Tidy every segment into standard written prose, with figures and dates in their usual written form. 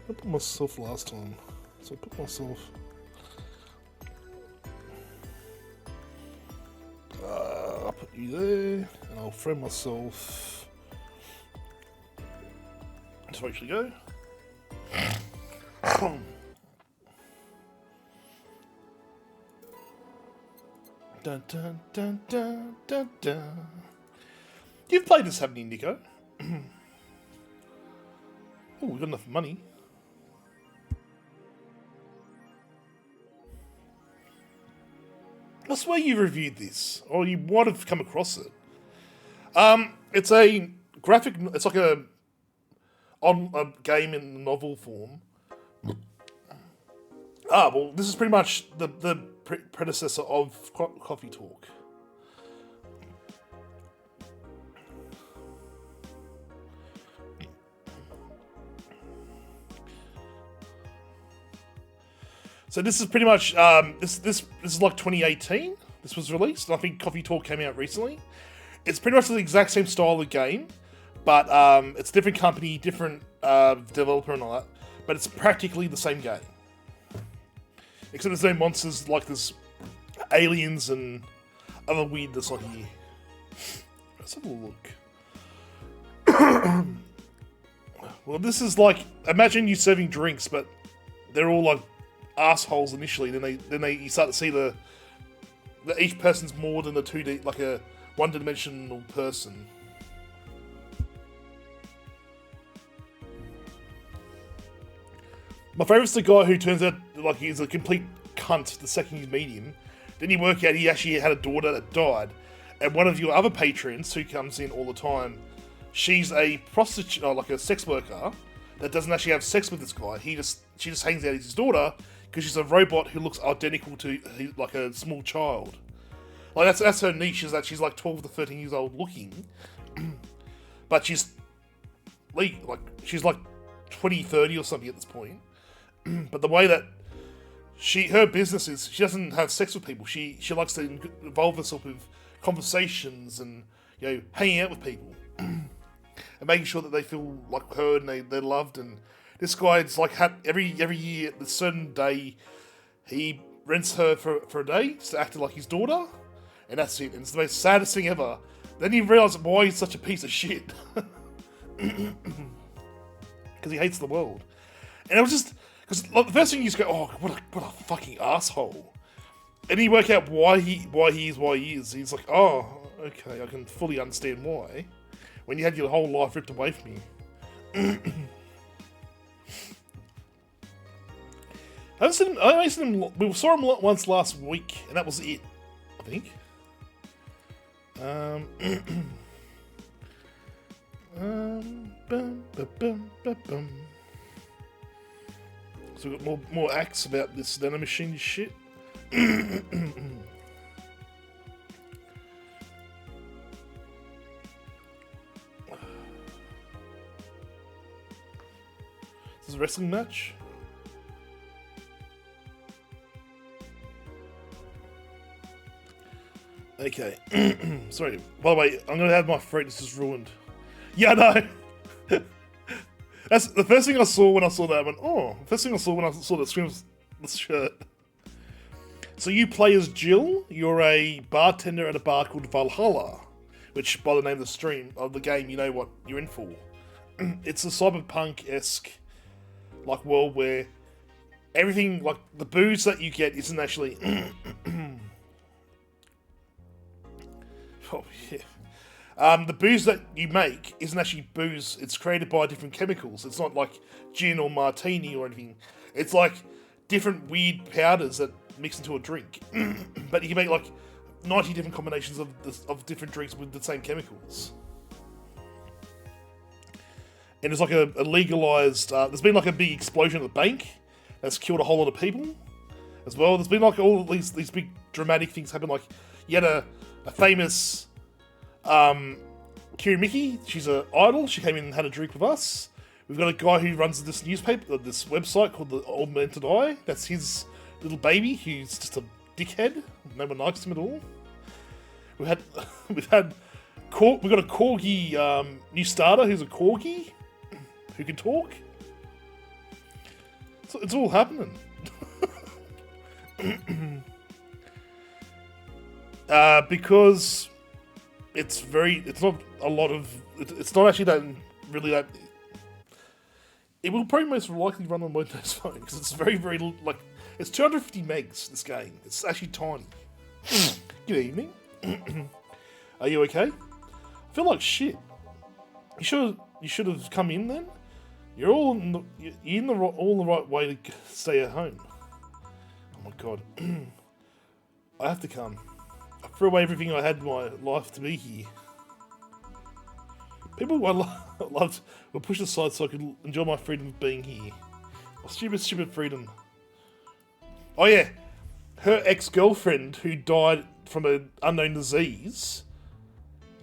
I put myself last time. So I put myself. I'll put you there, and I'll frame myself to actually go. Dun, dun, dun, dun, dun, dun. You've played this, haven't you, Nico? Oh, we've got enough money. I swear you reviewed this, or you might have come across it. It's a graphic. It's like a game in novel form. Well, this is pretty much the predecessor of Coffee Talk. So this is pretty much this is like 2018. This was released. I think Coffee Talk came out recently. It's pretty much the exact same style of game, but it's a different company, different developer and all that. But it's practically the same game, except there's no monsters like there's aliens and other weirdness on here. Let's have a look. Well, this is like, imagine you serving drinks, but they're all like assholes initially. Then you start to see the each person's more than a 2D, like a one-dimensional person. My favourite's the guy who turns out like he's a complete cunt the second you meet him. Then you work out he actually had a daughter that died, and one of your other patrons who comes in all the time, she's a prostitute, or like a sex worker that doesn't actually have sex with this guy. She just hangs out as his daughter because she's a robot who looks identical to like a small child. Like that's her niche, is that she's like 12 to 13 years old looking, but she's like 20, 30 or something at this point. But the way that her business is, she doesn't have sex with people. She likes to involve herself with conversations and, you know, hanging out with people and making sure that they feel like heard and they're loved. And this guy's like every year at a certain day, he rents her for a day to act like his daughter, and that's it. And it's the most saddest thing ever. Then you realise why he's such a piece of shit, because he hates the world. And it was just because like, the first thing you just go, oh, what a fucking asshole. And you work out why he is. He's like, oh, okay, I can fully understand why. When you had your whole life ripped away from you. I we saw him once last week, and that was it, I think. So we've got more acts about this nanomachine shit. Is this a wrestling match? Okay. Sorry. By the way, I'm gonna have my freight just ruined. Yeah, I know. That's the first thing I saw when I saw that. I went, oh. The first thing I saw when I saw the screen was this shirt. So you play as Jill. You're a bartender at a bar called Valhalla, which, by the name of the stream of the game, you know what you're in for. It's a Cyberpunk-esque like world where everything, like the booze that you get, isn't actually. Oh yeah. The booze that you make isn't actually booze. It's created by different chemicals. It's not like gin or martini or anything. It's like different weird powders that mix into a drink. But you can make like 90 different combinations of different drinks with the same chemicals. And there's like a legalized... there's been like a big explosion at the bank that's killed a whole lot of people as well. There's been like all of these big dramatic things happen. Like you had a famous... Kirimiki, she's an idol. She came in and had a drink with us. We've got a guy who runs this newspaper, this website called the Augmented Eye. That's his little baby, who's just a dickhead. No one likes him at all. We've got a corgi new starter who's a corgi who can talk. It's all happening. Because it's not a lot of, it's not actually that, really that, it will probably most likely run on Windows Phone, because it's very, very, like, it's 250 megs, this game. It's actually tiny. Good evening. Are you okay? I feel like shit. You should have come in then? You're all in the right way to stay at home. Oh my god. I have to come. I threw away everything I had in my life to be here. People I loved were pushed aside so I could enjoy my freedom of being here. Oh, stupid freedom. Oh yeah, her ex-girlfriend who died from an unknown disease,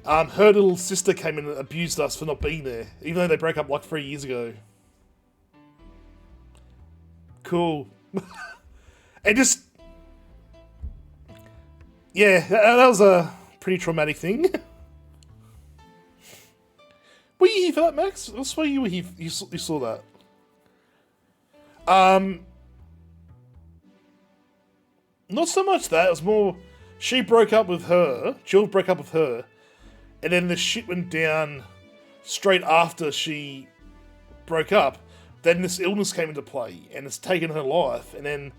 her little sister came in and abused us for not being there, even though they broke up like 3 years ago. Cool. And just... yeah, that was a pretty traumatic thing. Were you here for that, Max? I swear you were here. You saw that. Not so much that. It was more... she broke up with her. Jill broke up with her. And then the shit went down straight after she broke up. Then this illness came into play. And it's taken her life. And then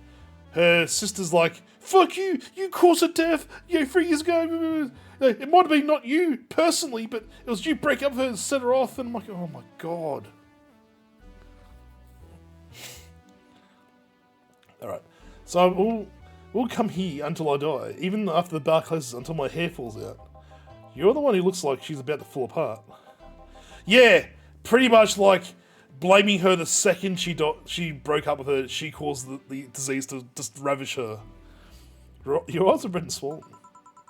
her sister's like, fuck you! You caused her death! 3 years ago! It might have been not you, personally, but it was you break up with her and set her off. And I'm like, oh my god. Alright. So we'll come here until I die. Even after the bar closes, until my hair falls out. You're the one who looks like she's about to fall apart. Yeah, pretty much like blaming her the second she broke up with her, she caused the disease to just ravish her. Your eyes are red and swollen.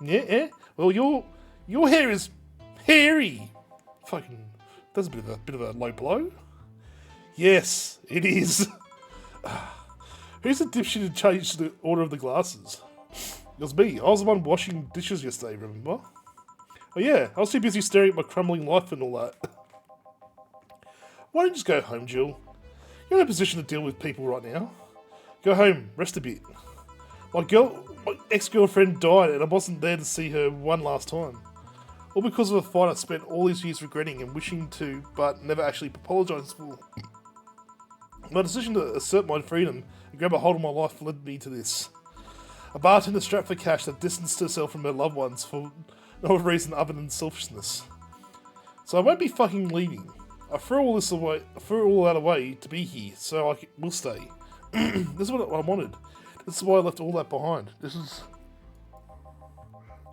Yeah? Well, your hair is hairy. Fucking, that's a bit of a low blow. Yes, it is. Who's the dipshit who changed the order of the glasses? It was me. I was the one washing dishes yesterday, remember? Oh yeah, I was too busy staring at my crumbling life and all that. Why don't you just go home, Jill? You're in a position to deal with people right now. Go home, rest a bit. My ex-girlfriend died and I wasn't there to see her one last time. All because of a fight I spent all these years regretting and wishing to, but never actually apologised for. My decision to assert my freedom and grab a hold of my life led me to this. A bartender strapped for cash that distanced herself from her loved ones for no reason other than selfishness. So I won't be fucking leaving. I threw all that away to be here, so I will stay. This is what I wanted. This is why I left all that behind. This is...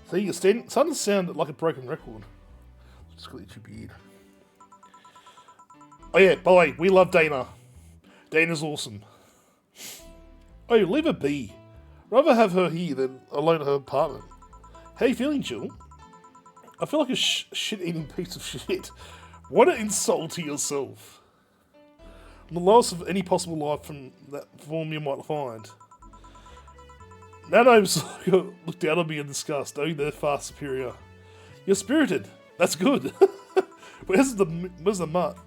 see, you're starting to sound like a broken record. Just got your beard. Oh yeah, by the way, we love Dana. Dana's awesome. Oh, leave her be. Rather have her here than alone at her apartment. How you feeling, Jill? I feel like a shit-eating piece of shit. What an insult to yourself. The loss of any possible life from that form you might find. Nanos look down on me in disgust, knowing they're far superior. You're spirited. That's good. Where's the mutt?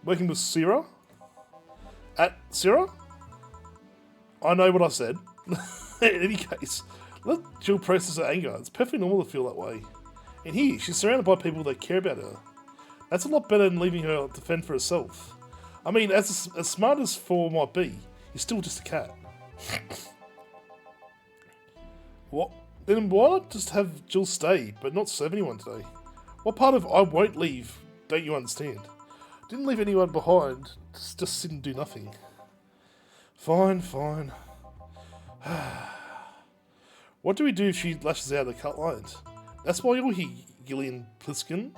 Working with Sarah? At Sarah? I know what I said. In any case, let Jill process her anger. It's perfectly normal to feel that way. And here, she's surrounded by people that care about her. That's a lot better than leaving her to fend for herself. I mean, as smart as 4 might be, you're still just a cat. What? Then why not just have Jill stay, but not serve anyone today? What part of I won't leave don't you understand? Didn't leave anyone behind, just sit and do nothing. Fine. What do we do if she lashes out the cut lines? That's why you're here, Gillian Pliskin.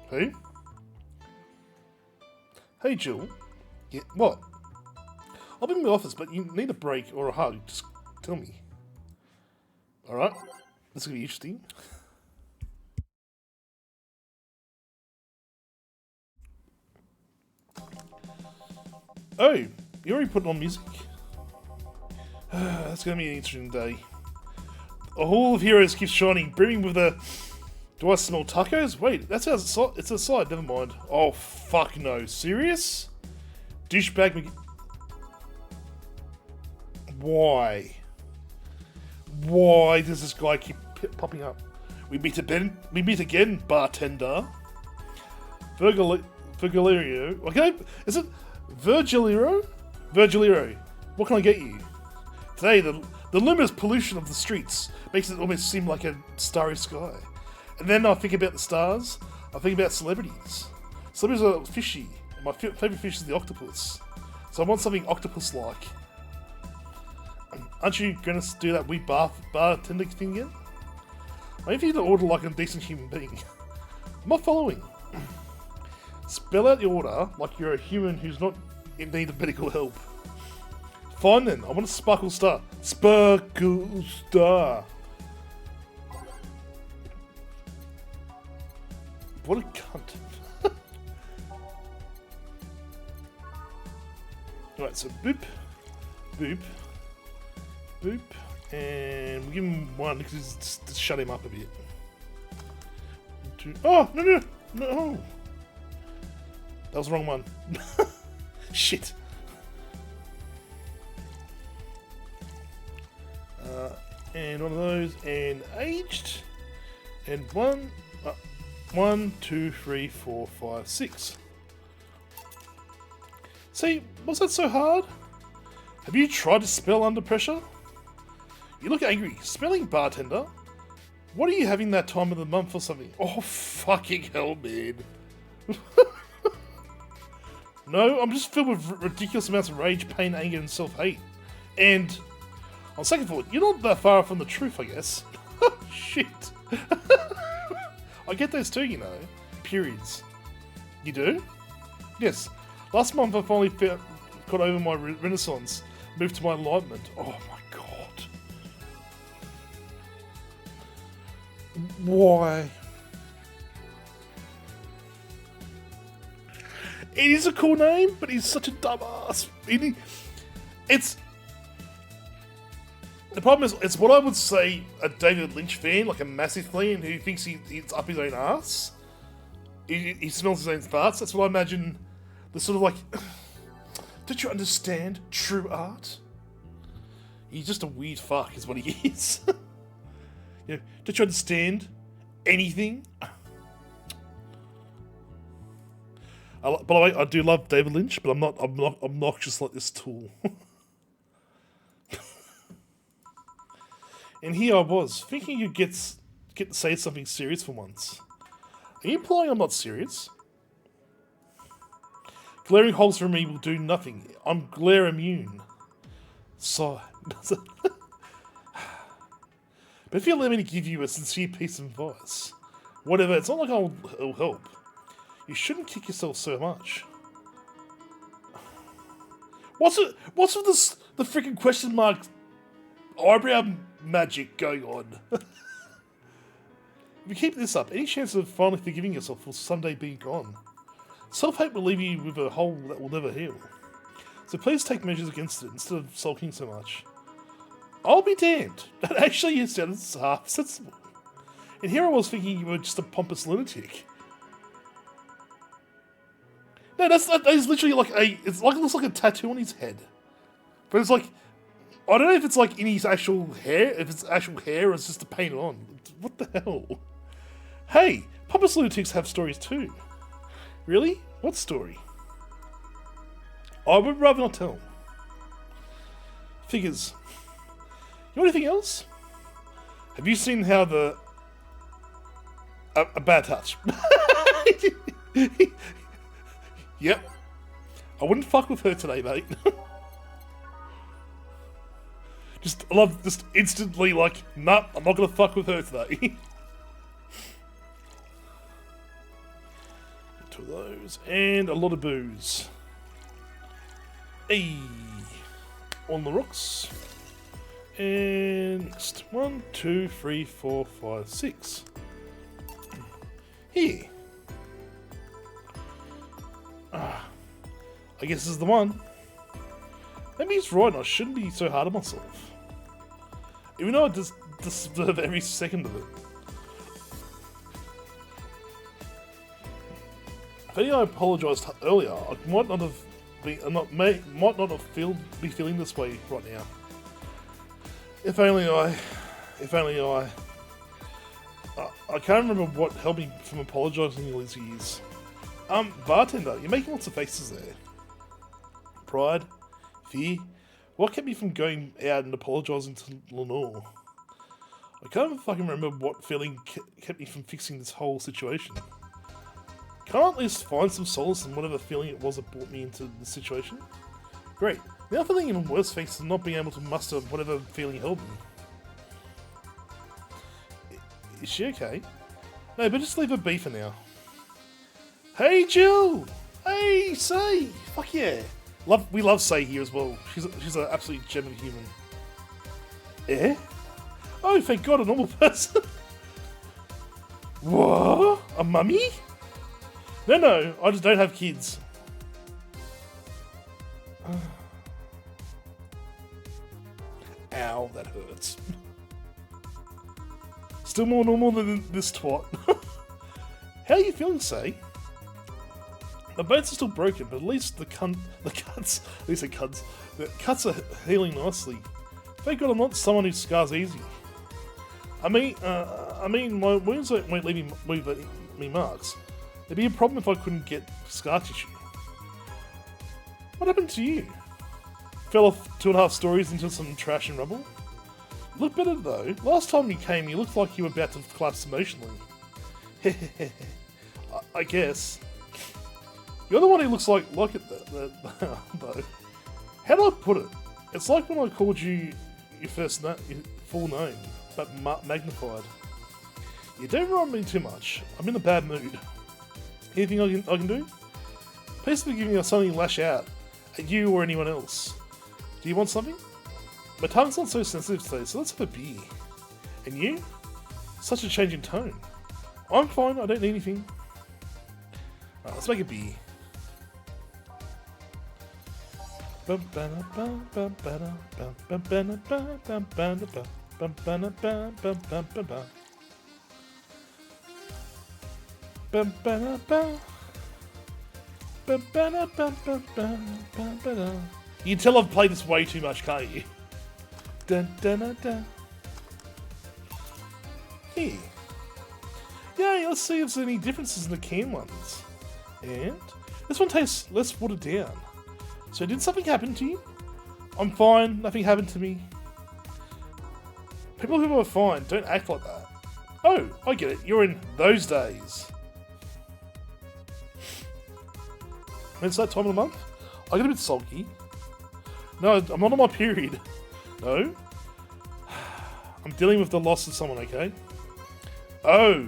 Who? Hey, Jill. Yeah, what? I'll be in the office, but you need a break or a hug. Just tell me. Alright. This is going to be interesting. Oh, you already put on music? That's going to be an interesting day. A hall of heroes keeps shining, brimming with the... Do I smell tacos? Wait, that's outside. It's outside, never mind. Oh, fuck no. Serious? Douchebag Why? Why does this guy keep popping up? We meet again, bartender. Virgilio. Okay, is it Virgilio? Virgilio. What can I get you? Today, the luminous pollution of the streets makes it almost seem like a starry sky. And then I think about the stars. I think about celebrities. Celebrities are fishy. And my favourite fish is the octopus. So I want something octopus-like. Aren't you going to do that wee bartender thing again? I need you to order like a decent human being. I'm not following. Spell out your order like you're a human who's not in need of medical help. Fine then, I want a sparkle star. Sparkle star. What a cunt. Alright, so boop, boop, boop, and we'll give him one because it's to shut him up a bit. Two. Oh, no. That was the wrong one. Shit. And one of those, and aged, and one, 2, 3, 4, 5, 6. See, was that so hard? Have you tried to spell under pressure? You look angry. Spelling bartender? What are you having that time of the month or something? Oh, fucking hell, man. No, I'm just filled with ridiculous amounts of rage, pain, anger, and self-hate. And on second thought, you're not that far from the truth, I guess. Shit. I get those too, you know. Periods. You do? Yes. Last month I finally got over my renaissance, moved to my enlightenment. Oh my god. Why? It is a cool name, but he's such a dumbass. It's... The problem is, it's what I would say a David Lynch fan, like a massive fan who thinks he's up his own ass. He smells his own farts. That's what I imagine. The sort of like, don't you understand true art? He's just a weird fuck, is what he is. You know, don't you understand anything? By the way, I do love David Lynch, but I'm not obnoxious like this tool. And here I was, thinking you'd get to say something serious for once. Are you implying I'm not serious? Glaring holes for me will do nothing. I'm glare immune. So, but if you allow me to give you a sincere piece of advice, whatever, it's not like it'll help. You shouldn't kick yourself so much. What's with this, the freaking question mark eyebrow magic going on? If you keep this up, any chance of finally forgiving yourself will someday be gone. Self-hate will leave you with a hole that will never heal. So please take measures against it instead of sulking so much. I'll be damned. That actually sounds half sensible. And here I was thinking you were just a pompous lunatic. No, that is literally like it looks like a tattoo on his head. But it's like, I don't know if it's like in his actual hair, if it's actual hair or it's just to paint it on. What the hell? Hey, pompous lunatics have stories too. Really? What story? I would rather not tell. Figures. You want anything else? Have you seen how a bad touch? Yep. I wouldn't fuck with her today, mate. I love just instantly like, nah, I'm not gonna fuck with her today. Two of those, and a lot of booze. Hey, on the rocks. And next, 1, 2, 3, 4, 5, 6. Here. I guess this is the one. Maybe he's right, I shouldn't be so hard on myself. Even though I just deserve every second of it. If any I apologised earlier, I might not have be feeling this way right now. If only I... If only I... I can't remember what held me from apologising all these years. Bartender, you're making lots of faces there. Pride? Fear? What kept me from going out and apologising to Lenore? I can't even fucking remember what feeling kept me from fixing this whole situation. Can't I at least find some solace in whatever feeling it was that brought me into this situation? Great. Now feeling even worse thanks to not being able to muster whatever feeling held me. Is she okay? No, but just leave her be for now. Hey Jill! Hey Say! Fuck yeah! We love Say here as well. She's an absolute gem of human. Eh? Oh, thank God, a normal person. What? A mummy? No, I just don't have kids. Ow, that hurts. Still more normal than this twat. How are you feeling, Say? My bones are still broken, but at least the cuts are healing nicely. Thank God I'm not someone who scars easy. I mean, my wounds won't leave me marks. It'd be a problem if I couldn't get scar tissue. What happened to you? Fell off 2.5 stories into some trash and rubble? You look better though. Last time you came, you looked like you were about to collapse emotionally. I guess. You're the one who looks like it though. How do I put it? It's like when I called you your full name, but magnified. You don't remind me too much. I'm in a bad mood. Anything I can do? Please forgive me if I suddenly lash out at you or anyone else. Do you want something? My tongue's not so sensitive today, so let's have a beer. And you? Such a change in tone. I'm fine, I don't need anything. Right, let's make a beer. You can tell I've played this way too much, can't you? Here. Yay, let's see if there's any differences in the can ones. And this one tastes less watered down. So did something happen to you? I'm fine, nothing happened to me. People who are fine don't act like that. Oh, I get it, you're in those days. When it's that time of the month, I get a bit sulky. No, I'm not on my period. No. I'm dealing with the loss of someone, okay? Oh.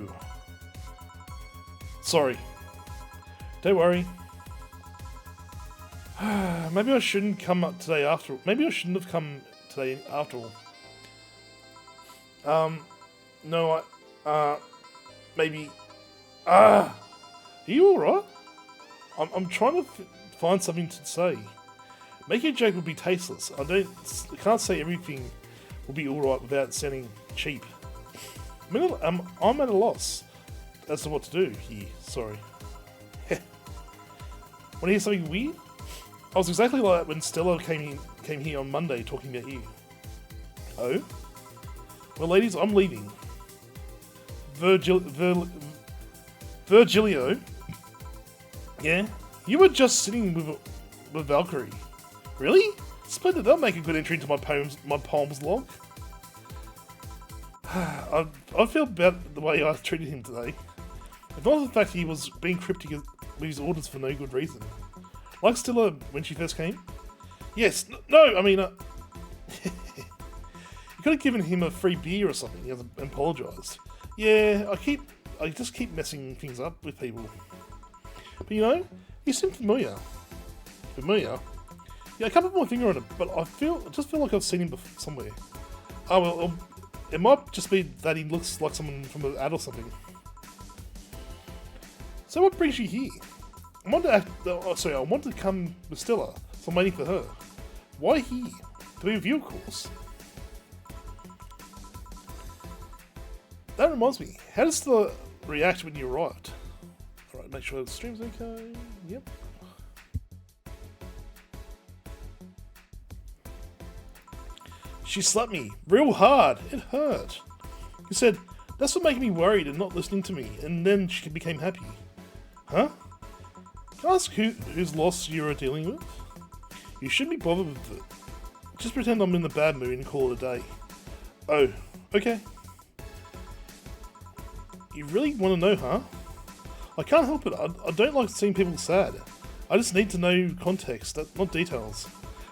Sorry. Don't worry. Maybe I shouldn't come up today after all. Maybe I shouldn't have come today after all. No, maybe... Are you alright? I'm trying to find something to say. Making a joke would be tasteless. I can't say everything will be alright without sounding cheap. I'm at a loss as to what to do here. Sorry. Want to hear something weird? I was exactly like that when Stella came here on Monday talking about you. Oh? Well, ladies, I'm leaving. Virgilio? Yeah? You were just sitting with Valkyrie. Really? Splendid, that'll make a good entry into my poems log. I feel about the way I treated him today. If not the fact he was being cryptic with his orders for no good reason. Like Stella when she first came? Yes, no, I mean... you could have given him a free beer or something and apologised. Yeah, I just keep messing things up with people. But you know, he seemed familiar. Familiar? Yeah, I can't put my finger on it, but I just feel like I've seen him somewhere. Oh well, it might just be that he looks like someone from an ad or something. So what brings you here? I want to come with Stella, so I'm waiting for her. Why here? To be with you, of course. That reminds me, how does Stella react when you arrived? Alright, make sure the stream's okay. Yep. She slapped me real hard. It hurt. He said, that's what making me worried and not listening to me, and then she became happy. Huh? Can I ask whose loss you are dealing with? You shouldn't be bothered with it. Just pretend I'm in the bad mood and call it a day. Oh, okay. You really want to know, huh? I can't help it. I don't like seeing people sad. I just need to know context, not details.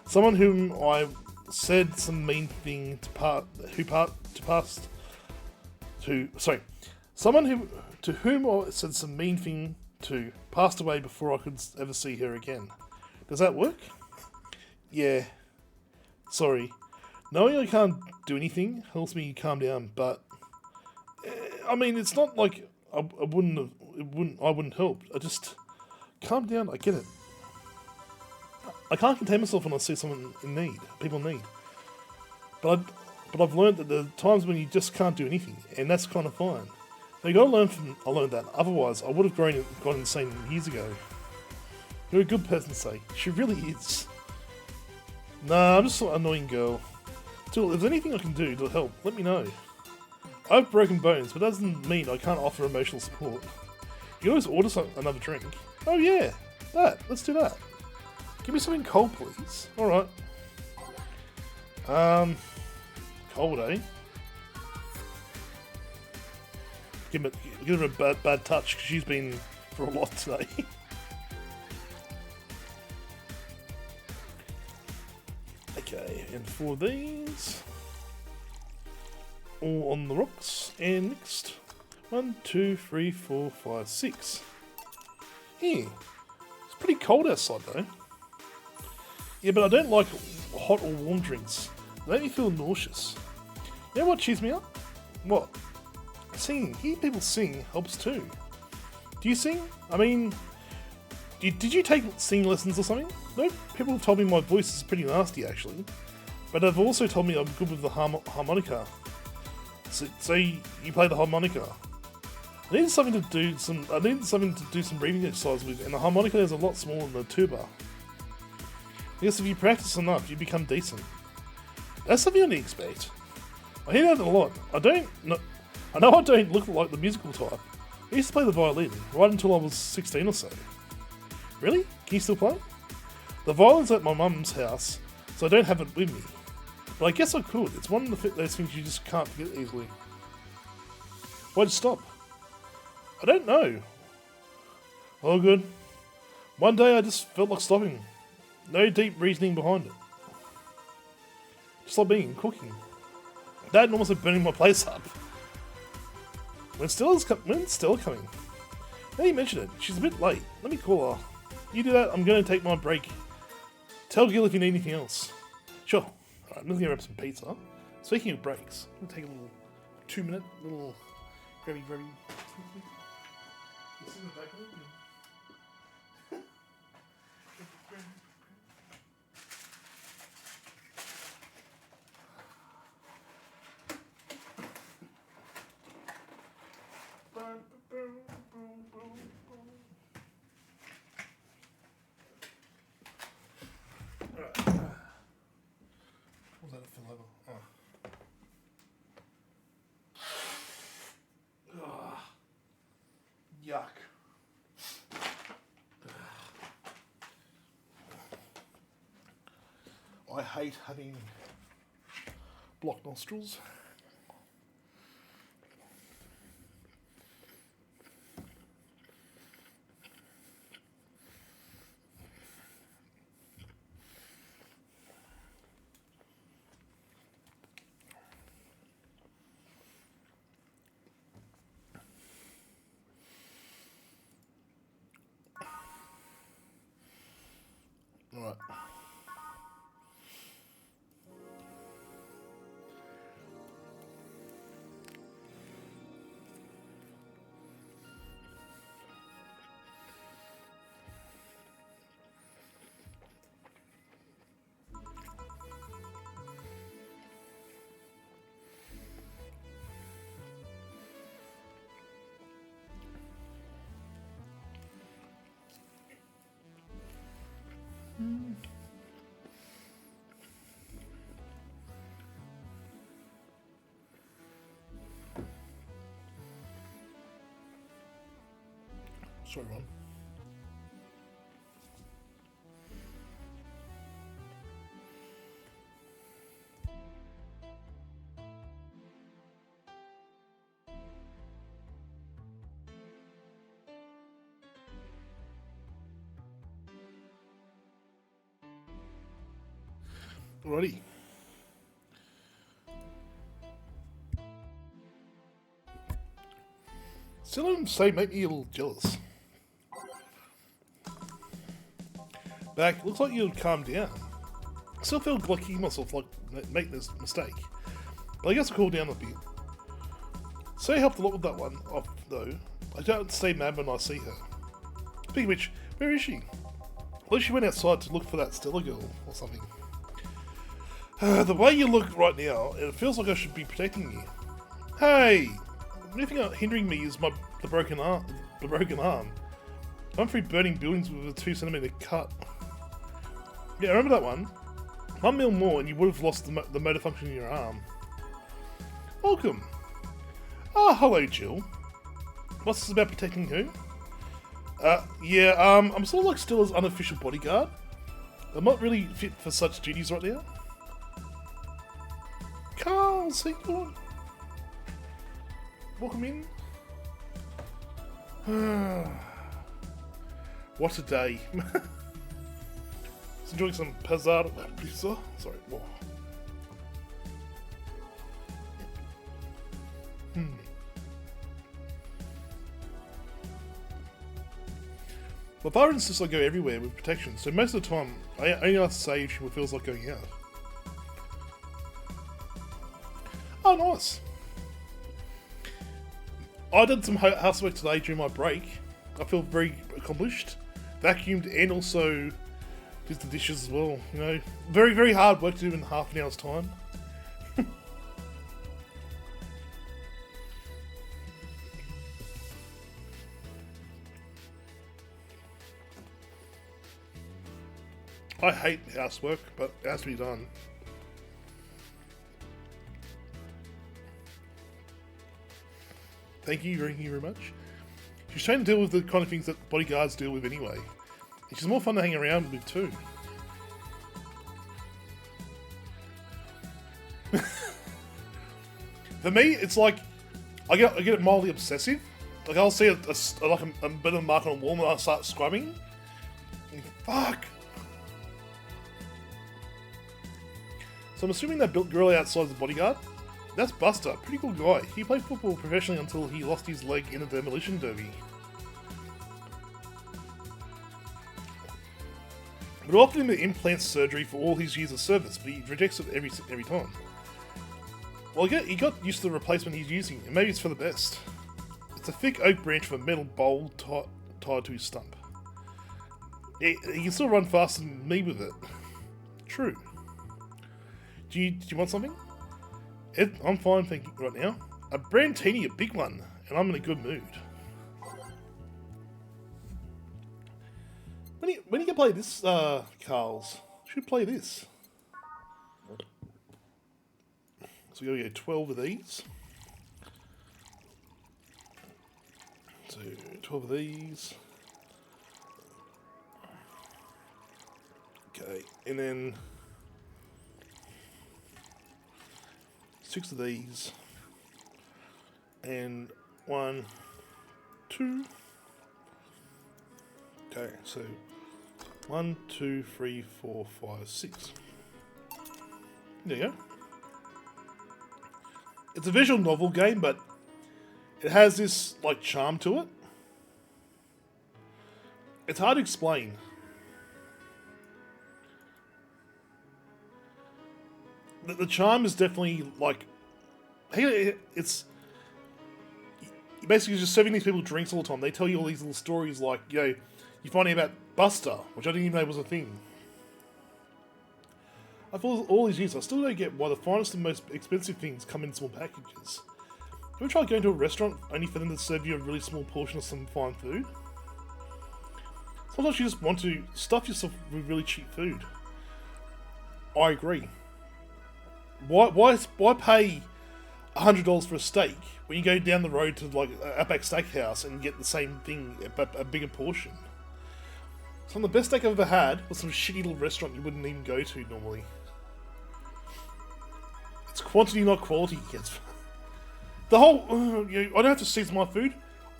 Someone whom I said some mean thing someone to whom I said some mean thing to passed away before I could ever see her again. Does that work? Yeah. Sorry. Knowing I can't do anything helps me calm down, but I mean, it's not like I wouldn't help. I just calm down. I get it. I can't contain myself when I see someone in need, people in need. But I've learned that there are times when you just can't do anything, and that's kind of fine. Now you gotta learn from. I learned that. Otherwise, I would have gone insane years ago. You're a good person to say. She really is. Nah, I'm just an annoying girl. Still, if there's anything I can do to help, let me know. I have broken bones, but that doesn't mean I can't offer emotional support. You can always order another drink. Oh yeah, let's do that. Give me something cold, please. Alright. Cold, eh? Give her a bad touch, because she's been for a lot today. Okay, and for these, all on the rocks, and mixed. 1, 2, 3, 4, 5, 6. Yeah, it's pretty cold outside though. Yeah, but I don't like hot or warm drinks. They make me feel nauseous. You know what cheers me up? What? Singing. Hearing people sing helps too. Do you sing? I mean, did you take singing lessons or something? No, people have told me my voice is pretty nasty actually, but they've also told me I'm good with the harmonica. So you play the harmonica. I needed something to do some breathing exercise with, and the harmonica is a lot smaller than the tuba. I guess if you practice enough, you become decent. That's something I didn't expect. I hear that a lot. I know I don't look like the musical type. I used to play the violin, right until I was 16 or so. Really? Can you still play? The violin's at my mum's house, so I don't have it with me. But I guess I could. It's one of those things you just can't forget easily. Why'd you stop? I don't know. Oh good. One day I just felt like stopping. No deep reasoning behind it. Just like being cooking. Dad almost like burning my place up. When's Stella coming? Now you mention it, she's a bit late. Let me call her. You do that, I'm going to take my break. Tell Gil if you need anything else. Sure. Alright, I'm just going to grab some pizza. Speaking of breaks, I'm going to take a little 2-minute little grabby. Was that a fill over? Oh. Yuck. I hate having blocked nostrils. Alright. Sorry, Ron. Alrighty. Still don't say make me a little jealous. Back, looks like you'd calm down. I still feel like kicking myself like making this mistake. But I guess I'll cool down a bit. Say helped a lot with that one off though. I don't stay mad when I see her. Speaking of which, where is she? At least she went outside to look for that Stella girl or something. The way you look right now, it feels like I should be protecting you. Hey! The only thing hindering me is the broken arm. I'm through burning buildings with a 2cm cut. Yeah, I remember that one. 1 mil more and you would have lost the motor function in your arm. Welcome. Ah, hello Jill. What's this about protecting who? I'm sort of like Stella's unofficial bodyguard. I'm not really fit for such duties right now. Carl Seacorn. Welcome in. What a day. Just enjoying some Pazar pizza. Sorry. Whoa. My father insists I go everywhere with protection, so most of the time I only have to say if she feels like going out. Oh, nice. I did some housework today during my break. I feel very accomplished. Vacuumed and also did the dishes as well. You know, very, very hard work to do in half an hour's time. I hate housework, but it has to be done. Thank you very much. She's trying to deal with the kind of things that bodyguards deal with anyway. And she's more fun to hang around with too. For me, it's like I get it mildly obsessive. Like I'll see a bit of mark on a wall and I'll start scrubbing. And fuck. So I'm assuming that built gorilla outside the bodyguard. That's Buster, pretty cool guy. He played football professionally until he lost his leg in a demolition derby. But offered him implant surgery for all his years of service, but he rejects it every time. Well, he got used to the replacement he's using, and maybe it's for the best. It's a thick oak branch with a metal bowl tied to his stump. He can still run faster than me with it. True. Do you want something? I'm fine, thank you, right now. A Brandtini, a big one, and I'm in a good mood. When you can play this, Carls? Should play this. So we're going to go 12 of these. So 12 of these. Okay, and then 6 of these, and 1, 2. Okay, so 1, 2, 3, 4, 5, 6. There you go. It's a visual novel game, but it has this like charm to it. It's hard to explain. The charm is definitely like, it's basically just serving these people drinks all the time. They tell you all these little stories like, you know, you're finding about Buster, which I didn't even know was a thing. I thought all these years, I still don't get why the finest and most expensive things come in small packages. You ever try going to a restaurant only for them to serve you a really small portion of some fine food? Sometimes you just want to stuff yourself with really cheap food. I agree. Why pay $100 for a steak when you go down the road to like Outback Steakhouse and get the same thing but a bigger portion. Some of the best steak I've ever had was some shitty little restaurant you wouldn't even go to normally. It's quantity, not quality. Yes. The whole I don't have to season my food.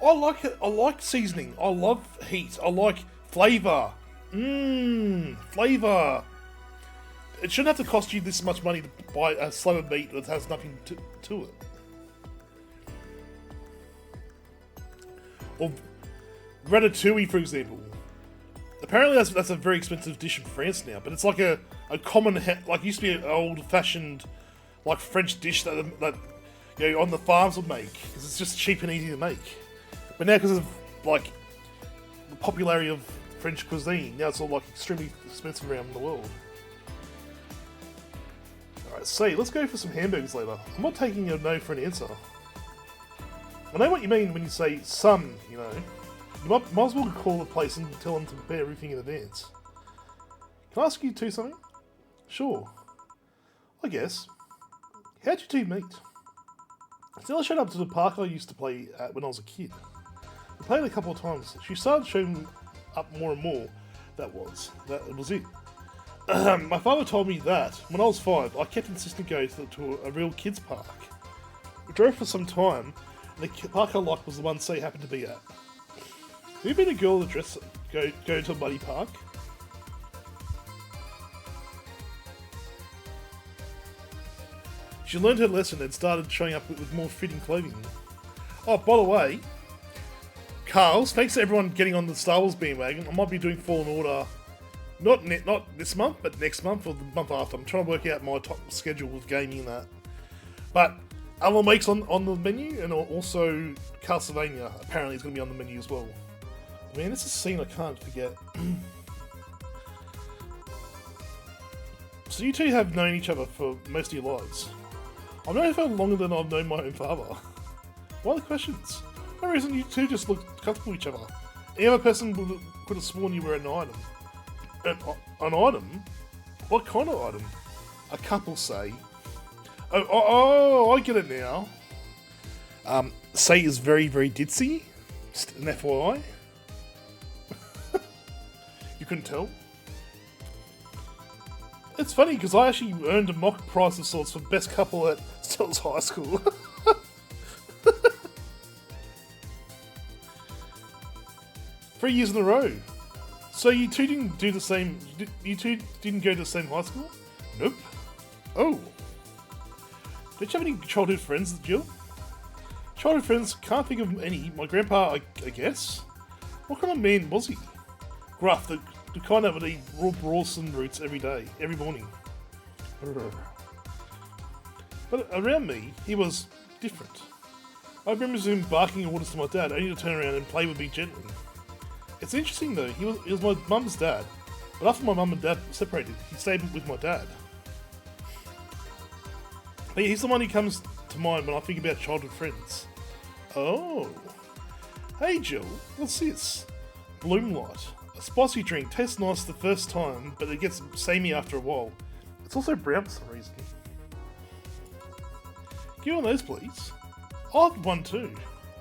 I like it. I like seasoning. I love heat. I like flavour. Flavour. It shouldn't have to cost you this much money to buy a slab of meat that has nothing to it. Or ratatouille, for example. Apparently that's a very expensive dish in France now, but it's like a common, like used to be an old-fashioned, like French dish that you know, on the farms would make, because it's just cheap and easy to make. But now, because of like the popularity of French cuisine, now it's all like extremely expensive around the world. Alright, see, let's go for some hamburgers later. I'm not taking a no for an answer. I know what you mean when you say some, you know. You might as well call the place and tell them to prepare everything in advance. Can I ask you two something? Sure. I guess. How'd you two meet? Stella showed up to the park I used to play at when I was a kid. We played a couple of times. She started showing up more and more. That was it. My father told me that, when I was 5, I kept insisting going to a real kids park. We drove for some time, and the park I liked was the one Say happened to be at. Have you been a girl that go to a muddy park? She learned her lesson and started showing up with more fitting clothing. Oh, by the way, Carls, thanks to everyone getting on the Star Wars bandwagon. I might be doing Fallen Order, not this month, but next month or the month after. I'm trying to work out my top schedule with gaming and that. But Alan Wake's on the menu, and also Castlevania apparently is going to be on the menu as well. Man, this is a scene I can't forget. So you two have known each other for most of your lives. I've known her for longer than I've known my own father. Why the questions? No reason you two just look comfortable with each other. Any other person could have sworn you were an item. An item? What kind of item? A couple, say. Oh, I get it now. Say is very, very ditzy. Just an FYI. You couldn't tell? It's funny because I actually earned a mock prize of sorts for best couple at Stella's high school. 3 years in a row. So you two didn't do the same. You two didn't go to the same high school? Nope. Oh. Did you have any childhood friends, Jill? Childhood friends? Can't think of any. My grandpa, I guess. What kind of man was he? Gruff, the kind that would eat raw Brawson roots every day, every morning. But around me, he was different. I remember him barking orders to my dad, only to turn around and play with me gently. It's interesting though, he was my mum's dad, but after my mum and dad separated, he stayed with my dad. But yeah, he's the one who comes to mind when I think about childhood friends. Oh. Hey Jill, what's this? Bloomlight. A spicy drink, tastes nice the first time, but it gets samey after a while. It's also brown for some reason. Give me one of those, please. I'll have one too.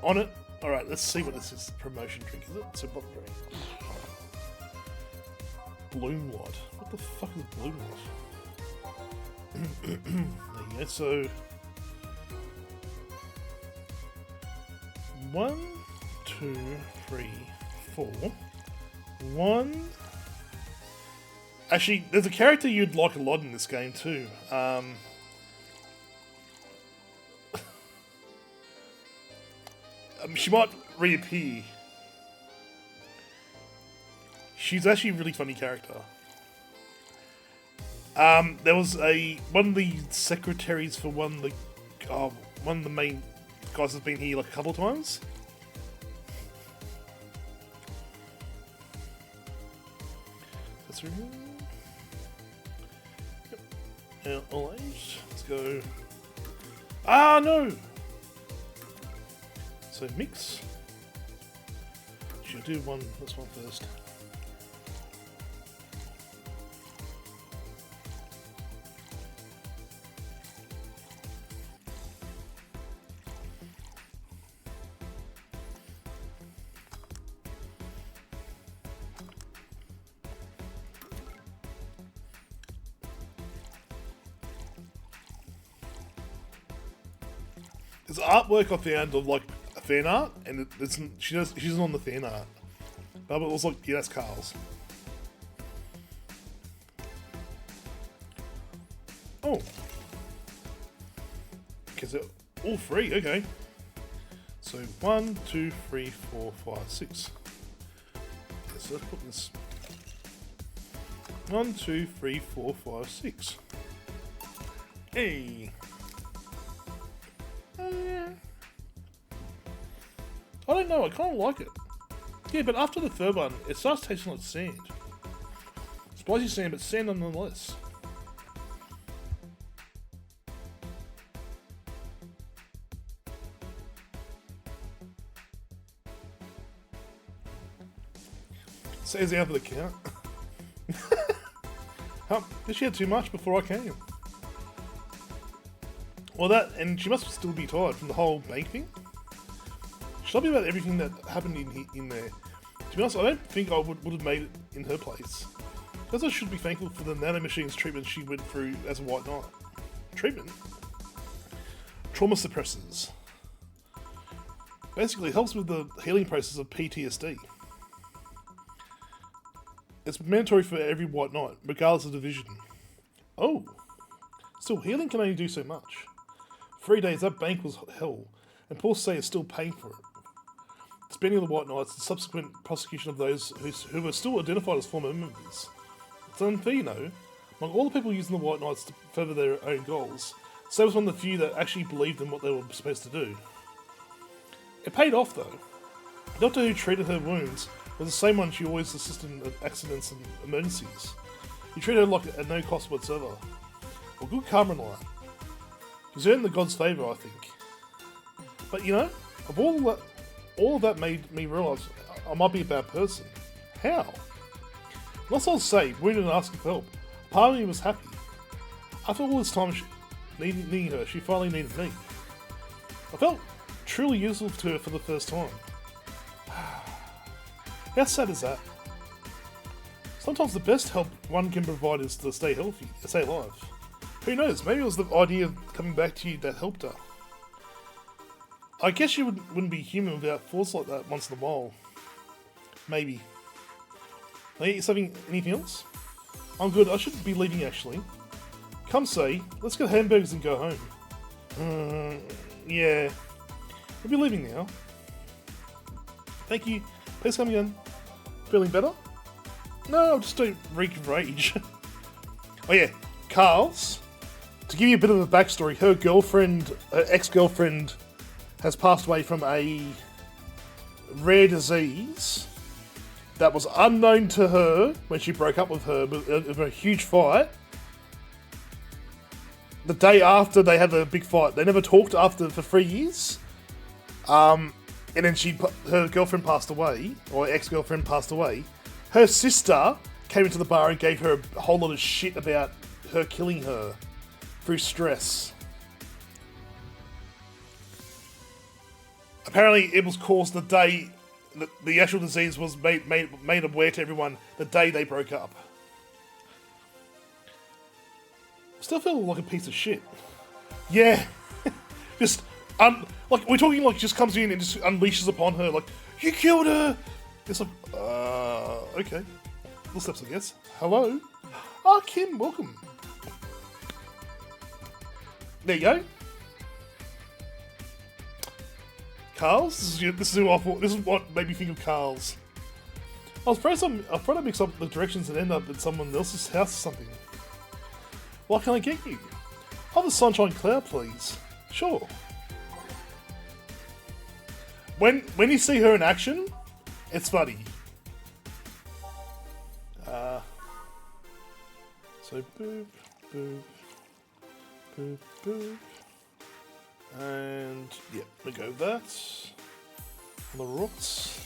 On it. Alright, let's see what this is. Promotion drink, is it? It's a drink. Bloomlight. What the fuck is Bloomlight? There you go, so... 1, 2, 3, 4... 1... Actually, there's a character you'd like a lot in this game too. She might reappear. She's actually a really funny character. There was one of the secretaries for one of the main guys has been here like a couple of times. That's right. Yep. All age. Let's go. Ah no. So mix. Should I do this one first? There's artwork I found of like fan art, and she's on the fan art. But it was like, yeah, that's Carl's. Oh. Okay, so all three, okay. So 1, 2, 3, 4, 5, 6. Okay, so let's put this 1, 2, 3, 4, 5, 6. Hey. I don't know, I kind of like it. Yeah, but after the third one, it starts tasting like sand. Spicy sand, but sand nonetheless. Says out for the count. Guess she had too much before I came. Well, that, and she must still be tired from the whole bank thing. She told me about everything that happened in there. To be honest, I don't think I would have made it in her place. Because I should be thankful for the nanomachine's treatment she went through as a White Knight. Treatment? Trauma suppressors. Basically, it helps with the healing process of PTSD. It's mandatory for every White Knight, regardless of division. Oh. Still, healing can only do so much. 3 days, that bank was hell, and poor Say is still paying for it. Spending of the White Knights, the subsequent prosecution of those who were still identified as former members. It's unfair, you know. Among all the people using the White Knights to further their own goals, Say was one of the few that actually believed in what they were supposed to do. It paid off, though. The doctor who treated her wounds was the same one she always assisted in accidents and emergencies. He treated her like at no cost whatsoever. Well, good karma and all that. He's earned the god's favour, I think. But you know, of all of that made me realise I might be a bad person. How? Unless I was saved, wounded and asking for help, part of me was happy. After all this time needing her, she finally needed me. I felt truly useful to her for the first time. How sad is that? Sometimes the best help one can provide is to stay healthy, to stay alive. Who knows, maybe it was the idea of coming back to you that helped her. I guess you wouldn't be human without thoughts like that once in a while. Maybe. Anything else? I'm good, I should be leaving actually. Come Say, let's get hamburgers and go home. Yeah. We'll be leaving now. Thank you. Please come again. Feeling better? No, just don't reek of rage. Oh yeah, Carl's. To give you a bit of a backstory, her ex-girlfriend, has passed away from a rare disease that was unknown to her when she broke up with her with a huge fight. The day after they had the big fight, they never talked after for 3 years. And then her girlfriend passed away, or ex-girlfriend passed away. Her sister came into the bar and gave her a whole lot of shit about her killing her through stress. Apparently, it was caused the day the actual disease was made aware to everyone the day they broke up. Still feel like a piece of shit. Yeah, just. Like, we're talking like just comes in and just unleashes upon her, like, you killed her! It's like, okay. Little steps, I guess. Hello? Ah, Kim, welcome. There you go. Carl's? This is what made me think of Carl's. I was afraid I mix up the directions and end up at someone else's house or something. What can I get you? Have a sunshine cloud, please. Sure. When you see her in action, it's funny. So boop, boop, boop, boop. And yeah, we go with that. On the rocks.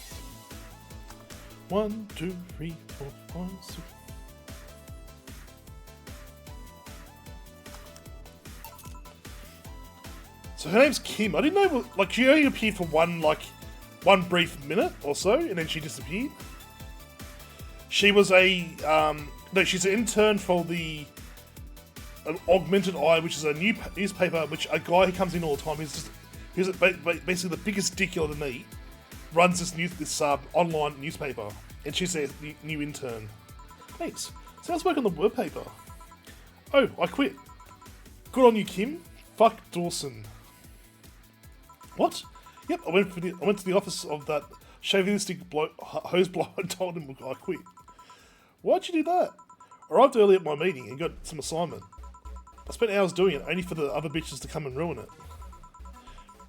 1, 2, 3, 4, 5, 6. So her name's Kim. I didn't know, like, she only appeared for one brief minute or so, and then she disappeared. She was she's an intern for the Augmented Eye, which is a new newspaper, which a guy who comes in all the time, who's basically the biggest dick you'll ever meet, runs this online newspaper, and she's their new intern. Thanks. Sounds like on the word paper. Oh, I quit. Good on you, Kim. Fuck Dawson. What? Yep, I went to the office of that chauvinistic hose blower and told him I quit. Why'd you do that? Arrived early at my meeting and got some assignment. I spent hours doing it only for the other bitches to come and ruin it.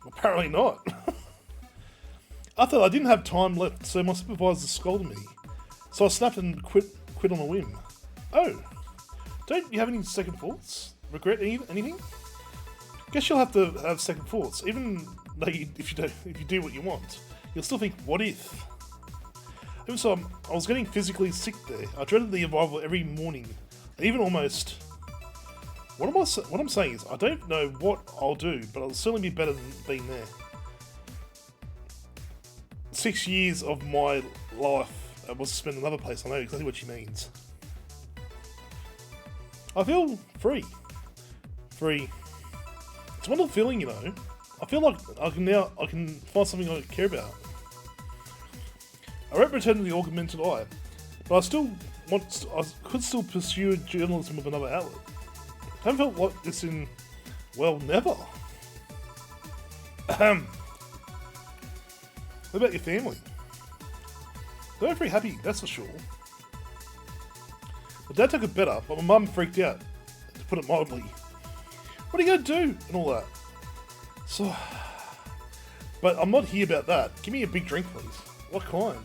Apparently not. I thought I didn't have time left, so my supervisor scolded me. So I snapped and quit on a whim. Oh, don't you have any second thoughts? Regret anything? Guess you'll have to have second thoughts, even though if you do what you want, you'll still think, what if? Even so, I was getting physically sick there. I dreaded the arrival every morning, even almost. What I'm saying is, I don't know what I'll do, but I'll certainly be better than being there. 6 years of my life was spent in another place. I know exactly what she means. I feel free. Free. It's a wonderful feeling, you know. I feel like I can find something I care about. I won't return to the augmented eye, but I could still pursue journalism with another outlet. I haven't felt like this in, well, never. What about your family? They weren't very happy, that's for sure. My dad took it better, but my mum freaked out, to put it mildly. What are you going to do? And all that. So, but I'm not here about that. Give me a big drink, please. What kind?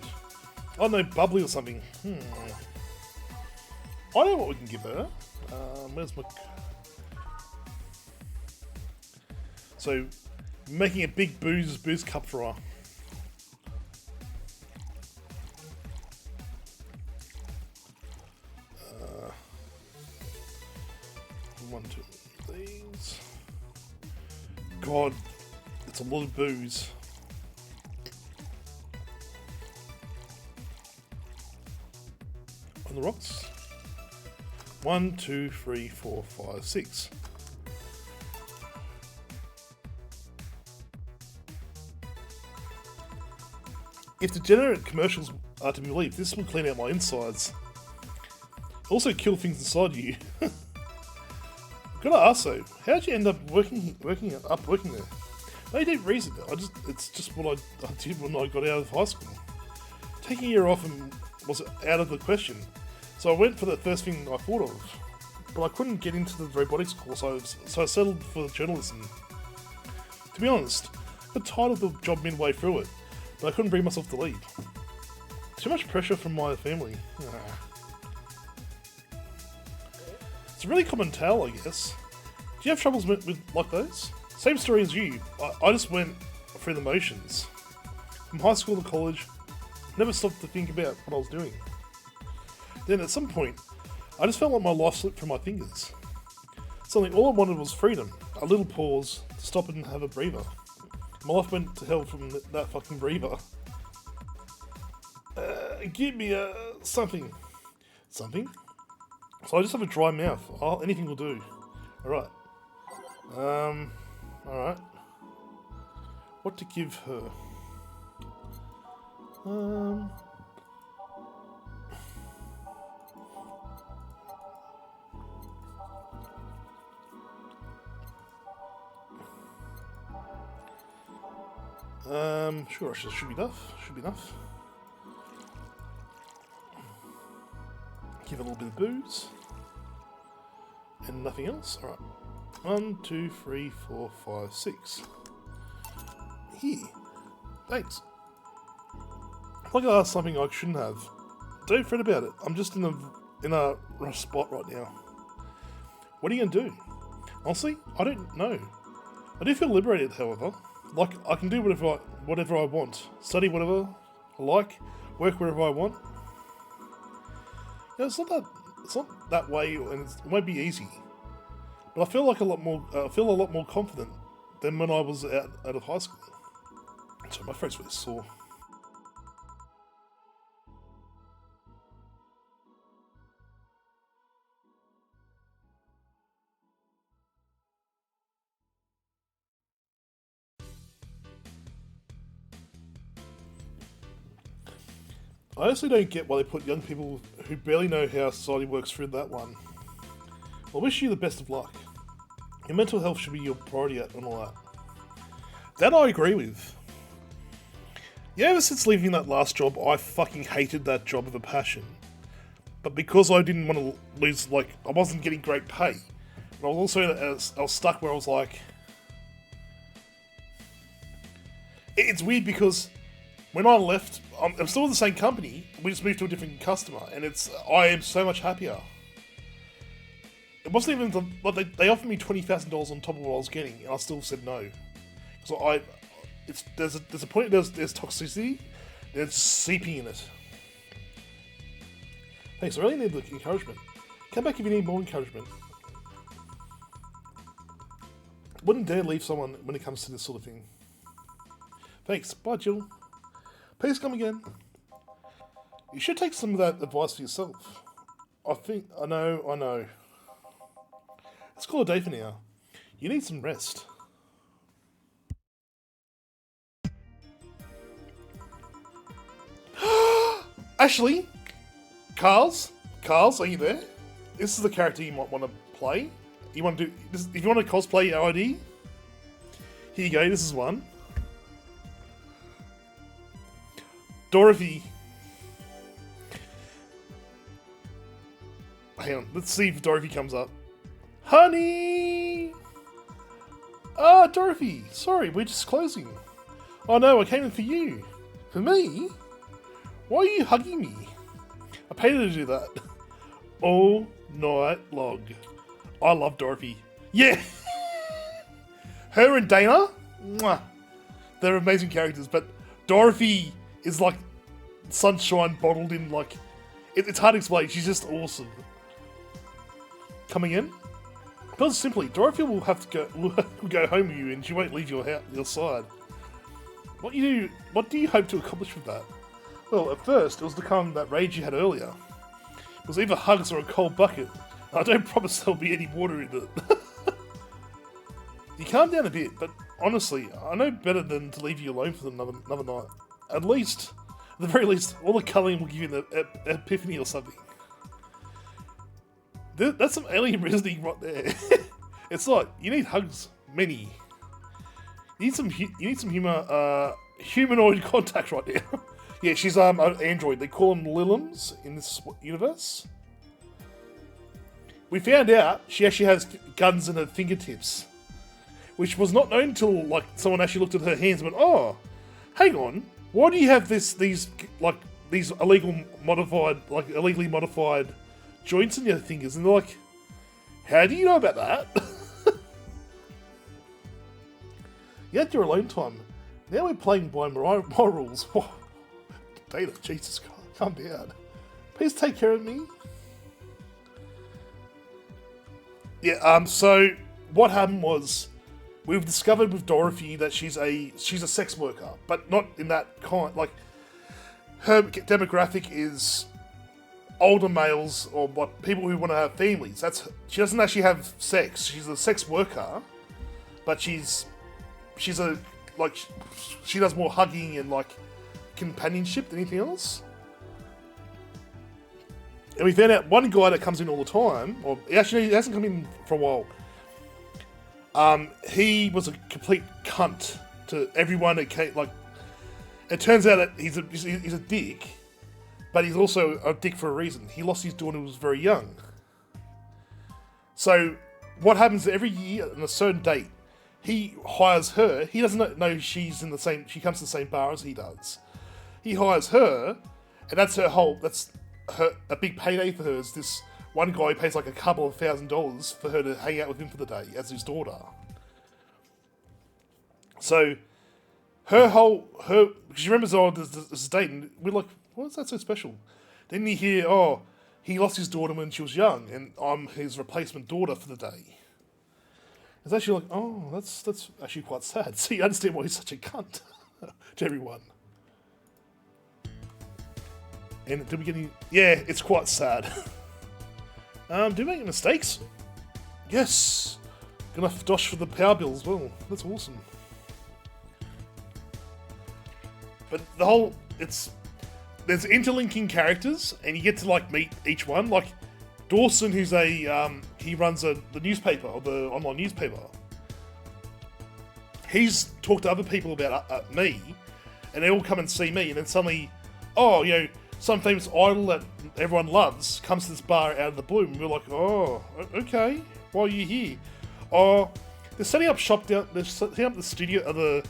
I don't know, bubbly or something. I know what we can give her. Where's my... So, making a big booze cup for her. One, two of these. God, it's a lot of booze. On the rocks. 1, 2, 3, 4, 5, 6. If degenerate commercials are to be believed, this will clean out my insides. Also kill things inside you. Gotta ask though, how'd you end up working there? No, you didn't reason it. It's just what I did when I got out of high school. Taking a year off was out of the question, so I went for the first thing I thought of. But I couldn't get into the robotics course, so I settled for journalism. To be honest, I got tired of the job midway through it, but I couldn't bring myself to leave. Too much pressure from my family. It's a really common tale, I guess. Do you have troubles with like those? Same story as you. I just went through the motions. From high school to college, never stopped to think about what I was doing. Then at some point, I just felt like my life slipped from my fingers. Suddenly all I wanted was freedom, a little pause to stop and have a breather. My life went to hell from that fucking breather. Give me something. Something? So I just have a dry mouth. Anything will do. Alright. Alright. What to give her? Sure, should be enough. Should be enough. Give a little bit of booze. And nothing else. Alright. 1, 2, 3, 4, 5, 6. Here. Thanks. Like I asked something I shouldn't have. Don't fret about it. I'm just in a rough spot right now. What are you gonna do? Honestly, I don't know. I do feel liberated, however. Like I can do whatever I want. Study whatever I like. Work wherever I want. You know, it's not that way, and it won't be easy. But I feel like a lot more confident than when I was out of high school. So my throat's really sore. I honestly don't get why they put young people who barely know how society works through that one. I wish you the best of luck. Your mental health should be your priority and all that. That I agree with. Yeah, ever since leaving that last job, I fucking hated that job with a passion. But because I didn't want to lose, like, I wasn't getting great pay. But I was also, I was stuck where I was like... It's weird because when I left, I'm still with the same company, we just moved to a different customer, and I am so much happier. It wasn't even, they offered me $20,000 on top of what I was getting, and I still said no. So there's a point, there's toxicity, there's seeping in it. Thanks, I really need the encouragement. Come back if you need more encouragement. Wouldn't dare leave someone when it comes to this sort of thing. Thanks, bye Jill. Please come again. You should take some of that advice for yourself. I know. Let's call it a day for now. You need some rest. Actually, Carls, are you there? This is the character you might want to play. You want to do this, if you want to cosplay your ID. Here you go. This is one. Dorothy. Hang on. Let's see if Dorothy comes up. Honey. Ah, Dorothy. Sorry, we're just closing. Oh no, I came in for you. For me? Why are you hugging me? I paid her to do that. All night long. I love Dorothy. Yeah! Her and Dana? Mwah. They're amazing characters, but Dorothy is like sunshine bottled in like... It's hard to explain, she's just awesome. Coming in? Put it simply, Dorothy will have to go home with you and she won't leave your side. What do you hope to accomplish with that? Well, at first, it was to calm that rage you had earlier. It was either hugs or a cold bucket. I don't promise there'll be any water in it. You calm down a bit, but honestly, I know better than to leave you alone for another night. At the very least, all the colouring will give you an epiphany or something. That's some alien reasoning right there. It's like, you need hugs, many. You need some humanoid contact right now. Yeah, she's an android. They call them Lilims in this universe. We found out she actually has guns in her fingertips, which was not known until like someone actually looked at her hands and went, "Oh, hang on, why do you have these illegally modified joints in your fingers?" And they're like, "How do you know about that?" You had your alone time. Now we're playing by my rules. Data, Jesus, calm down. Please take care of me. Yeah, so what happened was we've discovered with Dorothy that she's a sex worker, but not in that kind. Like, her demographic is older males or what people who want to have families. She doesn't actually have sex. She's a sex worker, but she does more hugging and like companionship than anything else. And we found out one guy that comes in all the time, or actually he hasn't come in for a while. He was a complete cunt to everyone that came. Like, it turns out that he's a dick, but he's also a dick for a reason. He lost his daughter when he was very young. So what happens every year on a certain date? He hires her. He doesn't know she comes to the same bar as he does. He hires her, and that's a big payday for her. Is this one guy pays like a couple of $1,000 for her to hang out with him for the day as his daughter. So she remembers, oh, there's a date, and we're like, what's that so special? Then you hear, oh, he lost his daughter when she was young, and I'm his replacement daughter for the day. It's actually like, oh, that's actually quite sad. So you understand why he's such a cunt to everyone. And did we get any... Yeah, it's quite sad. Did we make any mistakes? Yes! Gonna dosh for the power bill as well. That's awesome. But there's there's interlinking characters, and you get to like meet each one. Like Dawson, who's he runs the newspaper, or the online newspaper. He's talked to other people about me, and they all come and see me, and then suddenly, oh, you know, some famous idol that everyone loves comes to this bar out of the blue, and we're like, oh, okay, why are you here? Oh, they're setting up shop down, they're setting up the studio of the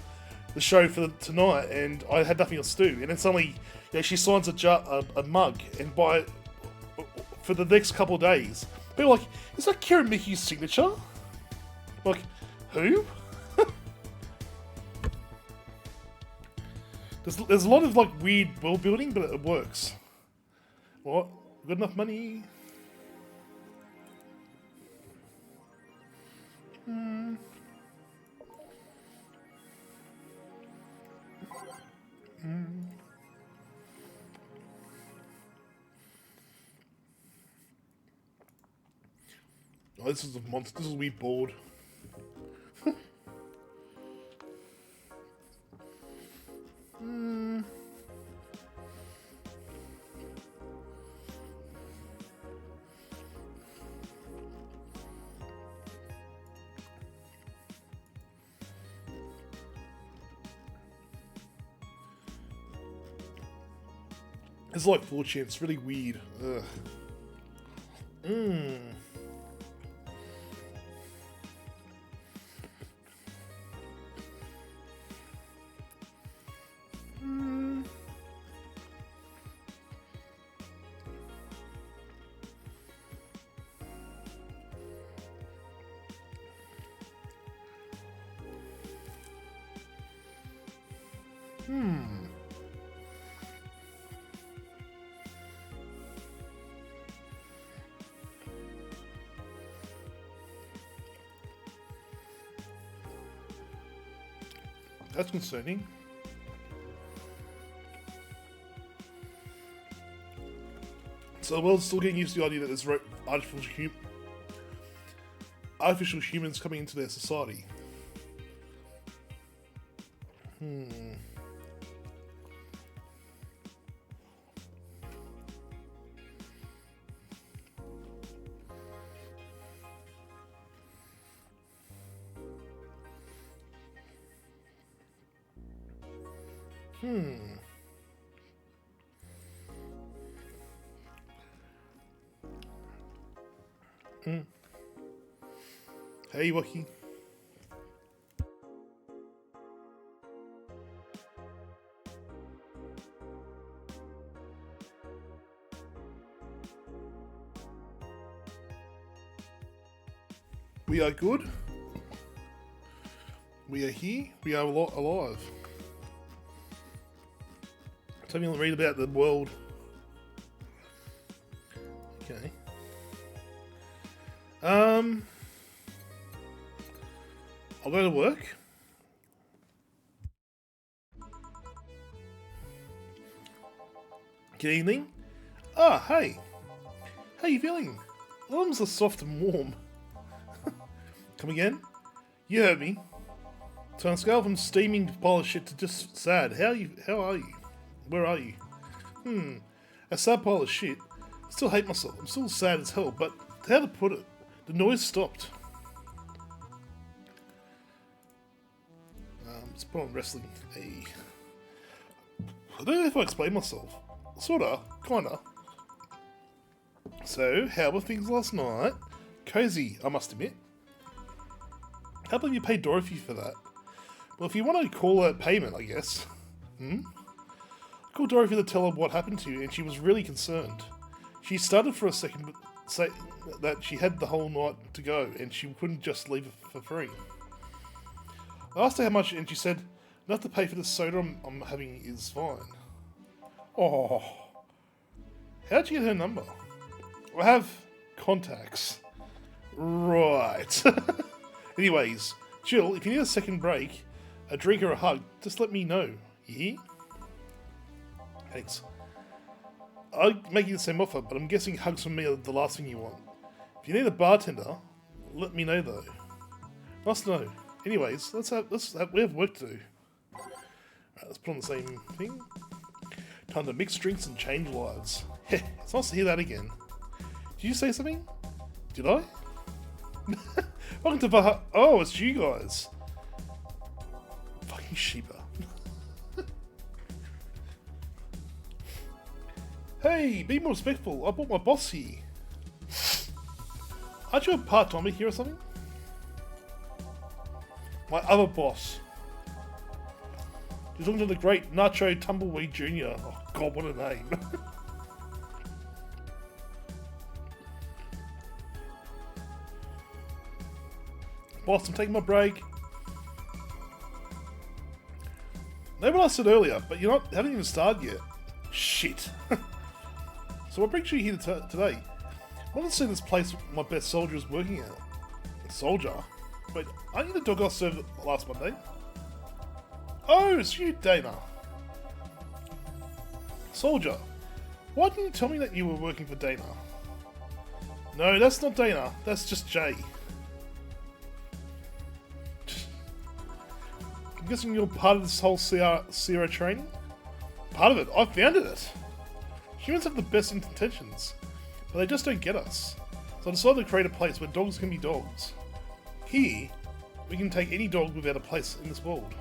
show for tonight, and I had nothing else to do, and then suddenly, you know, she signs a mug, and for the next couple of days, people are like, is that Kira Mickey's signature? I'm like, who? There's a lot of like weird world building, but it works. What? Got enough money? Oh, this is a monster. This is a weird board. It's like 4chan, it's really weird. Ugh. That's concerning. So the world's still getting used to the idea that there's artificial humans coming into their society. Hey, Waki. We are good. We are here. We are alive. Something to read about the world. Okay. I'll go to work. Good evening. Ah, hey. How you feeling? Arms are soft and warm. Come again? You heard me. So on a scale from steaming pile of shit to just sad, how are you? Where are you? A sad pile of shit. I still hate myself. I'm still sad as hell, but how to put it? The noise stopped. Let's put on wrestling. Hey. I don't know if I explain myself. Sorta. Kinda. So, how were things last night? Cozy, I must admit. How about you pay Dorothy for that? Well, if you want to call her payment, I guess. I called Dorothy to tell her what happened to you, and she was really concerned. She started for a second, but say that she had the whole night to go, and she couldn't just leave it for free. I asked her how much, and she said, enough to pay for the soda I'm having is fine. Oh. How'd you get her number? I have contacts. Right. Anyways, Jill, if you need a second break, a drink or a hug, just let me know. You hear? Thanks. I'll make you the same offer, but I'm guessing hugs from me are the last thing you want. If you need a bartender, let me know though. Must know. Anyways, we have work to do. Alright, let's put on the same thing. Time to mix drinks and change lives. It's nice to hear that again. Did you say something? Did I? Welcome to Baha. Oh, it's you guys. Fucking Sheba. Hey, be more respectful. I brought my boss here. Aren't you a part-timer here or something? My other boss. He's talking to the great Nacho Tumbleweed Jr. Oh god, what a name. Boss, I'm taking my break. Know what I said earlier, but haven't even started yet. Shit. So what brings you here today? I want to see this place my best soldier is working at. Soldier? Wait, aren't you the dog I served last Monday? Oh, it's you, Dana. Soldier, why didn't you tell me that you were working for Dana? No, that's not Dana. That's just Jay. I'm guessing you're part of this whole Sierra training? Part of it? I founded it. Humans have the best intentions, but they just don't get us. So I decided to create a place where dogs can be dogs. Here, we can take any dog without a place in this world.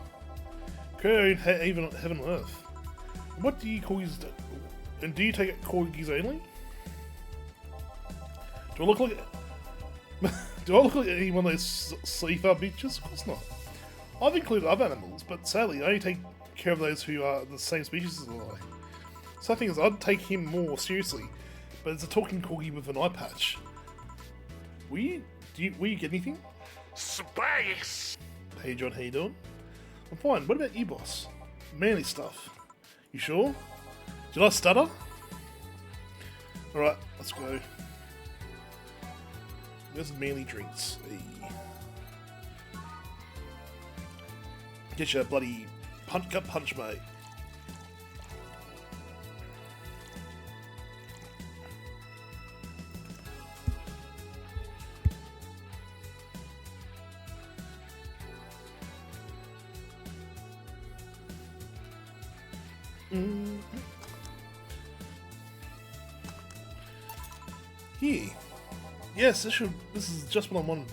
Create our own heaven on earth. And what do you call his... And do you take corgis only? Do I look like... do I look like any one of those seafoam bitches? Of course not. I've included other animals, but sadly I only take care of those who are the same species as I. So the thing is, I'd take him more seriously, but it's a talking corgi with an eye patch. Will you get anything? Space! Hey John, how you doing? I'm fine. What about you, boss? Manly stuff. You sure? Did I stutter? Alright, let's go. There's manly drinks. Hey. Get your bloody gut punch, mate. Here. Yes, this is just what I'm on.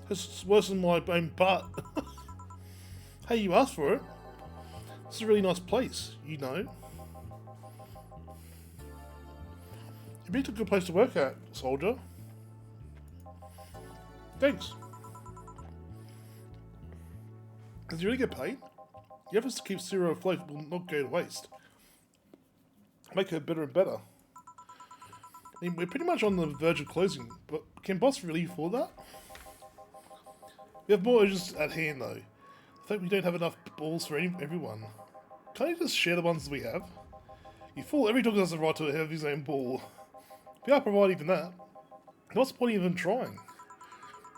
It's worse than my own butt. Hey, you asked for it. This is a really nice place, you know. It'd be a good place to work at, soldier. Thanks. Does you really get paid? The efforts to keep Zero afloat will not go to waste. Make her better and better. I mean, we're pretty much on the verge of closing, but can boss really afford that? We have more urges at hand though. I think we don't have enough balls for everyone. Can't you just share the ones we have? You fool, every dog has the right to have his own ball. We are providing for that. What's the point of even trying?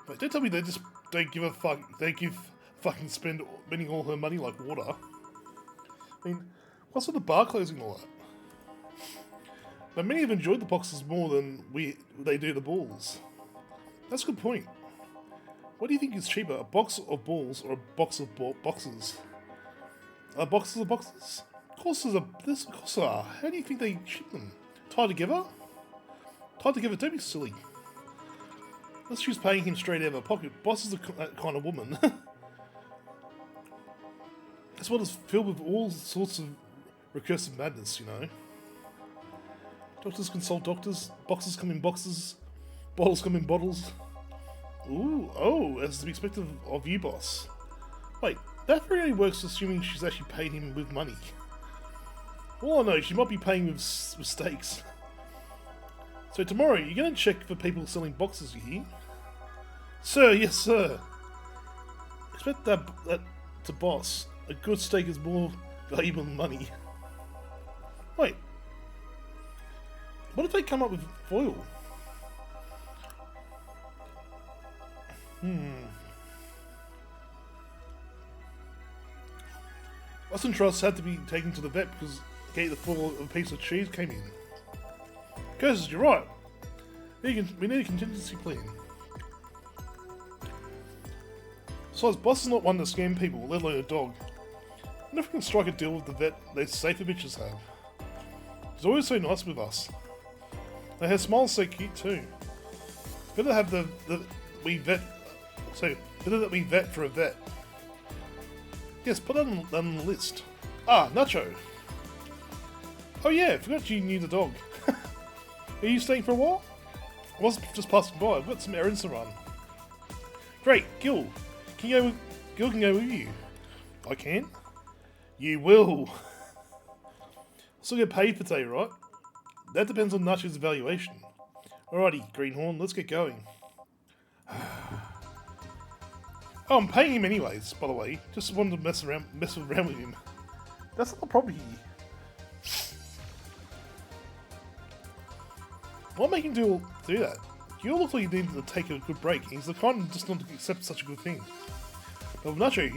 But don't tell me they just don't give a fuck. They give fucking spending all her money like water. I mean, what's with the bar closing all that? But many have enjoyed the boxes more than they do the balls. That's a good point. What do you think is cheaper, a box of balls or a box of boxes? Are boxes of boxes? Of course are. How do you think they ship them? Tied together? Tied together, don't be silly. Let's choose paying him straight out of our pocket. Boss is that kind of woman. This world is filled with all sorts of recursive madness, you know. Doctors consult doctors, boxes come in boxes, bottles come in bottles. Ooh, oh, as to be expected of you, boss. Wait, that really works assuming she's actually paid him with money. All I know, she might be paying with steaks. So tomorrow, you're going to check for people selling boxes, you hear? Sir, yes sir. Expect that to boss. A good steak is more valuable than money. Wait. What if they come up with foil? Austin Truss had to be taken to the vet because the foil of a piece of cheese came in. Curses, you're right. We need a contingency plan. Besides, boss is not one to scam people, let alone a dog. wonder if we can strike a deal with the vet those safer bitches have. She's always so nice with us. Her smile's so cute too. Better have the we vet. So better that we vet for a vet. Yes, put that on the list. Ah, Nacho. Oh yeah, I forgot you knew the dog. Are you staying for a while? I was just passing by. I've got some errands to run. Great, Gil. Gil can go with you. I can? You will. Still get paid for today, right? That depends on Nacho's evaluation. Alrighty, Greenhorn, let's get going. Oh, I'm paying him anyways, by the way. Just wanted to mess around with him. That's not the problem here. What made him do that? You look like you needed to take a good break. He's the kind of just not to accept such a good thing. But with Nacho,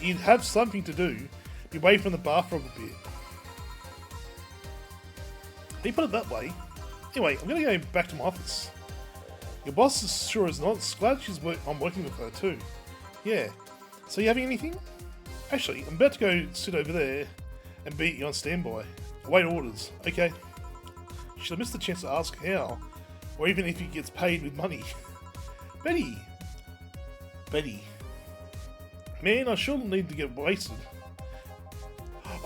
he'd have something to do. Be away from the bathroom a bit. He put it that way. Anyway, I'm gonna go back to my office. Your boss is sure as not. Glad I'm working with her too. Yeah. So you having anything? Actually, I'm about to go sit over there and be on standby. Await orders. Okay. Should I miss the chance to ask how? Or even if he gets paid with money. Betty. Man, I sure need to get wasted.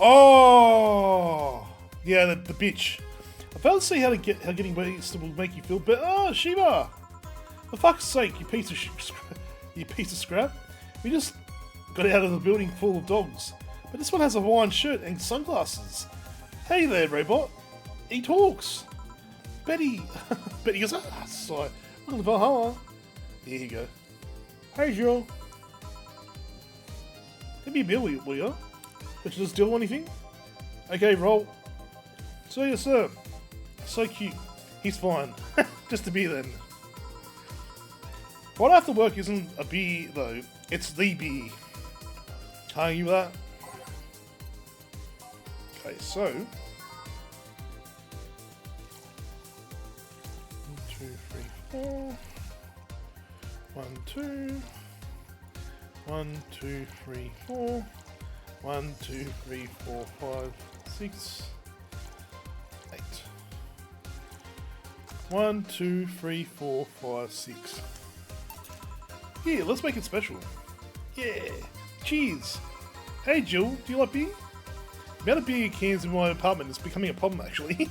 Oh! Yeah, the bitch. I failed to see how getting wasted will make you feel better. Oh, Shiba! For fuck's sake, you piece of scrap. We just got out of the building full of dogs. But this one has a Hawaiian shirt and sunglasses. Hey there, robot. He talks. Betty goes, ah, sorry. Welcome to Valhalla. Here you go. Hey, Joe. Give me a bill, will you? Did you just steal anything? Okay, roll. So, yes, sir. So cute. He's fine. Just a beer, then. Right after work isn't a beer, though. It's the beer. Can't you that? Okay, so... 1, 2, 3, 4. 1, 2. 1, 2, 3, 4. 1, 2, 3, 4, 5, 6, 8. 1, 2, 3, 4, 5, 6. Here, let's make it special. Yeah! Cheers! Hey Jill, do you like beer? The amount of beer cans in my apartment is becoming a problem, actually.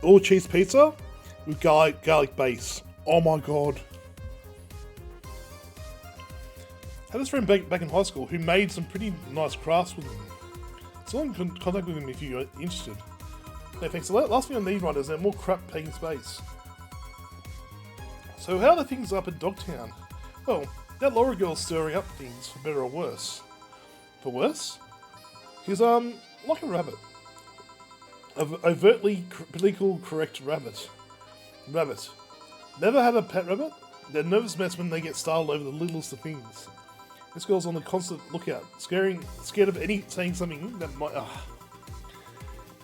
All cheese pizza with garlic base. Oh my god. I had this friend back in high school who made some pretty nice crafts with them. So I'm in contact with him if you're interested. No thanks. The last thing I need right is more crap taking space. So how are the things up at Dogtown? Well, that Laura girl's stirring up things for better or worse. For worse? He's like a rabbit. Overtly political correct rabbit. Never had a pet rabbit? They're nervous mess when they get startled over the littlest of things. This girl's on the constant lookout, scared of saying something that might...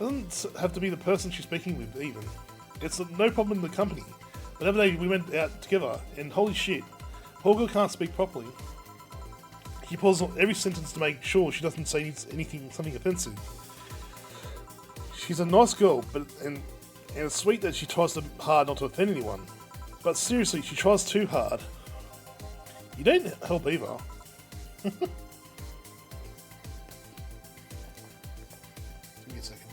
Doesn't have to be the person she's speaking with, even. It's no problem in the company. But the other day we went out together, and holy shit, poor girl can't speak properly. She pauses on every sentence to make sure she doesn't say something offensive. She's a nice girl, and it's sweet that she tries hard not to offend anyone. But seriously, she tries too hard. You don't help either. Give me a second.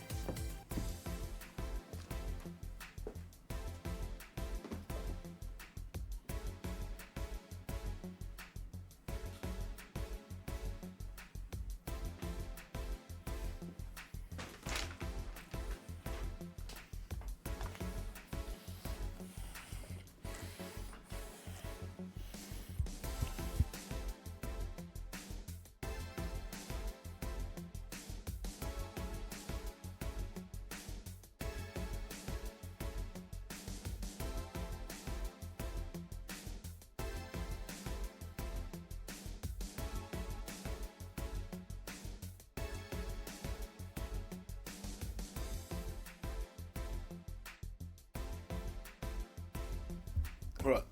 Right.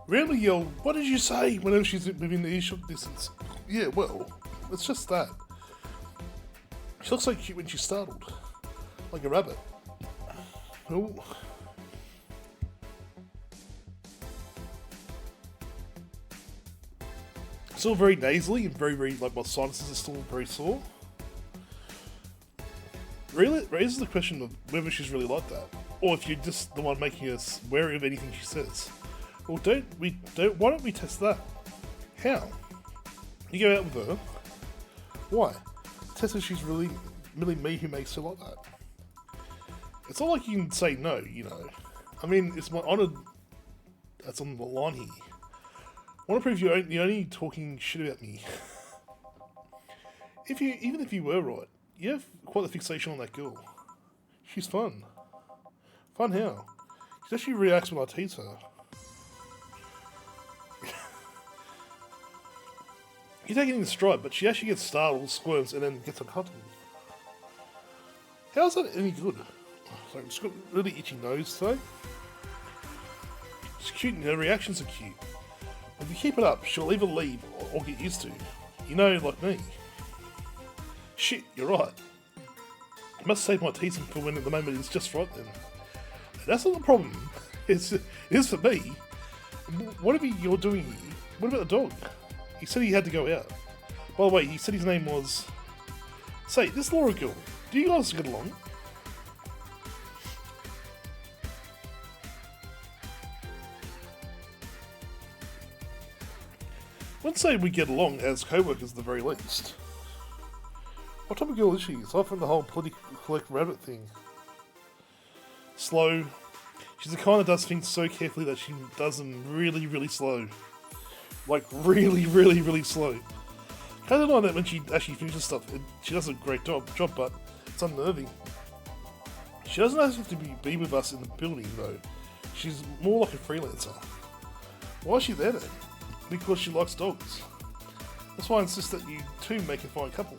Rarely yell, what did you say, whenever she's within the earshot distance. Yeah, well, it's just that. She looks so cute when she's startled. Like a rabbit. Oh. Still very nasally and very, like my sinuses are still very sore. Really raises the question of whether she's really like that, or if you're just the one making us wary of anything she says. Well, why don't we test that? How? You go out with her. Why? Test if she's really me who makes her like that. It's not like you can say no, you know. I mean, it's my honour that's on the line here. I want to prove you're only talking shit about me. Even if you were right, you have quite a fixation on that girl. She's fun. Fun how? She actually reacts when I tease her. You take it in stride, but she actually gets startled, squirms, and then gets uncomfortable. How's that any good? Sorry, I've just got a really itchy nose today. She's cute and her reactions are cute. If you keep it up, she'll either leave or get used to. You know, like me. Shit, you're right. I must save my teasing for when the moment is just right then. That's not the problem. It is for me. Whatever you're doing here, what about the dog? He said he had to go out. By the way, he said his name was... Say, this Laura girl, do you guys get along? Let's say we get along as co-workers at the very least. What type of girl is she, aside from the whole political collect rabbit thing? Slow. She's the kind that does things so carefully that she does them really, really slow. Like, really, really, really slow. Kind of like that when she actually finishes stuff. She does a great job, but it's unnerving. She doesn't have to be with us in the building, though. She's more like a freelancer. Why is she there, then? Because she likes dogs. That's why I insist that you two make a fine couple.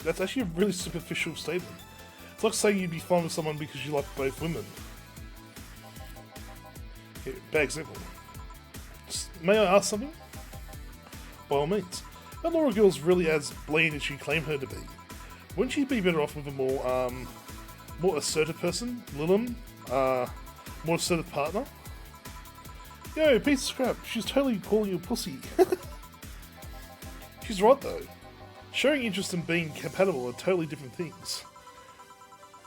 That's actually a really superficial statement. It's like saying you'd be fine with someone because you like both women. Yeah, bad example. May I ask something? By all means. That Laura girl's really as bland as you claim her to be. Wouldn't she be better off with a more assertive person? Lilum? More assertive partner? Yo, piece of scrap. She's totally calling you a pussy. She's right though. Showing interest and being compatible are totally different things.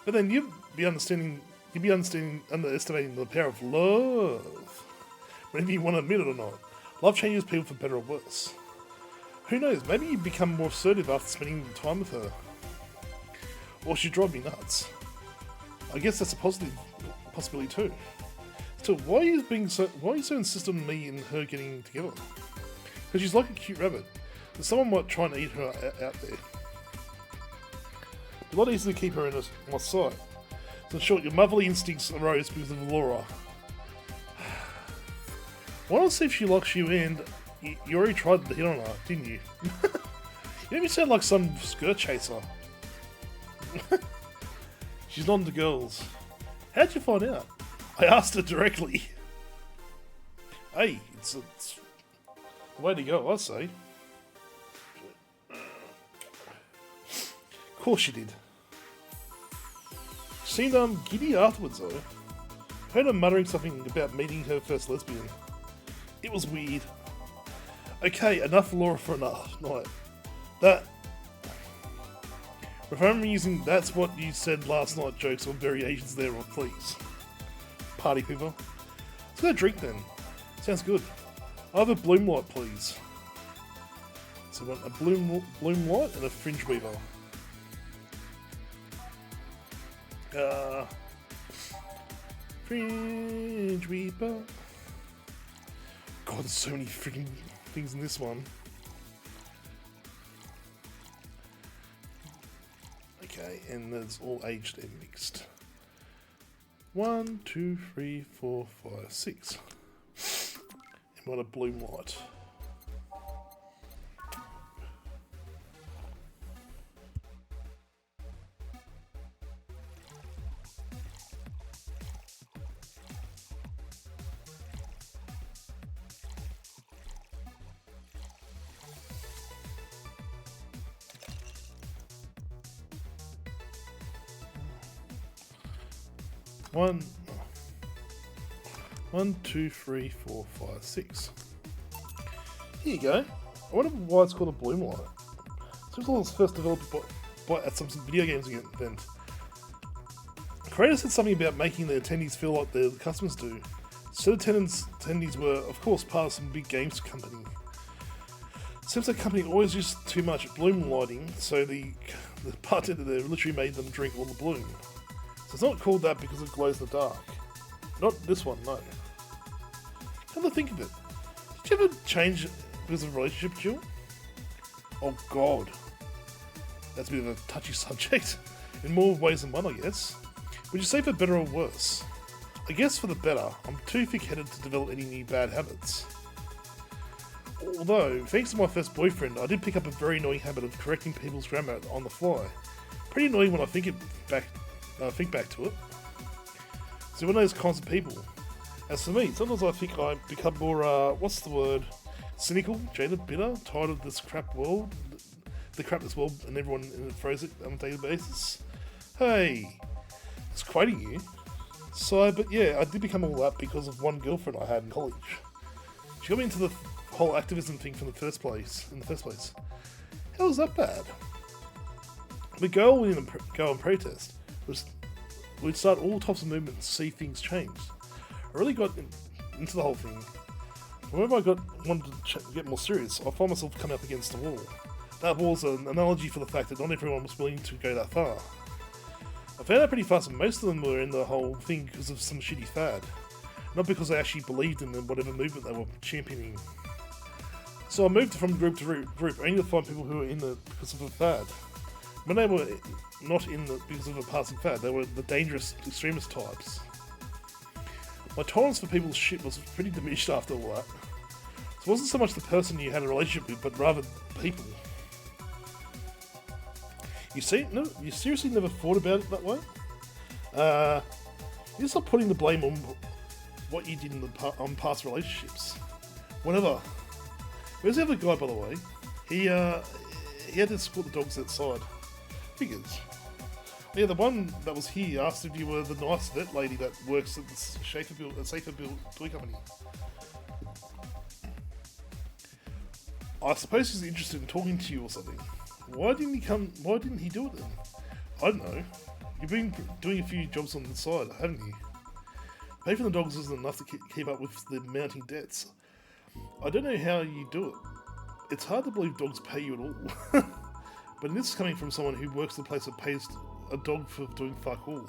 But then you'd be underestimating the power of love. Whether you want to admit it or not. Love changes people for better or worse. Who knows, maybe you become more assertive after spending time with her. Or she'd drive me nuts. I guess that's a positive possibility too. So why are you so insistent on me and her getting together? Because she's like a cute rabbit. And someone might try and eat her out there. It's a lot easier to keep her in my sight. So in short, your motherly instincts arose because of Laura. Why not see if she likes you and you already tried to hit on her, didn't you? You made me sound like some skirt chaser. She's not into girls. How'd you find out? I asked her directly. Hey, it's the way to go, I say. Of course she did. She seemed giddy afterwards though. Heard her muttering something about meeting her first lesbian. It was weird. Okay, enough Laura for another night. If I'm using that's what you said last night jokes or variations thereof, please. Party people. Let's go drink then. Sounds good. I'll have a bloom light, please. So I want a bloom light and a fringe weaver. Fringe weaver. God, there's so many freaking things in this one. Okay, and there's all aged and mixed. 1, 2, 3, 4, 5, 6. And what a bloom light. One, 2, 3, 4, 5, 6. Here you go. I wonder why it's called a bloom light. Seems like it was first developed at some video games event. The creator said something about making the attendees feel like the customers do. Said attendees were, of course, part of some big games company. Seems like the company always used too much bloom lighting, so the bartender there literally made them drink all the bloom. So it's not called that because it glows in the dark. Not this one, no. Come to think of it, did you ever change because of a relationship, Jill? Oh god. That's a bit of a touchy subject. In more ways than one, I guess. Would you say for better or worse? I guess for the better. I'm too thick-headed to develop any new bad habits. Although, thanks to my first boyfriend, I did pick up a very annoying habit of correcting people's grammar on the fly. Pretty annoying when I think back to it. So one of those kinds of people. As for me, sometimes I think I become more, cynical, jaded, bitter, tired of this crap world, the crap this world and everyone throws it on a daily basis. Hey, it's quoting you. So, but yeah, I did become all that because of one girlfriend I had in college. She got me into the whole activism thing in the first place. How was that bad? We'd go and protest. We'd start all types of movements to see things change. I really got into the whole thing. Whenever I wanted to get more serious, I found myself coming up against a wall. That wall's an analogy for the fact that not everyone was willing to go that far. I found out pretty fast that most of them were in the whole thing because of some shitty fad, not because they actually believed in whatever movement they were championing. So I moved from group to group, only to find people who were in it because of a fad. When they were not in it because of a passing fad, they were the dangerous extremist types. My tolerance for people's shit was pretty diminished after all that. So it wasn't so much the person you had a relationship with, but rather people. You seriously never thought about it that way? You stop putting the blame on what you did on past relationships. Whatever. Where's the other guy, by the way? He had to escort the dogs outside. Figures. Yeah, the one that was here asked if you were the nice vet lady that works at the Safer Build toy company. I suppose he's interested in talking to you or something. Why didn't he do it then? I don't know. You've been doing a few jobs on the side, haven't you? Pay for the dogs isn't enough to keep up with the mounting debts. I don't know how you do it. It's hard to believe dogs pay you at all. But this is coming from someone who works at a place that pays a dog for doing fuck all.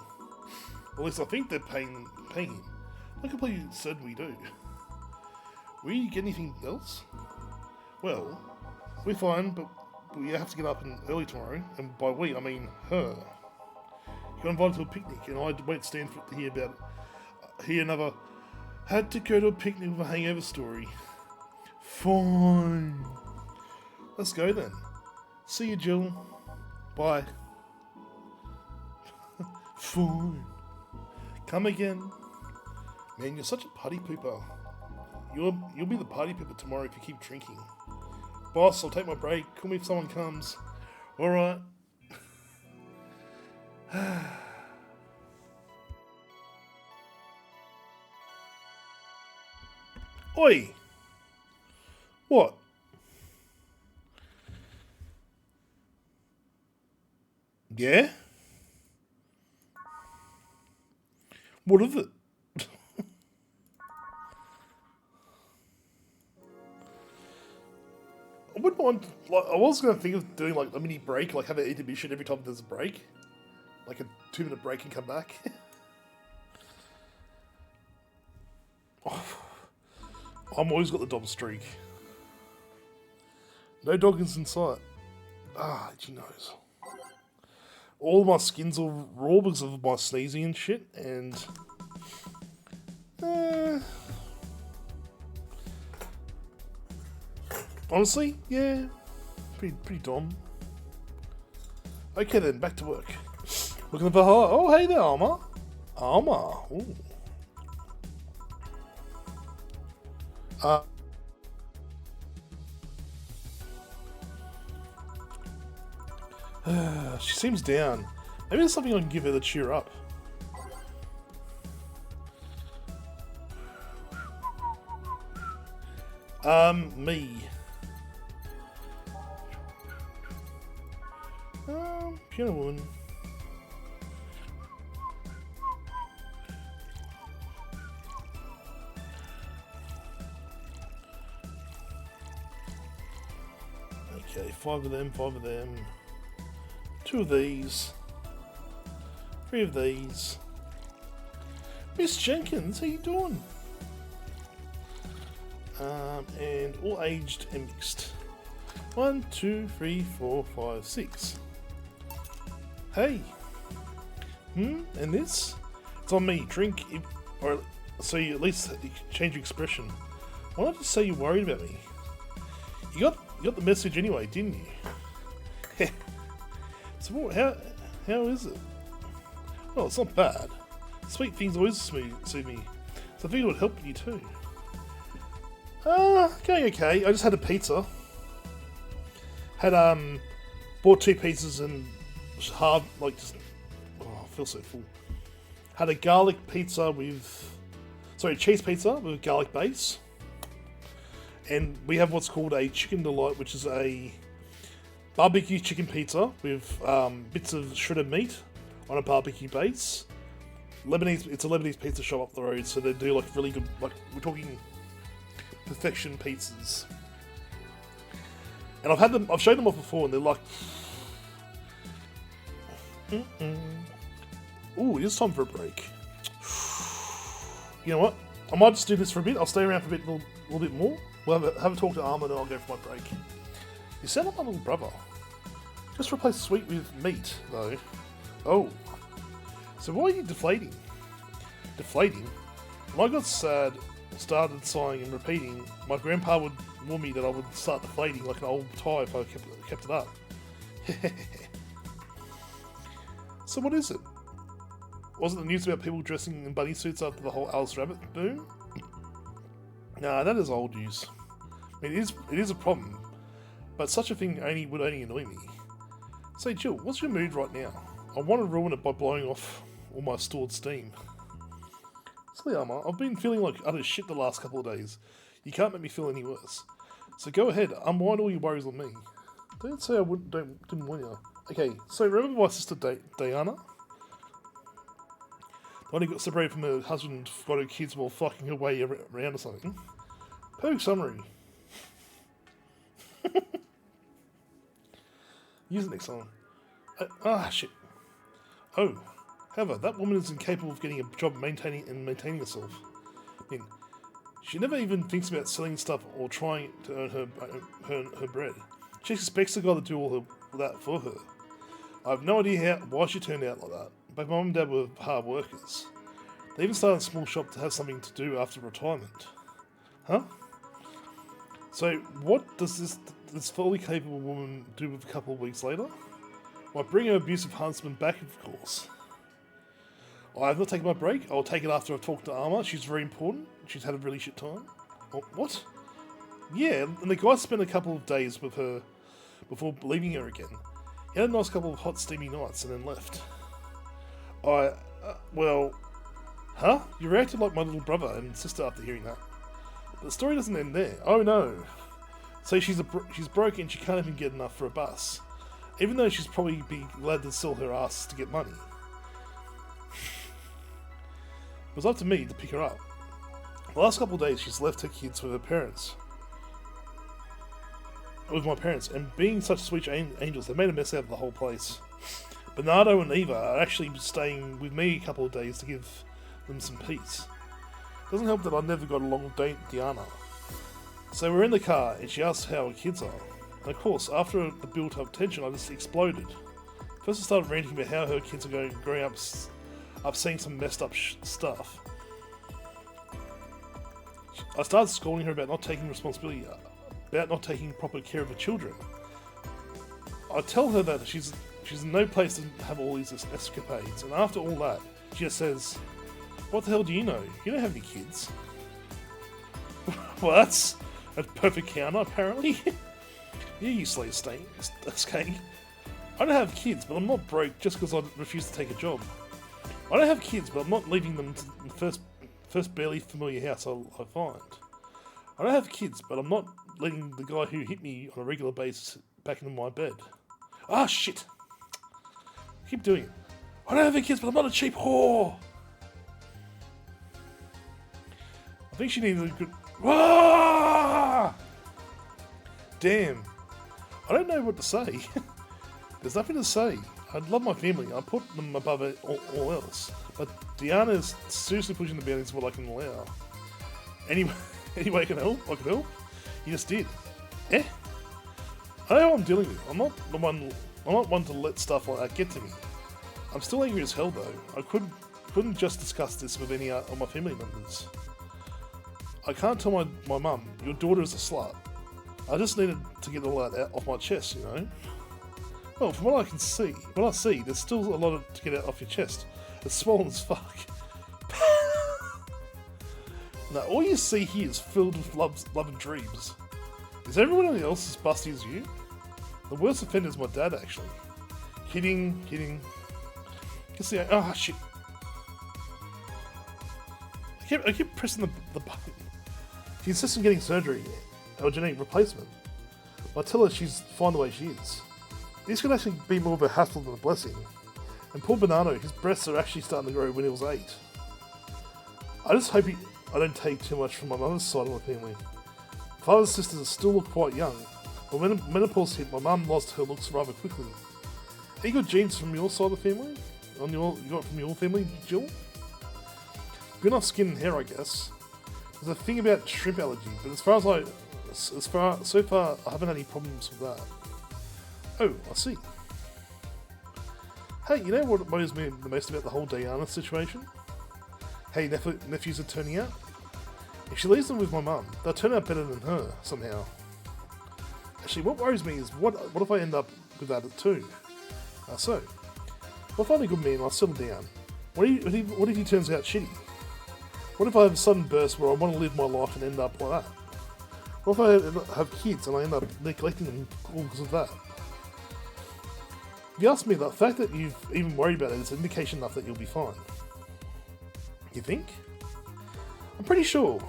Or at least I think they're paying him. I'm completely certain we do. Will you get anything else? Well, we're fine, but we have to get up early tomorrow, and by we, I mean her. You got invited to a picnic, and I won't stand to hear another had to go to a picnic with a hangover story. Fine. Let's go then. See you, Jill. Bye. Fine. Come again. Man, you're such a party pooper. You'll be the party pooper tomorrow if you keep drinking. Boss, I'll take my break. Call me if someone comes. Alright. Oi! What? Yeah? What of it? I wouldn't mind, like, I was going to think of doing, like, a mini break, like, have an intermission every time there's a break. Like a 2-minute break and come back. Oh, I'm always got the dom streak. No doggins in sight. Ah, gee knows. All my skins are raw because of my sneezing and shit, and... honestly, yeah, pretty dumb. Okay then, back to work. Looking for her. Oh, hey there, Armour. Armour. Ooh. She seems down. Maybe there's something I can give her to cheer up. Me. Piano woman. Okay, 5 of them, 5 of them. 2 of these. 3 of these. Miss Jenkins, how you doing? And all aged and mixed. 1, 2, 3, 4, 5, 6. Hey. And this? It's on me. Drink, or so you at least change your expression. Why not just say you're worried about me? You got the message anyway, didn't you? So what, how is it? Well, it's not bad. Sweet things always soothe me. So I figured it would help you too. Going okay. I just had a pizza. Had bought 2 pizzas and hard, like, just, I feel so full. Had a garlic pizza with, cheese pizza with a garlic base. And we have what's called a chicken delight, which is a barbecue chicken pizza with bits of shredded meat on a barbecue base. It's a Lebanese pizza shop up the road, so they do like really good, like we're talking perfection pizzas. And I've showed them off before, and they're like, ooh, it is time for a break. You know what? I might just do this for a bit. I'll stay around for a little bit more. We'll have a talk to Arma, and I'll go for my break. You sound like my little brother. Just replace sweet with meat, though. Oh. So why are you deflating? Deflating? When I got sad, started sighing and repeating, my grandpa would warn me that I would start deflating like an old tie if I kept it up. So what is it? Wasn't the news about people dressing in bunny suits after the whole Alice Rabbit boom? Nah, that is old news. I mean, it is a problem, but such a thing would only annoy me. Say, Jill, what's your mood right now? I want to ruin it by blowing off all my stored steam. Silly Arma, I've been feeling like utter shit the last couple of days. You can't make me feel any worse. So go ahead, unwind all your worries on me. Don't say I didn't warn you. Okay, so remember my sister Diana? The one who got separated from her husband and got her kids while fucking her way around or something? Perfect summary. Use it next time. Shit. Oh, however, that woman is incapable of getting a job maintaining herself. I mean, she never even thinks about selling stuff or trying to earn her bread. She expects the guy to do all that for her. I have no idea why she turned out like that, but my mum and dad were hard workers. They even started a small shop to have something to do after retirement. Huh? So, what does this fully capable woman do a couple of weeks later? Well, bring her abusive husband back, of course. I have not taken my break. I'll take it after I've talked to Arma. She's very important. She's had a really shit time. Oh, what? Yeah, and the guy spent a couple of days with her before leaving her again. He had a nice couple of hot, steamy nights and then left. Well... Huh? You reacted like my little brother and sister after hearing that. But the story doesn't end there. Oh no. So she's broke and she can't even get enough for a bus. Even though she's probably be glad to sell her ass to get money. It was up to me to pick her up. The last couple of days she's left her kids with her parents. With my parents, and being such sweet angels, they made a mess out of the whole place. Bernardo and Eva are actually staying with me a couple of days to give them some peace. Doesn't help that I never got along with Diana. So we're in the car, and she asks how her kids are. And of course, after the built-up tension, I just exploded. First I started ranting about how her kids are growing up seeing some messed up stuff. I started scolding her about not taking responsibility, about not taking proper care of her children. I tell her that she's in no place to have all these escapades, and after all that, she just says, "What the hell do you know? You don't have any kids." Well, that's a perfect counter, apparently. Yeah, you slave skank. I don't have kids, but I'm not broke just because I refuse to take a job. I don't have kids, but I'm not leaving them to the first barely familiar house I find. I don't have kids, but I'm not letting the guy who hit me on a regular basis back into my bed. Ah, shit! I keep doing it. I don't have any kids, but I'm not a cheap whore! I think she needed a good... Ah! Damn. I don't know what to say. There's nothing to say. I love my family. I put them above it all else. But Diana's seriously pushing the boundaries of what I can allow. Anyway, I can help. You just did. Eh? I know what I'm dealing with. I'm not one to let stuff like that get to me. I'm still angry as hell though. I couldn't just discuss this with any of my family members. I can't tell my mum, your daughter is a slut. I just needed to get all that out off my chest, you know? Well, from what I see, there's still a lot to get out off your chest. It's swollen as fuck. Now, all you see here is filled with love and dreams. Is everyone else as busty as you? The worst offender is my dad, actually. Kidding. Can see, ah, shit. I keep pressing the button. She insists on getting surgery, or genetic replacement. I tell her she's fine the way she is. This could actually be more of a hassle than a blessing. And poor Banano, his breasts are actually starting to grow when he was 8. I just hope I don't take too much from my mother's side of the family. Father's sisters still look quite young, but when menopause hit, my mum lost her looks rather quickly. Any good genes from your side of the family? You got from your family, Jill? Good enough skin and hair, I guess. There's a thing about shrimp allergy, but so far I haven't had any problems with that. Oh, I see. Hey, you know what worries me the most about the whole Diana situation? How your nephews are turning out? If she leaves them with my mum, they'll turn out better than her, somehow. Actually, what worries me is, what if I end up with that too? So, if I find a good man, I'll settle down. What if he turns out shitty? What if I have a sudden burst where I want to live my life and end up like that? What if I have kids and I end up neglecting them all because of that? If you ask me, the fact that you've even worried about it is an indication enough that you'll be fine. You think? I'm pretty sure.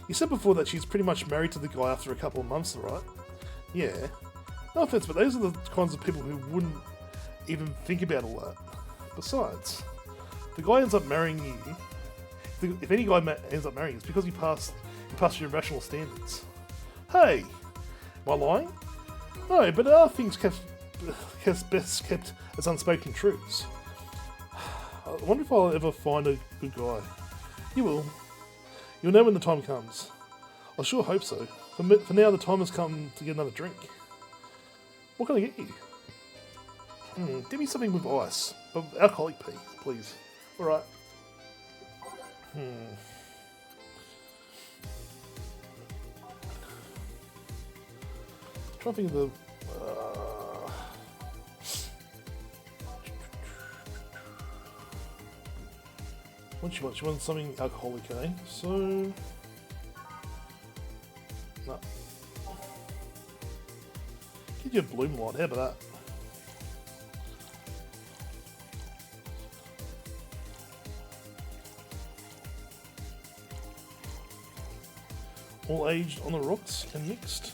You said before that she's pretty much married to the guy after a couple of months, right? Yeah. No offense, but those are the kinds of people who wouldn't even think about all that. Besides, the guy ends up marrying you. If any guy ends up marrying you, it's because you passed your rational standards. Hey! Am I lying? No, but there are things best kept as unspoken truths. I wonder if I'll ever find a good guy. You will. You'll know when the time comes. I sure hope so. For now, the time has come to get another drink. What can I get you? Give me something with ice, but alcoholic, please. Alright. Trying to think of the... What she wants? She wants something alcoholic, eh? So... No. Get you a Bloom Light, how about that? All aged on the rocks and mixed.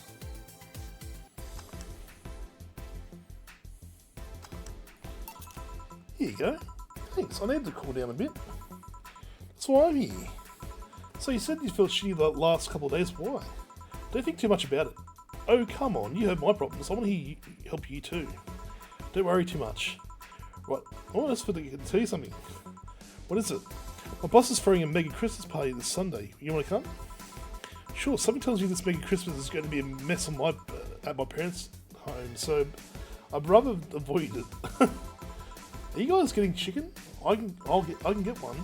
Here you go. Thanks, I needed to cool down a bit. That's why I'm here. So you said you felt shitty the last couple of days, why? Don't think too much about it. Oh, come on, you heard my problems. I want to help you too. Don't worry too much. Right, I want to tell you something. What is it? My boss is throwing a mega Christmas party this Sunday. You want to come? Sure, something tells me this mega Christmas is going to be a mess on at my parents' home, so I'd rather avoid it. Are you guys getting chicken? I can get one.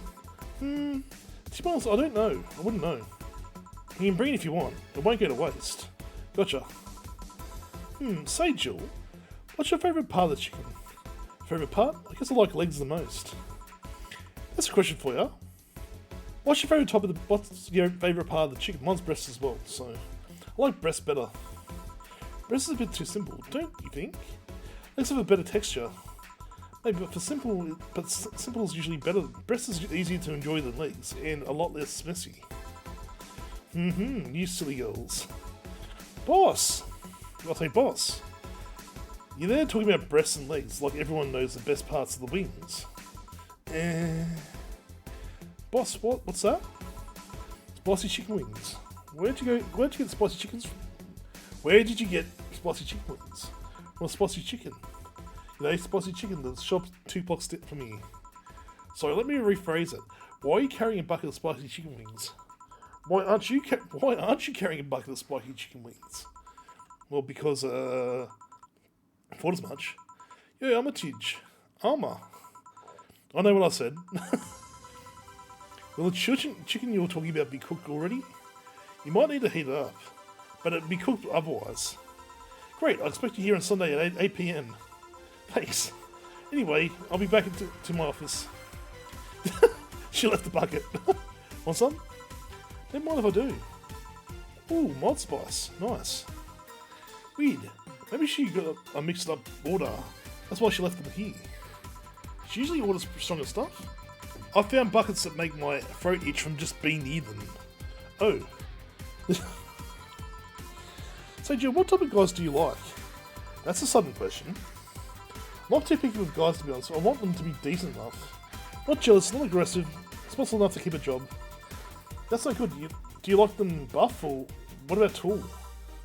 To be honest, I don't know. I wouldn't know. You can bring it if you want. It won't go to waste. Gotcha. Say Jill, what's your favourite part of the chicken? Favourite part? I guess I like legs the most. That's a question for you. What's your favourite part of the chicken? Mine's breast as well, so I like breast better. Breast is a bit too simple, don't you think? Legs have a better texture. Maybe, but simple is usually better. Breast is easier to enjoy than legs, and a lot less messy. You silly girls. Boss! I'll say boss. You're there talking about breasts and legs like everyone knows the best parts of the wings. Boss, what's that? Spicy chicken wings. Where'd you get spicy chickens from? Where did you get spicy chicken wings? Well, spicy chicken. You know, spicy chicken, the shop's 2 blocks from me. Sorry, let me rephrase it. Why are you carrying a bucket of spicy chicken wings? Why aren't you carrying a bucket of spicy chicken wings? Well, because, thought as much. Yeah, Armour. I know what I said. Will the chicken you're talking about be cooked already? You might need to heat it up, but it'd be cooked otherwise. Great, I expect you here on Sunday at 8 PM. Thanks. Anyway, I'll be back to my office. She left the bucket. Want some? Don't mind if I do. Ooh, mod spice. Nice. Weird. Maybe she got a mixed up order. That's why she left them here. She usually orders stronger stuff. I found buckets that make my throat itch from just being near them. Oh. So Jill, what type of guys do you like? That's a sudden question. I'm not too picky with guys, to be honest. I want them to be decent enough. Not jealous, not aggressive, responsible enough to keep a job. That's not good. Do you like them buff, or what about tall?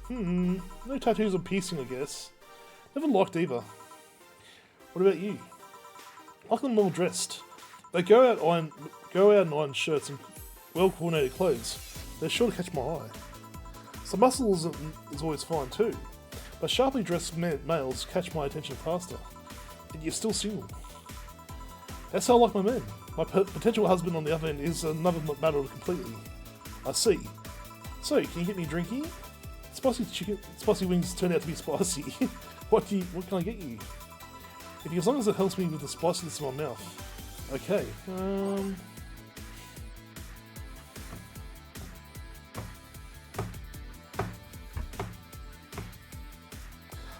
No tattoos or piercing, I guess. Never liked either. What about you? I like them well dressed. They go out and iron shirts and well coordinated clothes. They're sure to catch my eye. Some muscles is always fine too, but sharply dressed males catch my attention faster. And you're still single. That's how I like my men. My potential husband on the other end is another matter completely. I see. So, can you get me a drink here? Spicy wings turn out to be spicy. What can I get you? As long as it helps me with the spiciness in my mouth. Okay.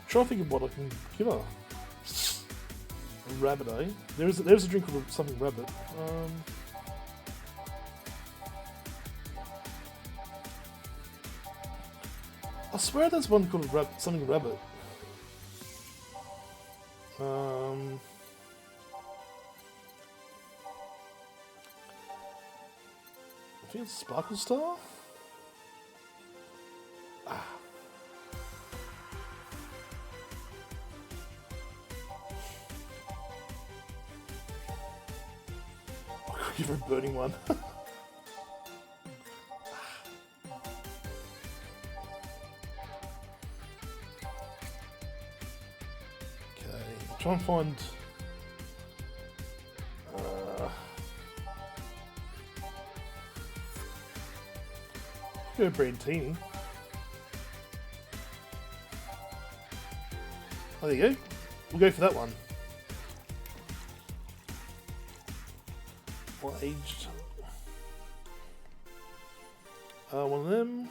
Try to think of what I can give her. A rabbit, eh? There's a drink called something rabbit. I swear there's one called something rabbit. I think it's Sparkle Star? Give her a burning one. Okay, try and find. Go Brandini. Oh, there you go. We'll go for that one. What aged? One of them.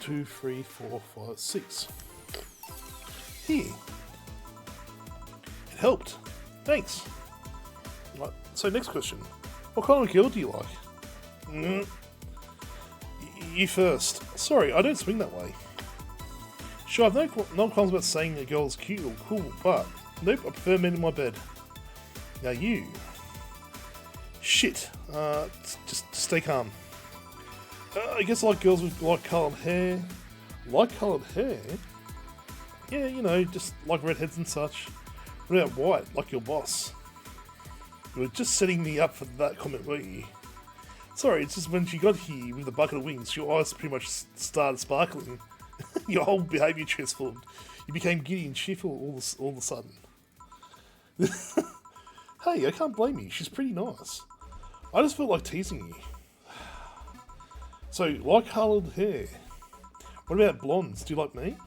2, 3, 4, 5, 6. Here. It helped. Thanks. Right. So next question. What kind of girl do you like? You first. Sorry, I don't swing that way. Sure, I've no qualms about saying a girl's cute or cool, but nope, I prefer men in my bed. Now you. Shit. Just stay calm. I guess I like girls with light coloured hair. Light coloured hair? Yeah, you know, just like redheads and such. What about white, like your boss? You were just setting me up for that comment, weren't you? Sorry, it's just when she got here with a bucket of wings, your eyes pretty much started sparkling. Your whole behaviour transformed. You became giddy and cheerful all of a sudden. Hey, I can't blame you. She's pretty nice. I just felt like teasing you. So, light coloured hair. What about blondes? Do you like me?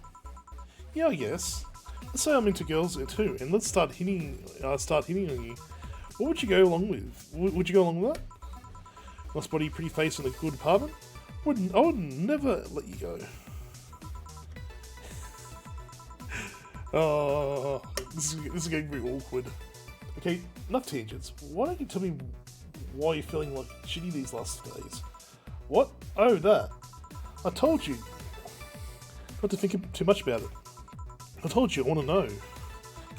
Yeah, I guess. Let's say I'm into girls too, and let's start hitting on you. What would you go along with? Would you go along with that? Nice body, pretty face, and a good apartment? I would never let you go. Oh, this is getting very awkward. Okay, enough tangents. Why don't you tell me why you're feeling like shitty these last days. What? Oh, that. I told you. Not to think too much about it. I told you I want to know.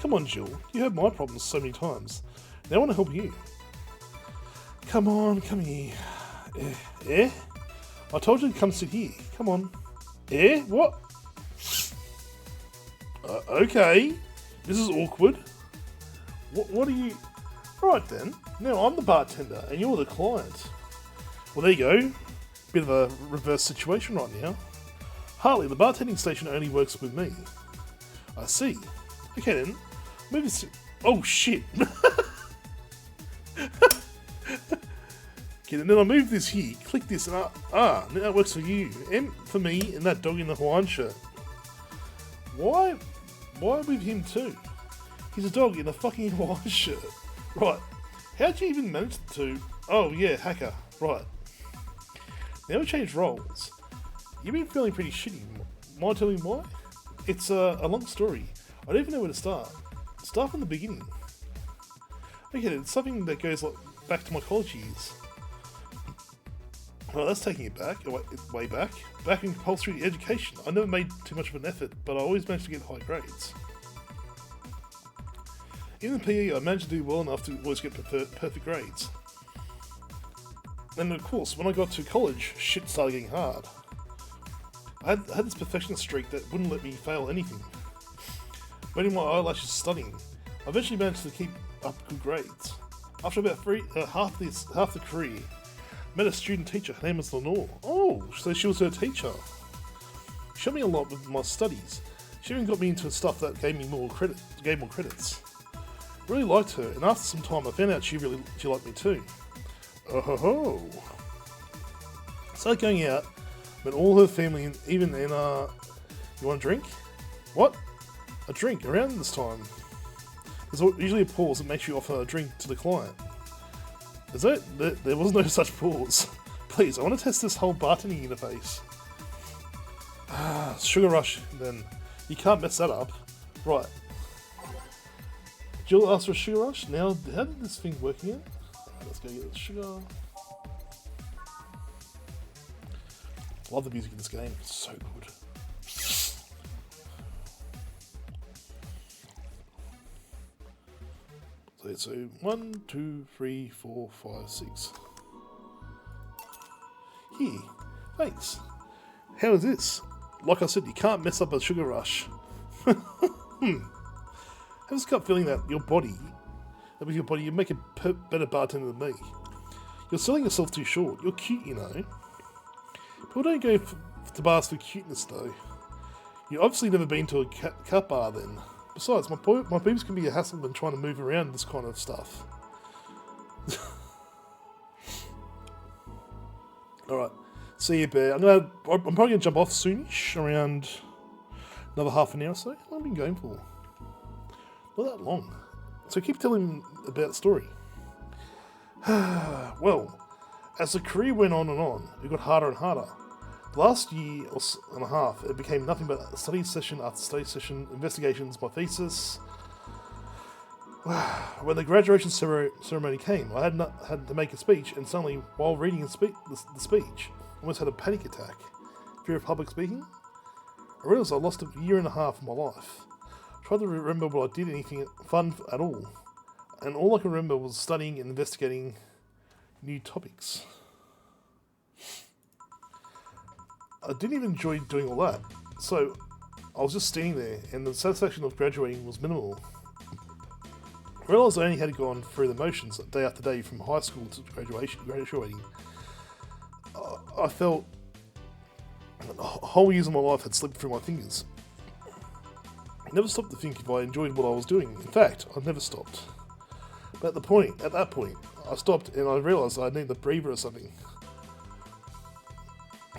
Come on, Jill. You heard my problems so many times. Now I want to help you. Come on, come here. Eh? I told you to come sit here. Come on. Eh? What? Okay. This is awkward. What are you... Right then. Now I'm the bartender and you're the client. Well, there you go. Bit of a reverse situation right now. Harley, the bartending station only works with me. I see. Okay then. Move this... Oh shit. Okay, and then I move this here, click this, and now that works for you. M for me, and that dog in the Hawaiian shirt. Why with him too? He's a dog in a fucking Hawaiian shirt. Right, how'd you even manage to... Oh yeah, hacker, right. Now we change roles. You've been feeling pretty shitty. Mind telling me why? It's a long story. I don't even know where to start. Start from the beginning. Okay, it's something that goes like back to my college years. Well, that's taking it back, way back. Back in compulsory education, I never made too much of an effort, but I always managed to get high grades. Even in PE, I managed to do well enough to always get perfect grades. And of course, when I got to college, shit started getting hard. I had this perfectionist streak that wouldn't let me fail anything. Burning my eyelashes studying, I eventually managed to keep up good grades. After about half the career, met a student teacher, her name was Lenore. Oh, so she was her teacher. She helped me a lot with my studies. She even got me into stuff that gave more credits. Really liked her, and after some time I found out she liked me too. Oh ho ho. Started going out, met all her family, and even in you want a drink? What? A drink around this time. There's usually a pause that makes you offer a drink to the client. There was no such pause. Please, I want to test this whole bartending interface. Sugar rush, then. You can't mess that up. Right. Jill asked for a sugar rush. Now, how did this thing work again? Right, let's go get the sugar. Love the music in this game. It's so good. So 1, 2, 3, 4, 5, 6. Here, thanks. How is this? Like I said, you can't mess up a sugar rush. I have this gut feeling that with your body, you make a better bartender than me. You're selling yourself too short. You're cute, you know. People don't go to bars for cuteness, though. You've obviously never been to a cat bar, then. Besides, my boobs can be a hassle when trying to move around this kind of stuff. Alright, see you, Bear. I'm probably going to jump off soonish, around another half an hour or so. How long have I been going for? Not that long. So keep telling about the story. Well, as the career went on and on, it got harder and harder. The last year and a half, it became nothing but study session after study session, investigations, my thesis. When the graduation ceremony came, I had to make a speech, and suddenly, while reading the speech, I almost had a panic attack. Fear of public speaking? I realised I lost a year and a half of my life. I tried to remember what I did anything fun at all, and all I could remember was studying and investigating new topics. I didn't even enjoy doing all that, so I was just standing there, and the satisfaction of graduating was minimal. I realised I only had gone through the motions day after day from high school to graduating. I felt whole years of my life had slipped through my fingers. I never stopped to think if I enjoyed what I was doing. In fact, I never stopped. But at that point, I stopped and I realised I needed a breather or something.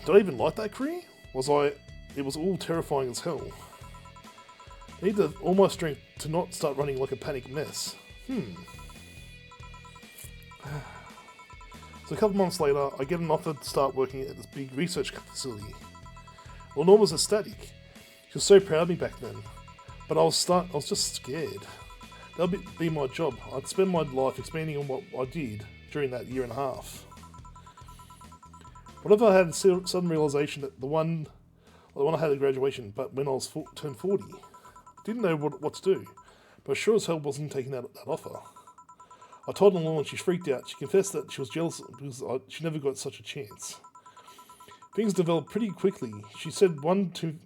Did I even like that career? It was all terrifying as hell. I needed all my strength to not start running like a panic mess. So a couple months later, I get an offer to start working at this big research facility. Well, Norm was ecstatic. She was so proud of me back then. But I was just scared. That would be my job. I'd spend my life expanding on what I did, during that year and a half. What if I had a sudden realization that the one I had at graduation, but when I was turned 40, didn't know what to do, but sure as hell wasn't taking that offer. I told her and she freaked out. She confessed that she was jealous because she never got such a chance. Things developed pretty quickly. She said one too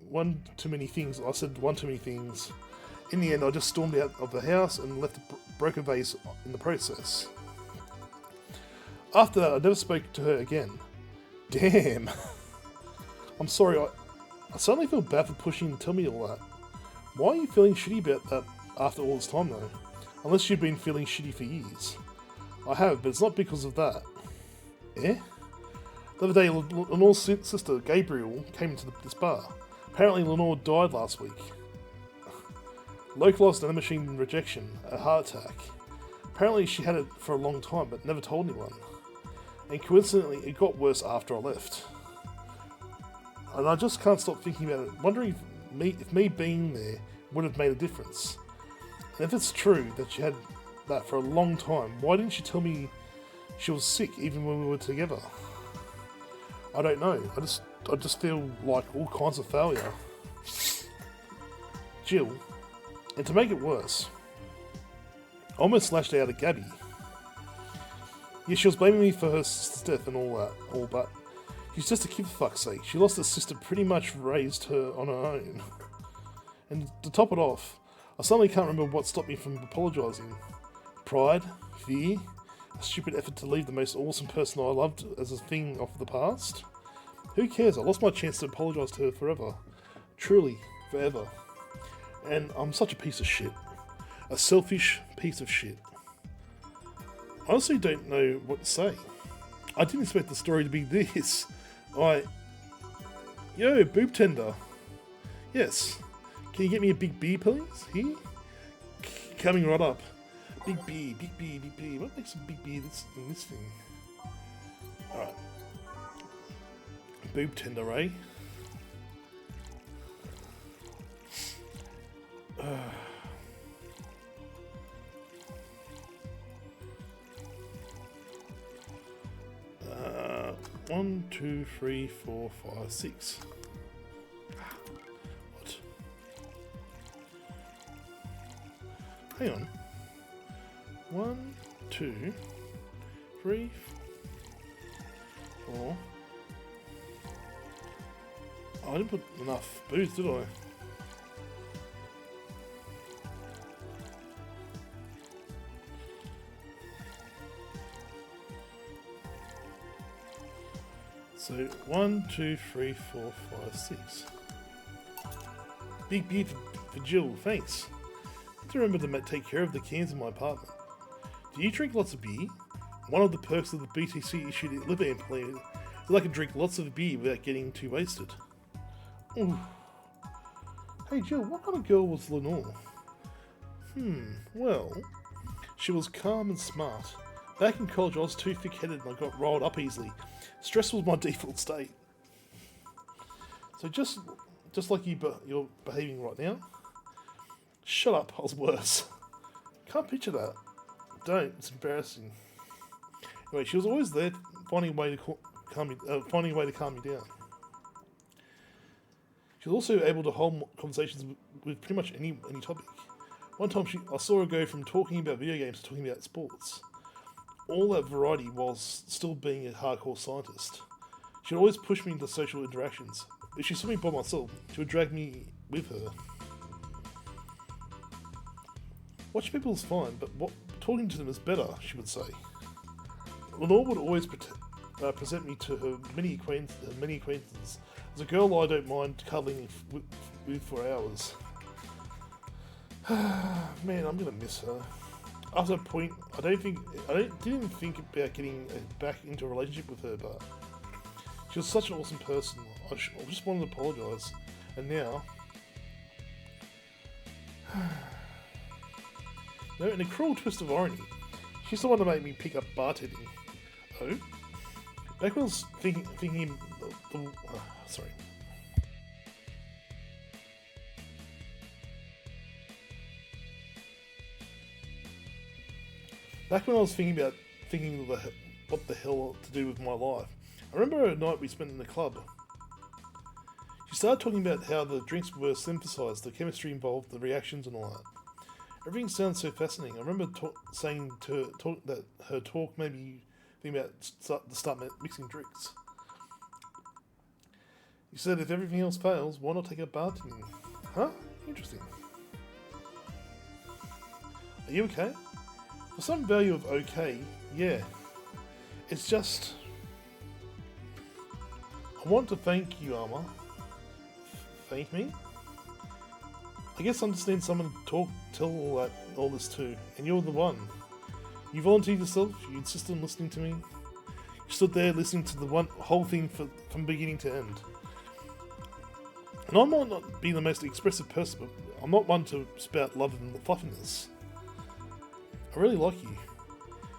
many things. I said one too many things. In the end, I just stormed out of the house and left a broken vase in the process. After that, I never spoke to her again. Damn. I'm sorry, I suddenly feel bad for pushing you to tell me all that. Why are you feeling shitty about that after all this time though? Unless you've been feeling shitty for years. I have, but it's not because of that. Eh? The other day, Lenore's sister, Gabriel, came into this bar. Apparently Lenore died last week. Localized nanomachine rejection, a heart attack. Apparently she had it for a long time, but never told anyone. And coincidentally, it got worse after I left. And I just can't stop thinking about it, wondering if me being there would have made a difference. And if it's true that she had that for a long time, why didn't she tell me she was sick even when we were together? I don't know. I just feel like all kinds of failure. Jill, and to make it worse, I almost lashed out at Gabby. Yeah, she was blaming me for her sister's death and all but she's just a kid for fuck's sake. She lost her sister, pretty much raised her on her own. And to top it off, I suddenly can't remember what stopped me from apologising. Pride? Fear? A stupid effort to leave the most awesome person I loved as a thing of the past? Who cares? I lost my chance to apologise to her forever. Truly, forever. And I'm such a piece of shit. A selfish piece of shit. I honestly don't know what to say. I didn't expect the story to be this. Yo, boob tender. Yes. Can you get me a big beer, please? Here? Coming right up. Big beer, big beer, big beer. What makes a big beer in this thing? Alright. Boob tender, eh? One, two, three, four, five, six. What? Hang on. 1, 2, 3, 4. Oh, I didn't put enough booze, did I? So 1, 2, 3, 4, 5, 6. Big beer for Jill, thanks. I have to remember to take care of the cans in my apartment. Do you drink lots of beer? One of the perks of the BTC issued liver implant is that I can drink lots of beer without getting too wasted. Ooh. Hey Jill, what kind of girl was Lenore? Well, she was calm and smart. Back in college I was too thick-headed and I got rolled up easily. Stress was my default state. So just like you're behaving right now? Shut up, I was worse. Can't picture that. Don't, it's embarrassing. Anyway, she was always there, finding a way to calm me down. She was also able to hold conversations with pretty much any topic. One time I saw her go from talking about video games to talking about sports. All that variety whilst still being a hardcore scientist. She'd always push me into social interactions. If she saw me by myself, she would drag me with her. Watching people is fine, but talking to them is better, she would say. Lenore would always present me to her many acquaintances as a girl I don't mind cuddling with for hours. Man, I'm gonna miss her. After a point, I didn't even think about getting back into a relationship with her, but she was such an awesome person. I just wanted to apologise, and now, no, in a cruel twist of irony, she's the one to make me pick up bartending. Oh, back when I was thinking, sorry. Back when I was thinking thinking of what the hell to do with my life. I remember a night we spent in the club. She started talking about how the drinks were synthesized, the chemistry involved, the reactions and all that. Everything sounds so fascinating. I remember saying to her that her talk made me think about start mixing drinks. You said if everything else fails, why not take up bartending? Huh? Interesting. Are you okay? For some value of okay, yeah. It's just... I want to thank you, Arma. Thank me? I guess I just need someone to tell all this to, and you're the one. You volunteered yourself, you insisted on listening to me. You stood there listening to the whole thing from beginning to end. And I might not be the most expressive person, but I'm not one to spout love and fluffiness. I really like you.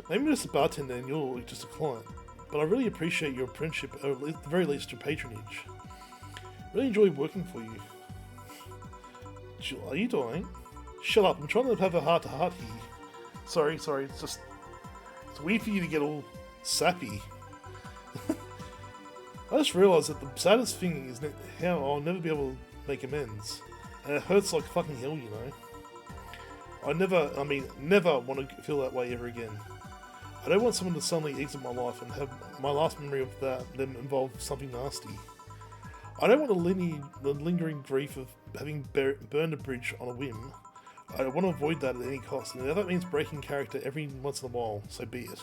Maybe I'm just a bartender and you're just a client, but I really appreciate your friendship, or at the very least your patronage. I really enjoy working for you. Are you dying? Shut up, I'm trying to have a heart-to-heart here. Sorry, it's weird for you to get all sappy. I just realised that the saddest thing is how I'll never be able to make amends. And it hurts like fucking hell, you know. I never want to feel that way ever again. I don't want someone to suddenly exit my life and have my last memory of them involve something nasty. I don't want the lingering grief of having burned a bridge on a whim. I want to avoid that at any cost, and if that means breaking character every once in a while, so be it.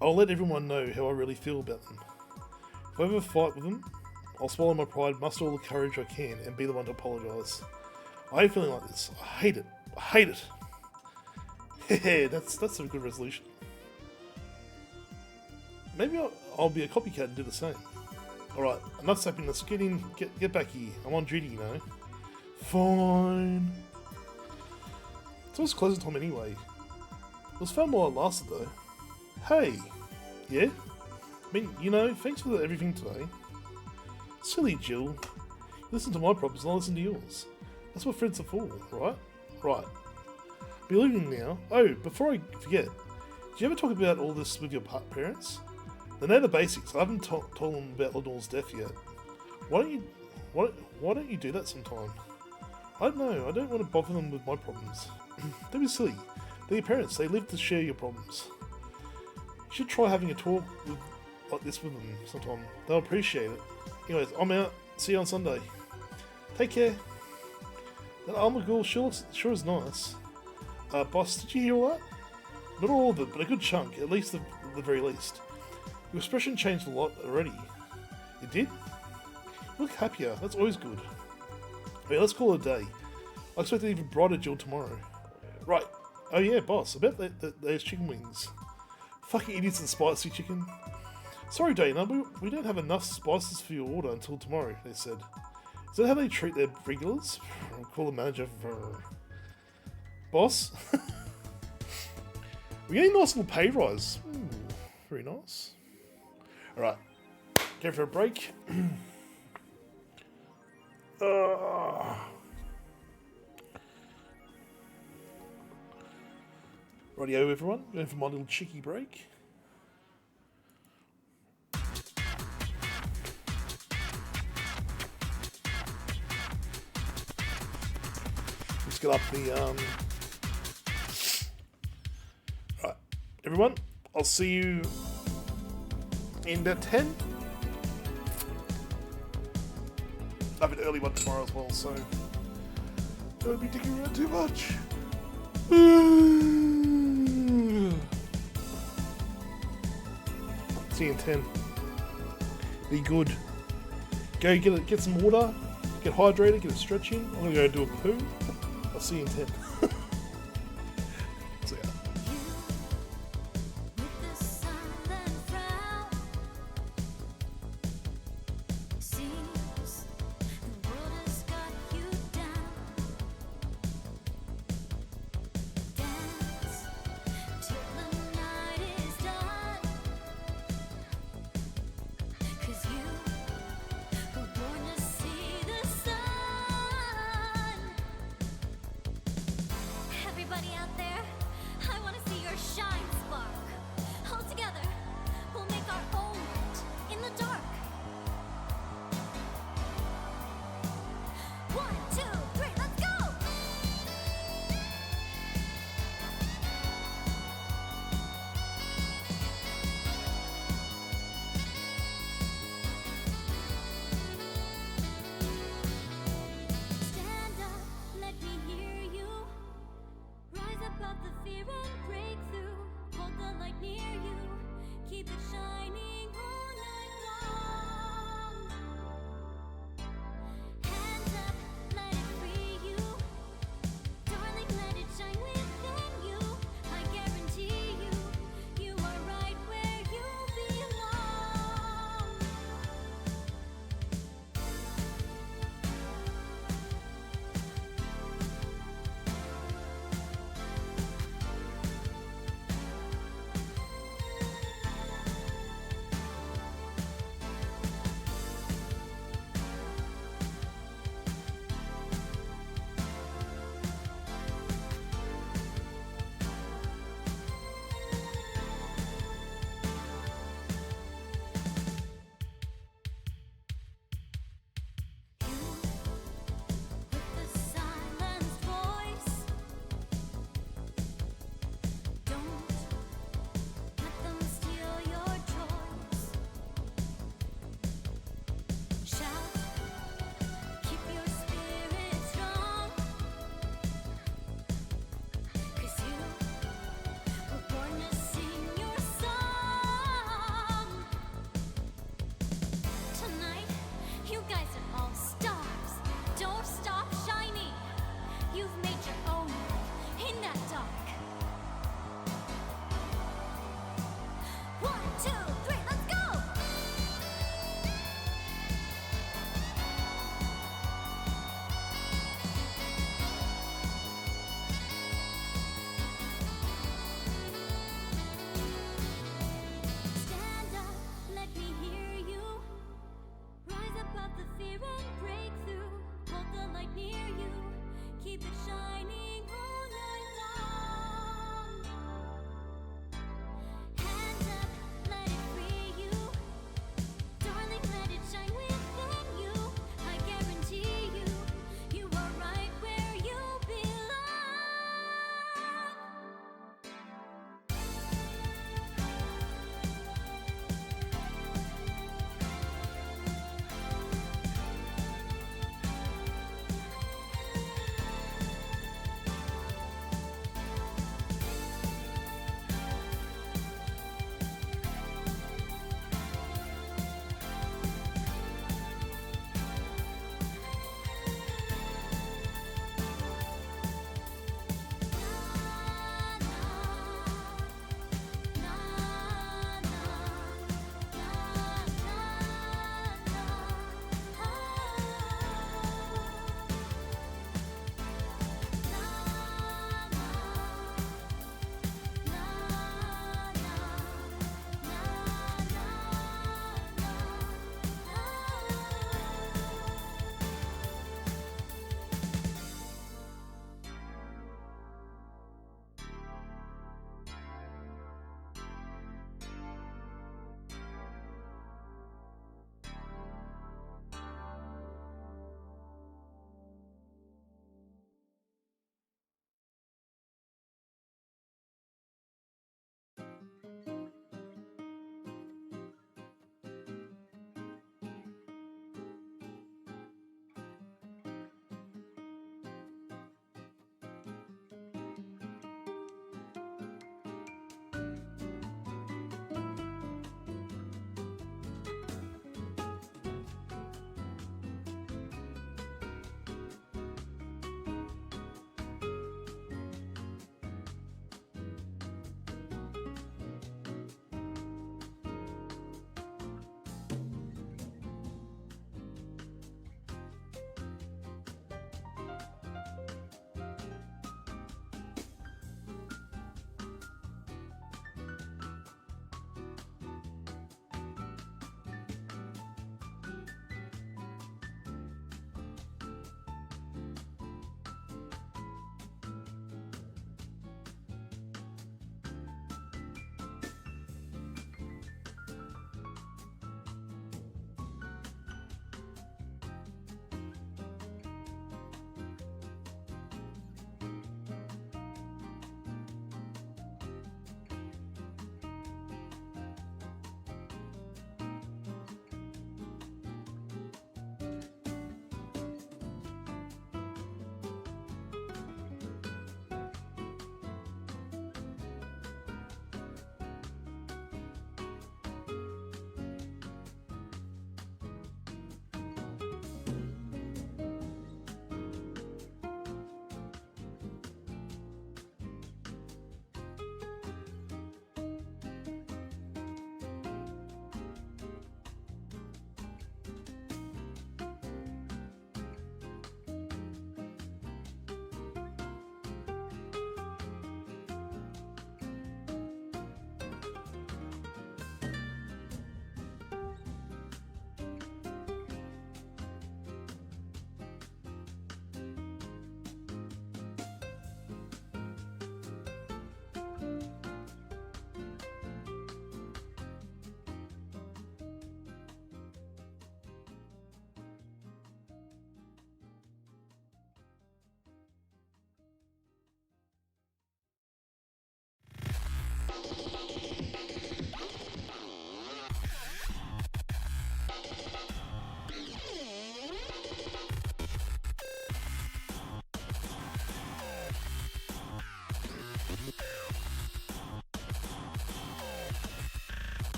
I'll let everyone know how I really feel about them. If I ever fight with them, I'll swallow my pride, muster all the courage I can, and be the one to apologise. I hate feeling like this. I hate it. Hehe, that's a good resolution. Maybe I'll be a copycat and do the same. Alright, enough sappiness. Get back here. I'm on duty, you know. Fine. It's always closing time anyway. It was fun while it lasted though. Hey! Yeah? I mean, you know, thanks for everything today. Silly Jill. You listen to my problems and I'll listen to yours. That's what friends are for, right? Right. Be leaving now. Oh, before I forget, did you ever talk about all this with your parents? They know the basics. I haven't told them about Lennore's death yet. Why don't you do that sometime? I don't know. I don't want to bother them with my problems. Don't be silly. They're your parents. They live to share your problems. You should try having a talk like this with them sometime. They'll appreciate it. Anyways, I'm out. See you on Sunday. Take care. That armor girl sure is nice. Boss, did you hear all that? Not all of it, but a good chunk. At least the very least. Your expression changed a lot already. It did? You look happier. That's always good. Okay, let's call it a day. I expect an even brighter Jill tomorrow. Right. Oh yeah, boss. I bet those chicken wings. Fucking idiots and spicy chicken. Sorry, Dana, we don't have enough spices for your order until tomorrow, they said. Is that how they treat their regulars? I'll call the manager for... Boss? We're getting a nice little pay rise. Ooh, very nice. Alright. Go for a break. Rightio everyone, going for my little cheeky break. Let's get up the right, everyone, I'll see you in about 10. I have an early one tomorrow as well, so don't be digging around too much. See you in 10. Be good. Go get some water, get hydrated, get a stretch in. I'm gonna go do a poo. I'll see you in 10. See ya.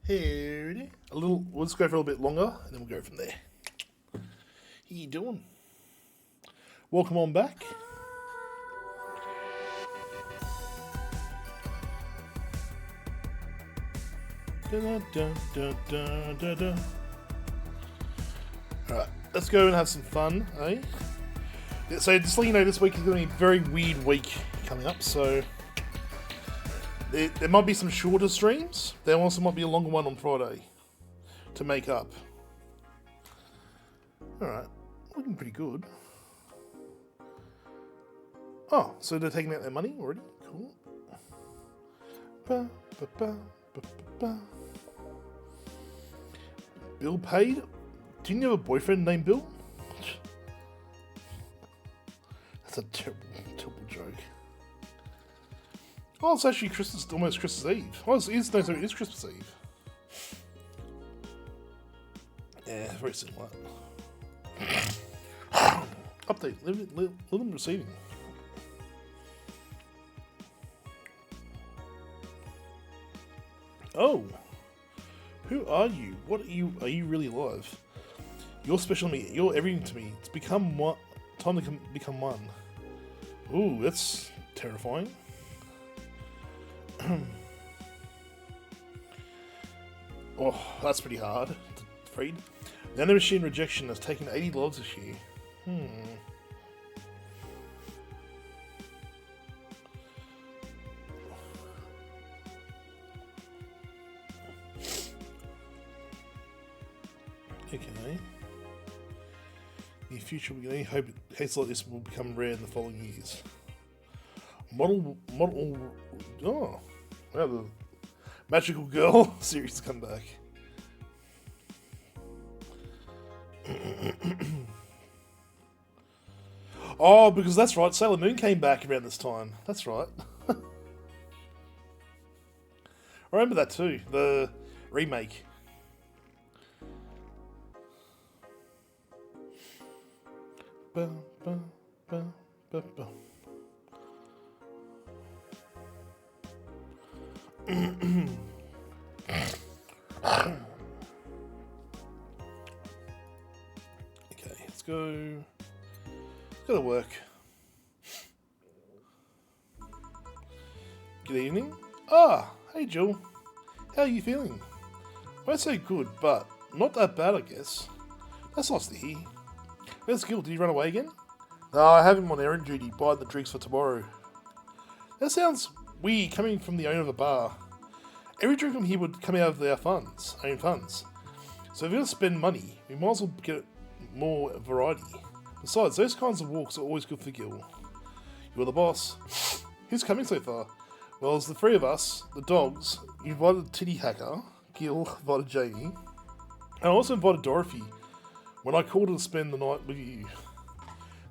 Howdy. Let's go for a little bit longer, and then we'll go from there. How you doing? Welcome on back. Alright, let's go and have some fun, eh? So just let you know, this week is going to be a very weird week coming up, so there might be some shorter streams. There also might be a longer one on Friday to make up. Alright, looking pretty good. Oh, so they're taking out their money already? Cool. Ba, ba, ba, ba, ba, ba. Bill paid? Didn't you have a boyfriend named Bill? That's a terrible, terrible joke. Oh, it's actually almost Christmas Eve. Oh, it is Christmas Eve. Yeah, very similar. Update, living receiving. Oh, who are you? What are you? Are you really alive? You're special to me. You're everything to me. It's become one. Time to become one. Ooh, that's terrifying. Oh, that's pretty hard to read. Nanomachine rejection has taken $80 this year. Okay. In the future, we can only hope cases like this will become rare in the following years. Oh, wow, the Magical Girl series has come back. Oh, because that's right, Sailor Moon came back around this time. That's right. I remember that too, the remake. Ba, ba, ba, ba, ba. Okay, let's go. Go to work. Good evening. Ah, hey Jill. How are you feeling? Well, so good, but not that bad, I guess. That's nice to hear. Where's Gil? Did he run away again? No, I have him on errand duty, buying the drinks for tomorrow. That sounds weird coming from the owner of the bar. Every drink from here would come out of their own funds. So if we're going to spend money, we might as well get more variety. Besides, those kinds of walks are always good for Gil. You're the boss. Who's coming so far? Well, it's the three of us, the dogs. You invited Titty Hacker, Gil invited Jamie, and I also invited Dorothy when I called her to spend the night with you.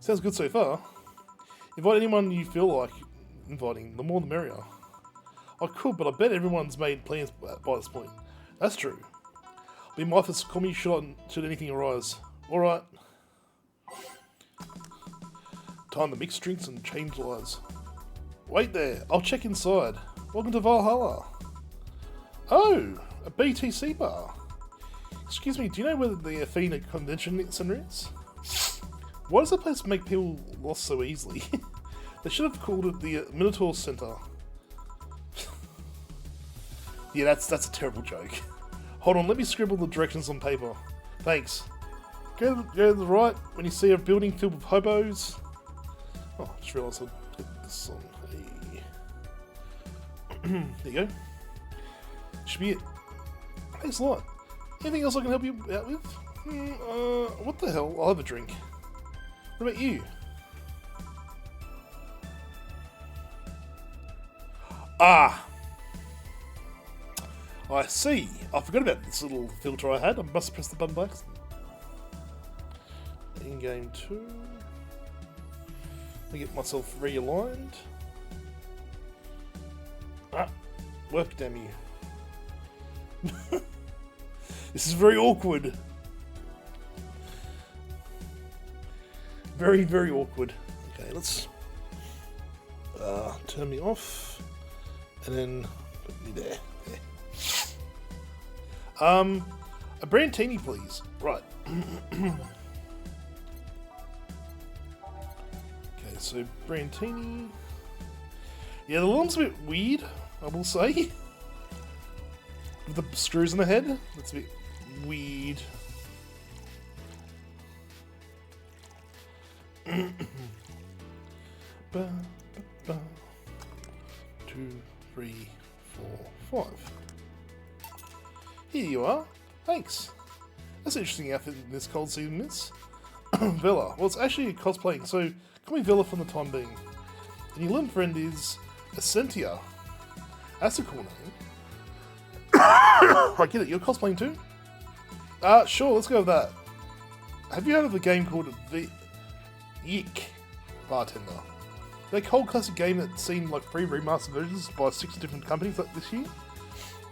Sounds good so far. Invite anyone you feel like inviting, the more the merrier. I could, but I bet everyone's made plans by this point. That's true. I'll be mindful to call me should anything arise. Alright. Time to mix drinks and change lives. Wait there, I'll check inside. Welcome to Valhalla. Oh, a BTC bar. Excuse me, do you know where the Athena Convention Center is? Why does that place make people lost so easily? They should have called it the Minotaur Center. Yeah, that's a terrible joke. Hold on, let me scribble the directions on paper. Thanks. Go to the right when you see a building filled with hobos. Oh, I just realised I'd put this on. Hey. There you go. Should be it. Thanks a lot. Anything else I can help you out with? What the hell? I'll have a drink. What about you? Ah! I see. I forgot about this little filter I had. I must have pressed the button by accident. In game 2. Let me get myself realigned. Ah! Work, damn you. This is very awkward. Very, very awkward. Okay, let's turn me off and then put me there. A Brantini, please. Right. Okay, so Brantini. Yeah, the lawn's a bit weird, I will say. With the screws in the head, that's a bit weird. Ba, ba, ba. 2, 3, 4, 5. Here you are. Thanks. That's an interesting outfit in this cold season, miss. Villa. Well, it's actually cosplaying, so call me Villa for the time being. And your little friend is Essentia. That's a cool name. I get it. You're cosplaying too? Sure. Let's go with that. Have you heard of a game called Yik Bartender? That cold classic game that's seen like 3 remastered versions by 6 different companies like this year?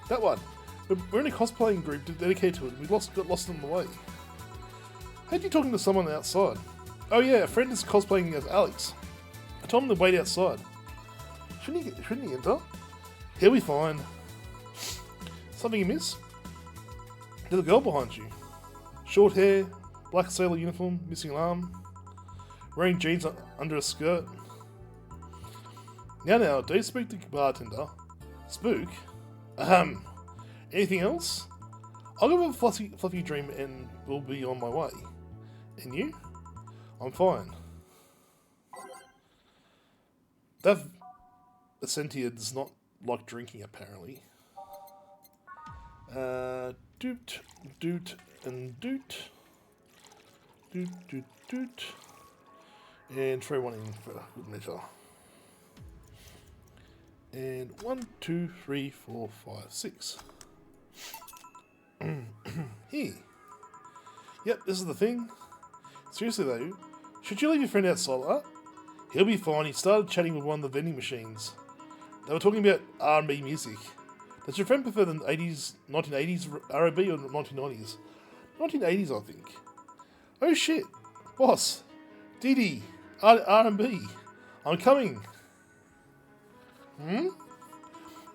That one. We're in a cosplaying group dedicated to it. We got lost on the way. How'd you talking to someone outside? Oh yeah, a friend is cosplaying as Alex. I told him to wait outside. Shouldn't he enter? He'll be fine. Something you miss? There's a girl behind you. Short hair, black sailor uniform, missing an arm, wearing jeans under a skirt. Now, do you speak to Bartender? Spook? Anything else? I'll go with a fluffy dream and will be on my way. And you? I'm fine. That Essentia does not like drinking, apparently. Doot, doot, and doot. Doot, doot, doot. And throw one in for good measure. And 1, 2, 3, 4, 5, 6. Here. Yep, this is the thing. Seriously though, should you leave your friend outside? He'll be fine. He started chatting with one of the vending machines. They were talking about R&B music. Does your friend prefer the 1980s R&B or the 1990s? 1980s, I think. Oh shit, boss. Didi, R&B. I'm coming. You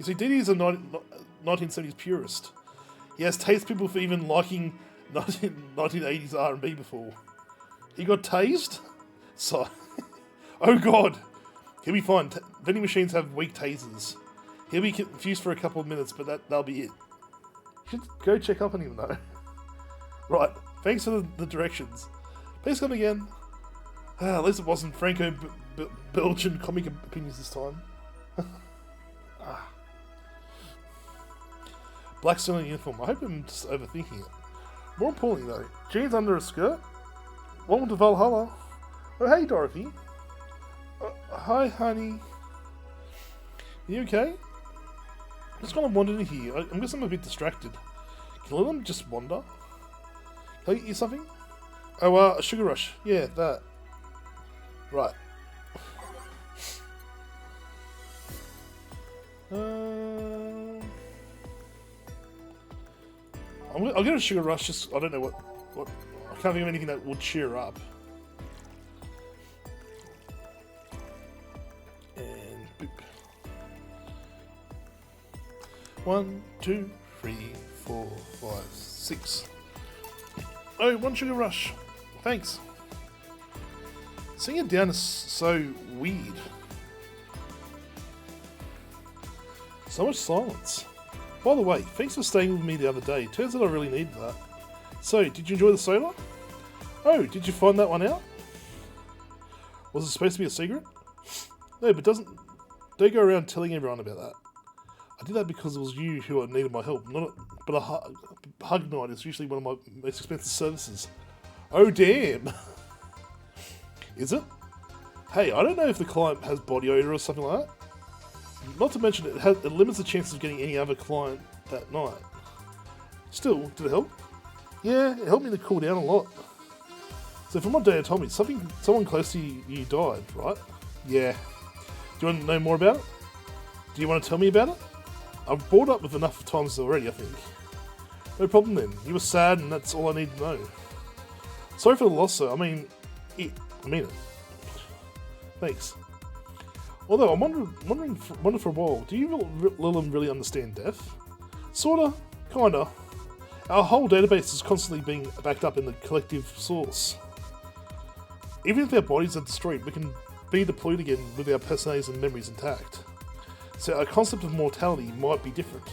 see, Didi is a 1970s purist. He has tased people for even liking 1980s R&B before. He got tased? So, oh god. He'll be fine. Vending machines have weak tasers. He'll be confused for a couple of minutes, but that'll be it. You should go check up on him though. Right, thanks for the directions. Please come again. At least it wasn't Franco-Belgian comic opinions this time. Black sailor uniform. I hope I'm just overthinking it. More importantly though, jeans under a skirt? Welcome to Valhalla. Oh hey Dorothy. Hi honey. You okay? Just kind of wandering here. I guess I'm a bit distracted. Can I let them just wander? Can I get you something? Oh, a sugar rush. Yeah, that. Right. I'll get a sugar rush. Just I don't know what. I can't think of anything that will cheer up. And boop. 1, 2, 3, 4, 5, 6. Oh, 1 sugar rush. Thanks. Seeing it down is so weird. So much silence. By the way, thanks for staying with me the other day. Turns out I really needed that. So, did you enjoy the soda? Oh, did you find that one out? Was it supposed to be a secret? No, but don't go around telling everyone about that. I did that because it was you who needed my help, but a hug night is usually one of my most expensive services. Oh damn! Is it? Hey, I don't know if the client has body odor or something like that. Not to mention it limits the chances of getting any other client that night. Still, did it help? Yeah, it helped me to cool down a lot. So from what Dana told me, someone close to you died, right? Yeah. Do you want to know more about it? Do you want to tell me about it? I've brought up with enough times already, I think. No problem then. You were sad and that's all I need to know. Sorry for the loss, sir. I mean it. Thanks. Although, I'm wondering for a while, do you Lilum really understand death? Sorta. Kinda. Our whole database is constantly being backed up in the collective source. Even if our bodies are destroyed, we can be deployed again with our personalities and memories intact. So our concept of mortality might be different.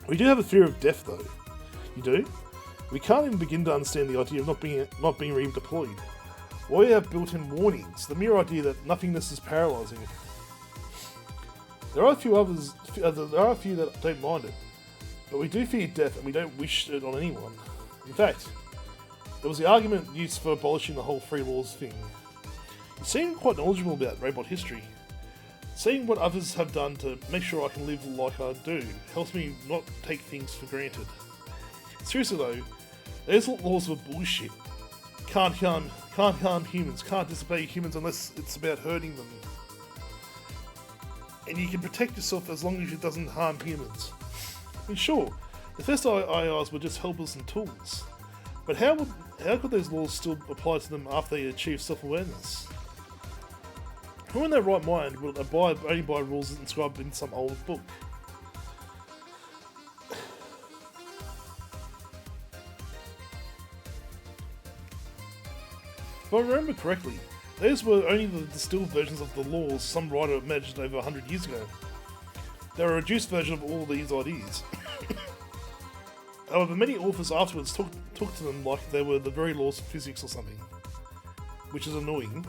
We do have a fear of death though. You do? We can't even begin to understand the idea of not being redeployed. Why we have built-in warnings, the mere idea that nothingness is paralysing. There are a few that don't mind it, but we do fear death and we don't wish it on anyone. In fact, there was the argument used for abolishing the whole free laws thing. You seem quite knowledgeable about robot history. Seeing what others have done to make sure I can live like I do helps me not take things for granted. Seriously though, those laws were bullshit. Can't harm humans, can't disobey humans unless it's about hurting them. And you can protect yourself as long as it doesn't harm humans. I mean, sure, the first AIs were just helpers and tools. But how could those laws still apply to them after they achieve self-awareness? Who in their right mind will abide only by rules inscribed in some old book? If I remember correctly, those were only the distilled versions of the laws some writer imagined over 100 years ago. They were a reduced version of all these ideas. However, many authors afterwards took to them like they were the very laws of physics or something, which is annoying.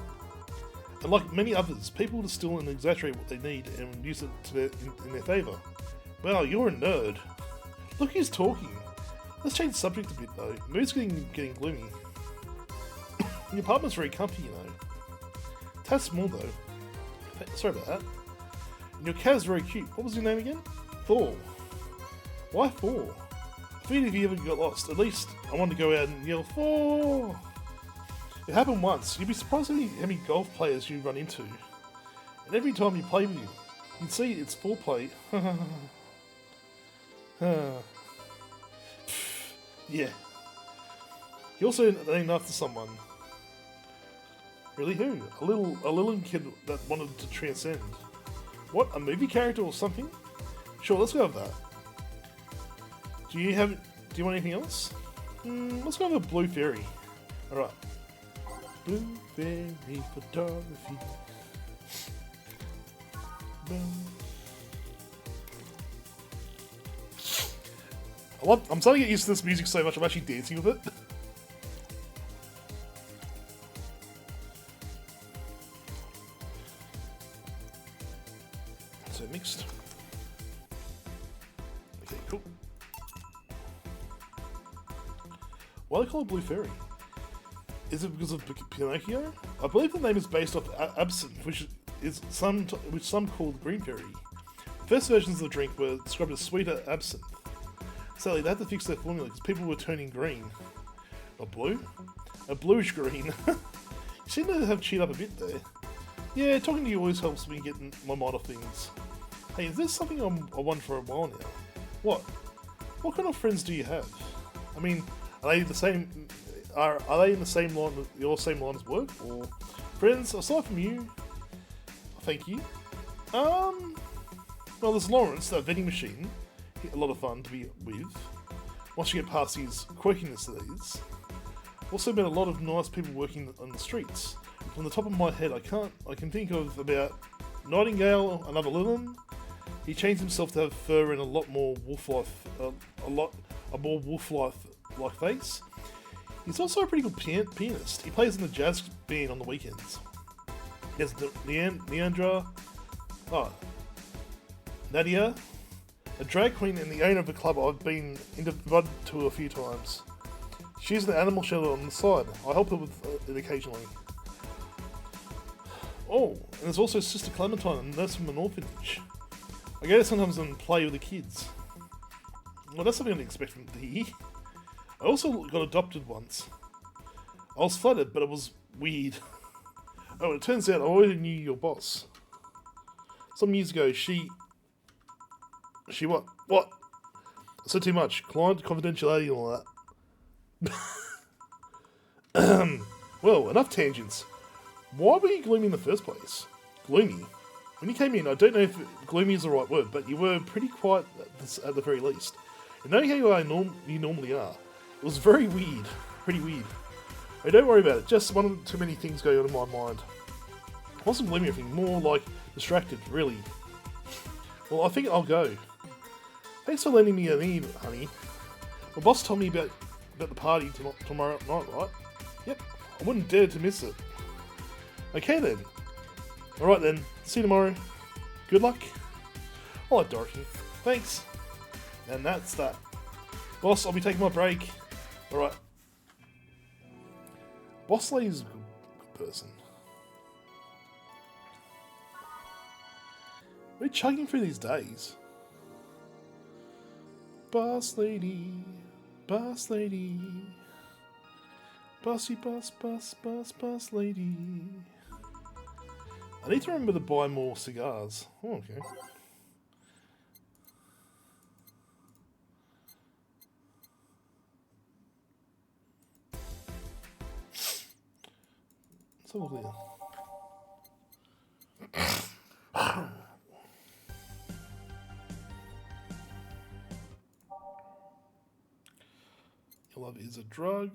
And like many others, people distill and exaggerate what they need and use it in their favour. Wow, you're a nerd. Look who's talking. Let's change the subject a bit though. Mood's getting gloomy. Your apartment's very comfy, you know. That's small though. Sorry about that. And your cat is very cute. What was your name again? Thor. Why Thor? I figured if you ever got lost, at least I wanted to go out and yell Thor. It happened once. You'd be surprised how many golf players you run into. And every time you play with him, you'd see it's foreplay. Yeah. He also named after someone. Really, who? A little kid that wanted to transcend. What? A movie character or something? Sure, let's go with that. Do you want anything else? Let's go with a blue fairy. Alright. Blue fairy photography. I'm starting to get used to this music so much I'm actually dancing with it. So mixed. Okay, cool. Why do they call it Blue Fairy? Is it because of Pinocchio? I believe the name is based off absinthe, which some call Green Fairy. The first versions of the drink were described as sweeter absinthe. Sadly, they had to fix their formula because people were turning green. Not blue? A bluish green. You seem to have cheated up a bit there. Yeah, talking to you always helps me get my mind off things. Hey, is this something I want for a while now? What? What kind of friends do you have? I mean, are they the same? Are they in the same line, your same line as work, or friends aside from you? Thank you. Well, there's Lawrence, that vending machine. A lot of fun to be with. Once you get past his quirkiness of these. Also met a lot of nice people working on the streets. From the top of my head, I can think of about Nightingale, another Lilin. He changed himself to have fur and a lot more wolf-like face. He's also a pretty good pianist. He plays in the jazz band on the weekends. He has Nadia, a drag queen and the owner of the club I've been invited to a few times. She's an animal shelter on the side. I help her with it occasionally. Oh, and there's also Sister Clementine, a nurse from an orphanage. I go there sometimes and play with the kids. Well, that's something I didn't expect from here. I also got adopted once. I was flattered, but it was weird. Oh, it turns out I already knew your boss. Some years ago, she what? What? I said too much. Client confidentiality and all that. Well, enough tangents. Why were you gloomy in the first place? Gloomy? When you came in, I don't know if gloomy is the right word, but you were pretty quiet at the very least. And knowing how you normally are, it was very weird. Pretty weird. Hey, don't worry about it. Just one of too many things going on in my mind. I wasn't blaming everything. More like distracted, really. Well, I think I'll go. Thanks for lending me an ear, honey. My boss told me about the party tomorrow night, right? Yep. I wouldn't dare to miss it. Okay then. Alright then. See you tomorrow. Good luck. I like Dorothy. Thanks. And that's that. Boss, I'll be taking my break. Alright. Boss Lady's a good person. We're chugging through these days. Boss Lady. Boss Lady. Bossy boss, boss, boss, boss lady. I need to remember to buy more cigars. Oh, okay. So lovely. Your love is a drug.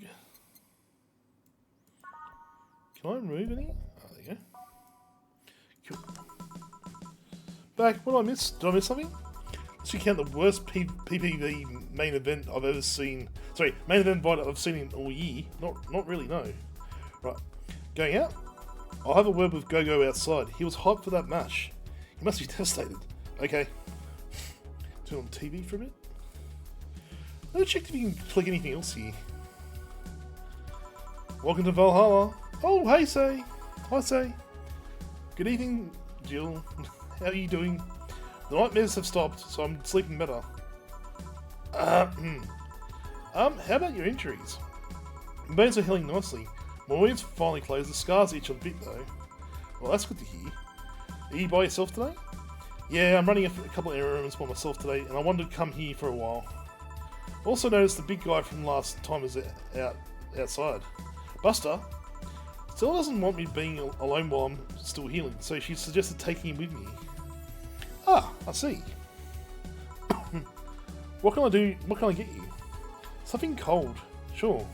Can I remove any? Oh, there you go. Cool. Back, what did I miss? Did I miss something? Let's count the worst PPV main event I've ever seen. Sorry, main event fight I've seen in all year. Not really, no. Right, going out? I'll have a word with Gogo outside. He was hyped for that match. He must be devastated. Okay. Turn on TV for a bit. Let me check if you can click anything else here. Welcome to Valhalla. Oh, hey, Say. Hi, Say. Good evening, Jill. How are you doing? The nightmares have stopped, so I'm sleeping better. How about your injuries? My bones are healing nicely. My wounds finally closed. The scars itch a bit, though. Well, that's good to hear. Are you by yourself today? Yeah, I'm running a couple of errands by myself today, and I wanted to come here for a while. Also noticed the big guy from last time is outside. Buster. Stella doesn't want me being alone while I'm still healing, so she suggested taking him with me. Ah, I see. What can I do? What can I get you? Something cold. Sure.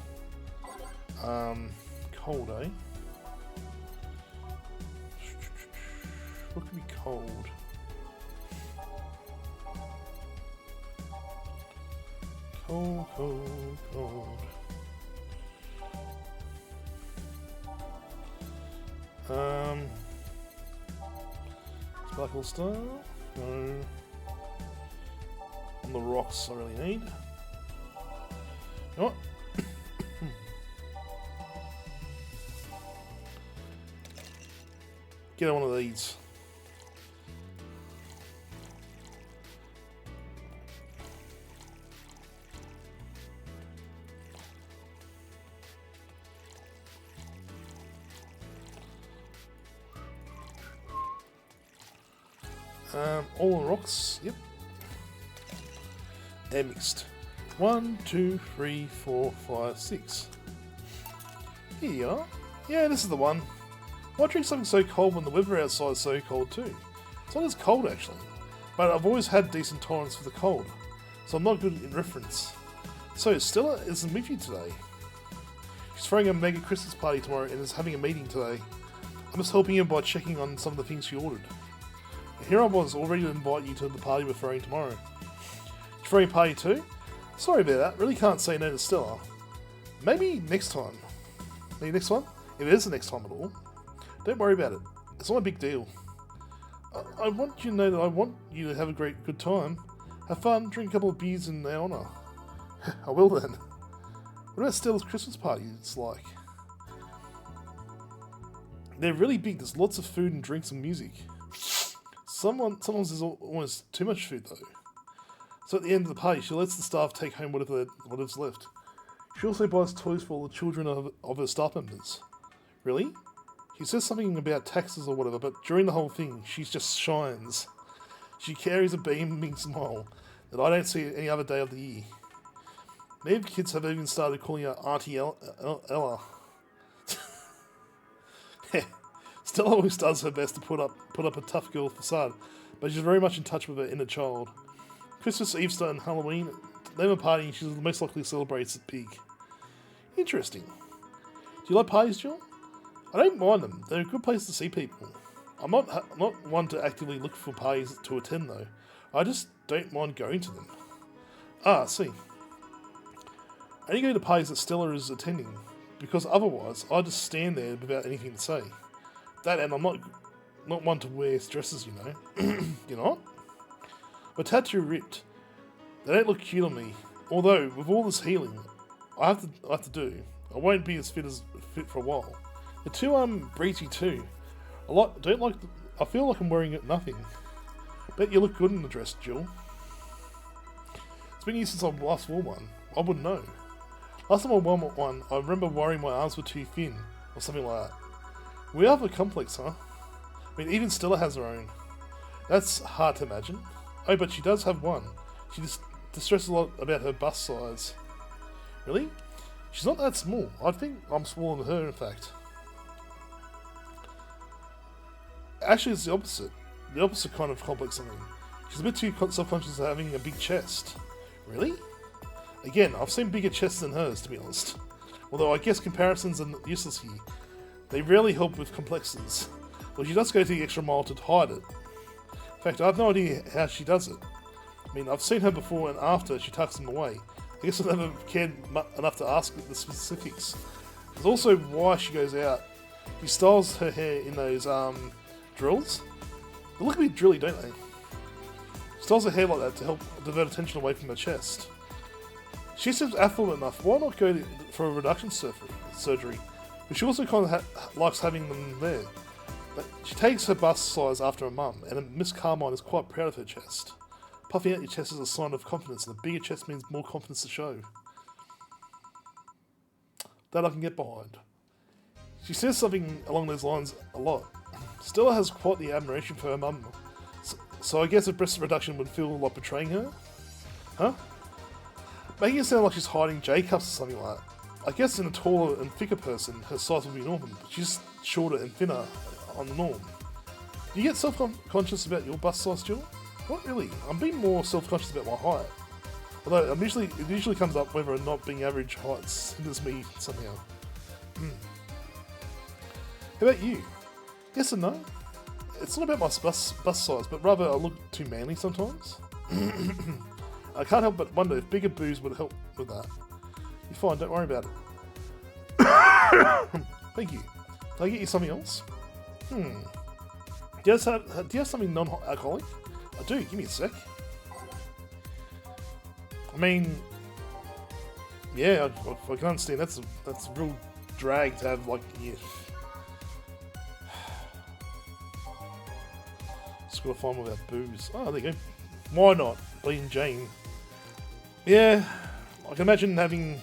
Cold, eh? What could be cold? Cold, cold, cold. Sparkle Star? No. On the rocks I really need. You know what? Get one of these. All on rocks, yep. Air mixed. 1, 2, 3, 4, 5, 6. Here you are. Yeah, this is the one. Why drink something so cold when the weather outside is so cold too? It's not as cold actually, but I've always had decent tolerance for the cold, so I'm not good in reference. So Stella isn't with you today. She's throwing a mega Christmas party tomorrow and is having a meeting today. I'm just helping her by checking on some of the things she ordered. Here I was, all ready to invite you to the party we're throwing tomorrow. You're throwing a party too? Sorry about that, really can't say no to Stella. Maybe next time. Maybe next one? If it is the next time at all. Don't worry about it. It's not a big deal. I want you to know that I want you to have a good time. Have fun, drink a couple of beers in their honour. I will then. What about Stella's Christmas party it's like? They're really big, there's lots of food and drinks and music. Sometimes there's almost too much food though. So at the end of the party, she lets the staff take home whatever's left. She also buys toys for all the children of her staff members. Really? She says something about taxes or whatever, but during the whole thing, she just shines. She carries a beaming smile that I don't see any other day of the year. Many of the kids have even started calling her Auntie Ella. Stella always does her best to put up a tough girl facade, but she's very much in touch with her inner child. Christmas Eve and Halloween name a party she most likely celebrates at peak. Interesting. Do you like parties, Jill? I don't mind them. They're a good place to see people. I'm not one to actively look for parties to attend though. I just don't mind going to them. Ah, I see. I only go to parties that Stella is attending, because otherwise I just stand there without anything to say. That, and I'm not one to wear dresses, you know. You're not? My tattoo ripped. They don't look cute on me. Although, with all this healing I have to do, I won't be as fit for a while. The two breezy too. I feel like I'm wearing it nothing. Bet you look good in the dress, Jill. It's been years since I last wore one. I wouldn't know. Last time I wore one, I remember worrying my arms were too thin, or something like that. We have a complex, huh? I mean, even Stella has her own. That's hard to imagine. Oh, but she does have one. She just distresses a lot about her bust size. Really? She's not that small. I think I'm smaller than her, in fact. Actually, it's the opposite. The opposite kind of complex, I mean. She's a bit too self-conscious of having a big chest. Really? Again, I've seen bigger chests than hers, to be honest. Although I guess comparisons are useless here. They rarely help with complexes. Well, she does go to the extra mile to hide it. In fact, I have no idea how she does it. I mean, I've seen her before and after she tucks them away. I guess I never cared enough to ask the specifics. There's also why she goes out. She styles her hair in those, drills. They look a bit drilly, don't they? She styles her hair like that to help divert attention away from her chest. She seems affluent enough. Why not go for a reduction surgery? But she also kind of likes having them there. But she takes her bust size after her mum, and Miss Carmine is quite proud of her chest. Puffing out your chest is a sign of confidence, and a bigger chest means more confidence to show. That I can get behind. She says something along those lines a lot. Stella has quite the admiration for her mum, so I guess a breast reduction would feel like betraying her? Huh? Making it sound like she's hiding J-cups or something like that. I guess in a taller and thicker person, her size would be normal, but she's shorter and thinner on the norm. Do you get self-conscious about your bust size, Jill? Not really. I'm being more self-conscious about my height. Although it usually comes up whether or not being average height hinders me somehow. How about you? Yes and no? It's not about my bust size, but rather I look too manly sometimes. I can't help but wonder if bigger boobs would help with that. You're fine, don't worry about it. Thank you. Can I get you something else? Do you have something non-alcoholic? I do, give me a sec. I mean, yeah, I can understand that's a real drag to have, like, yeah. Just gotta find without booze. Oh, there you go. Why not? Bleeding Jane. Yeah, I can imagine having...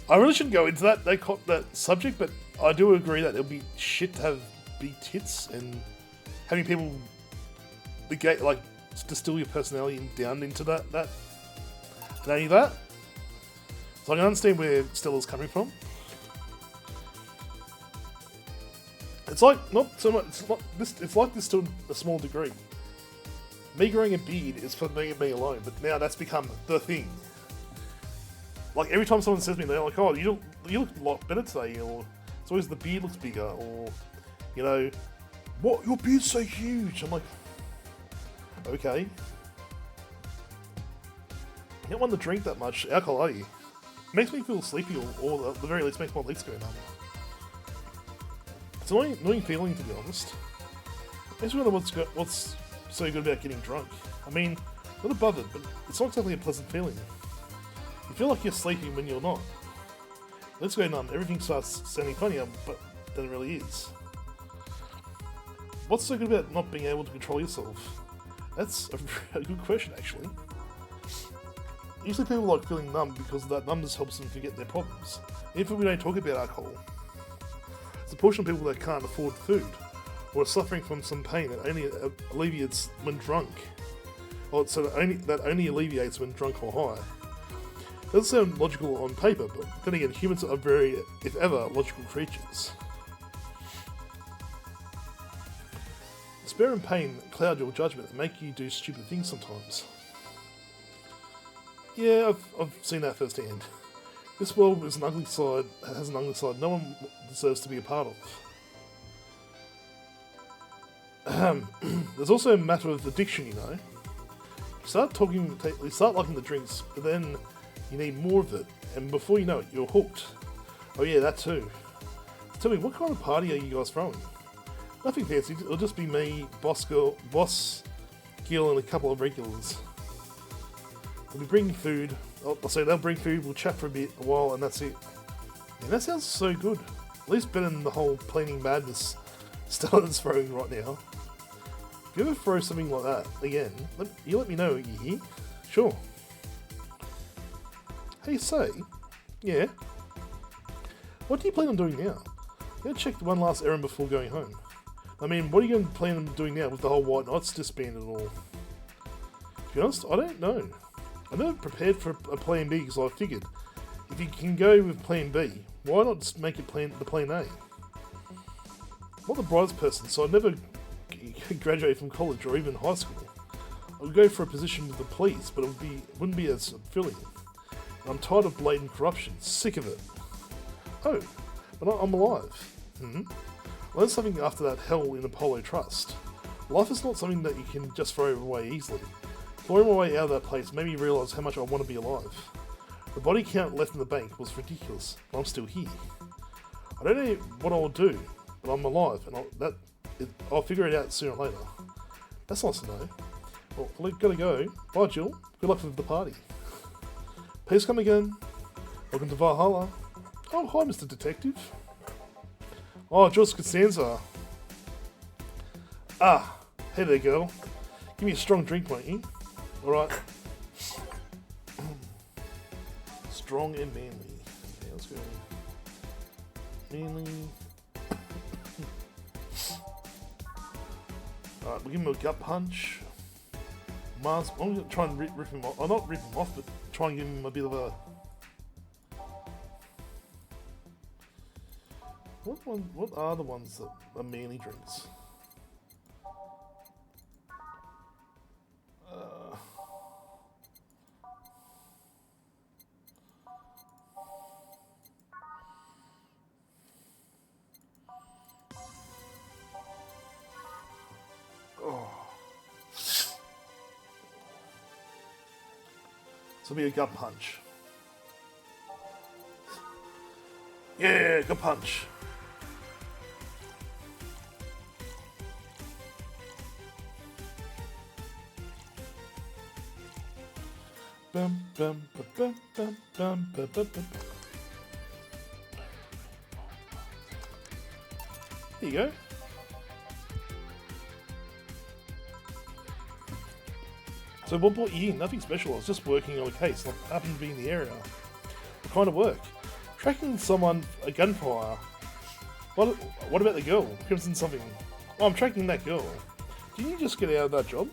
I really shouldn't go into that subject, but I do agree that it'll be shit to have big tits and having people distill your personality down into that and only that. So I can understand where Stella's coming from. It's like not so much. It's like this to a small degree. Me growing a beard is for me and me alone, but now that's become the thing. Like every time someone says to me, they're like, "Oh, you look a lot better today," or it's always the beard looks bigger, or you know, "What, your beard's so huge?" I'm like, okay. You don't want to drink that much alcohol, are you? It makes me feel sleepy, or at the very least makes my legs go numb. It's an annoying feeling, to be honest. Makes me wonder what's so good about getting drunk. I mean, not above it, but it's not exactly a pleasant feeling. You feel like you're sleeping when you're not. Let's go numb. Everything starts sounding funnier, but than it really is. What's so good about not being able to control yourself? That's a good question, actually. Usually people like feeling numb because that numbness helps them forget their problems. Even if we don't talk about alcohol. It's a portion of people that can't afford food, or are suffering from some pain that only alleviates when drunk. Or so that only alleviates when drunk or high. It doesn't sound logical on paper, but then again, humans are very, if ever, logical creatures. Despair and pain cloud your judgment and make you do stupid things sometimes. Yeah, I've seen that firsthand. This world is an ugly side, has an ugly side no one deserves to be a part of. There's also a matter of addiction, you know. You start liking the drinks, but then you need more of it, and before you know it, you're hooked. Oh yeah, that too. Tell me, what kind of party are you guys throwing? Nothing fancy, it'll just be me, Boss, Gil, and a couple of regulars. We'll be bringing food. They'll bring food, we'll chat for a while, and that's it. And that sounds so good. At least better than the whole planning madness Stellar's throwing right now. If you ever throw something like that again, let me know, you hear? Sure. Hey, say, yeah? What do you plan on doing now? I'm going to check one last errand before going home. I mean, what are you going to plan on doing now with the whole White Knights disbanded and all? To be honest, I don't know. I never prepared for a plan B because I figured, if you can go with plan B, why not just make it the plan A? I'm not the brightest person, so I never graduated from college or even high school. I would go for a position with the police, but wouldn't be as fulfilling. And I'm tired of blatant corruption, sick of it. Oh, but I'm alive. I learned something after that hell in Apollo Trust. Life is not something that you can just throw away easily. Blowing my way out of that place made me realise how much I want to be alive. The body count left in the bank was ridiculous, but I'm still here. I don't know what I'll do, but I'm alive, and I'll figure it out sooner or later. That's nice to know. Well, I've got to go. Bye, Jill. Good luck with the party. Please come again. Welcome to Valhalla. Oh, hi, Mr. Detective. Oh, George Costanza. Ah, hey there, girl. Give me a strong drink, won't you? Alright. Strong and manly. Okay, let's go. Manly. Alright, we'll give him a gut punch. Mars. I'm going to try and rip him off. Not rip him off, but try and give him a bit of a. What are the ones that are manly drinks? So it'll be a gut punch. Yeah, gut punch. Bum, bum, bum, bum, bum, bum, bum, bum. There you go. So what brought you in? Nothing special. I was just working on a case. I happened to be in the area. What kind of work? Tracking someone, a gunfire. What about the girl? Crimson something. Oh, I'm tracking that girl. Didn't you just get out of that job?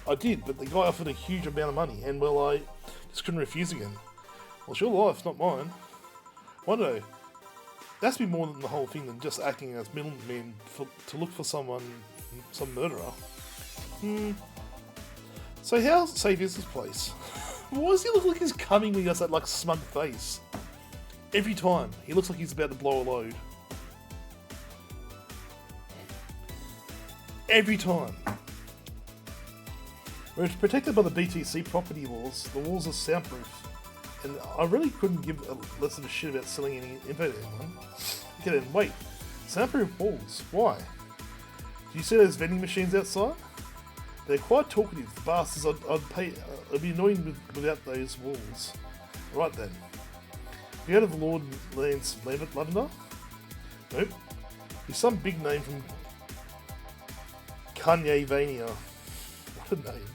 I did, but the guy offered a huge amount of money, and well, I just couldn't refuse again. Well, it's your life, not mine. I know. That's be more than the whole thing than just acting as middleman to look for some murderer. So how safe is this place? Why does he look like he's coming when he does that like smug face? Every time, he looks like he's about to blow a load. Every time. We're protected by the BTC property laws. The walls are soundproof. And I really couldn't give less of a shit about selling any info to anyone. Okay then, wait. Soundproof walls? Why? Do you see those vending machines outside? They're quite talkative. The bastards, I'd be annoying without those walls. Right then. Have you heard of the Lord Lance Lavender? Nope. He's some big name from Kanye-vania. What a name.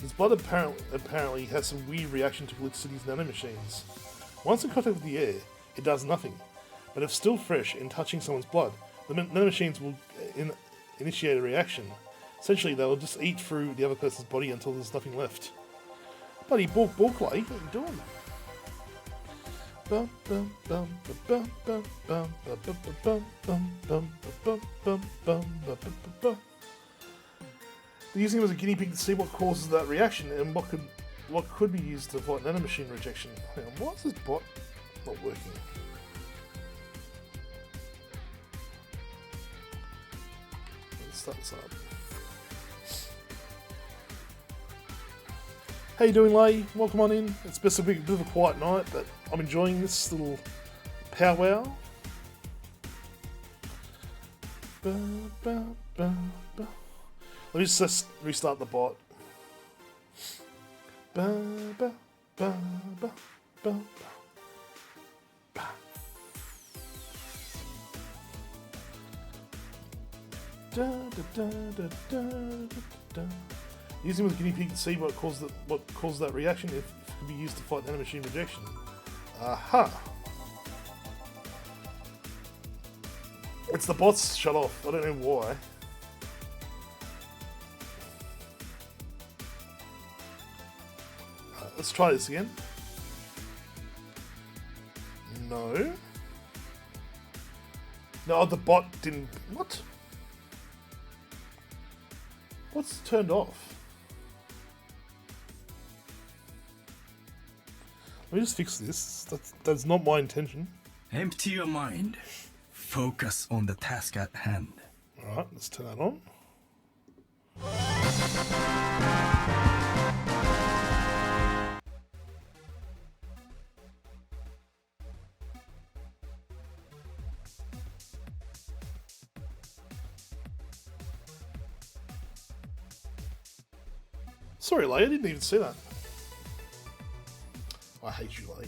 His blood apparently has some weird reaction to Glitch nanomachines. Once in contact with the air, it does nothing. But if still fresh and touching someone's blood, the nanomachines will initiate a reaction. Essentially, they'll just eat through the other person's body until there's nothing left. Bloody Borkley, what are you doing? They're using him as a guinea pig to see what causes that reaction and what could what could be used to fight nanomachine rejection. Hang on, why is this bot not working? Let's start this up. How you doing, Lay? Welcome on in. It's best a bit of a quiet night, but I'm enjoying this little powwow. Let me just restart the bot. Using with guinea pig to see what caused that reaction if it could be used to fight nanomachine rejection. Aha! It's the bot's shut off. I don't know why. Let's try this again. No. No, the bot didn't. What? What's turned off? Let me just fix this. That's not my intention. Empty your mind. Focus on the task at hand. Alright, let's turn that on. Sorry, Lay, I didn't even see that. I hate you, Lay.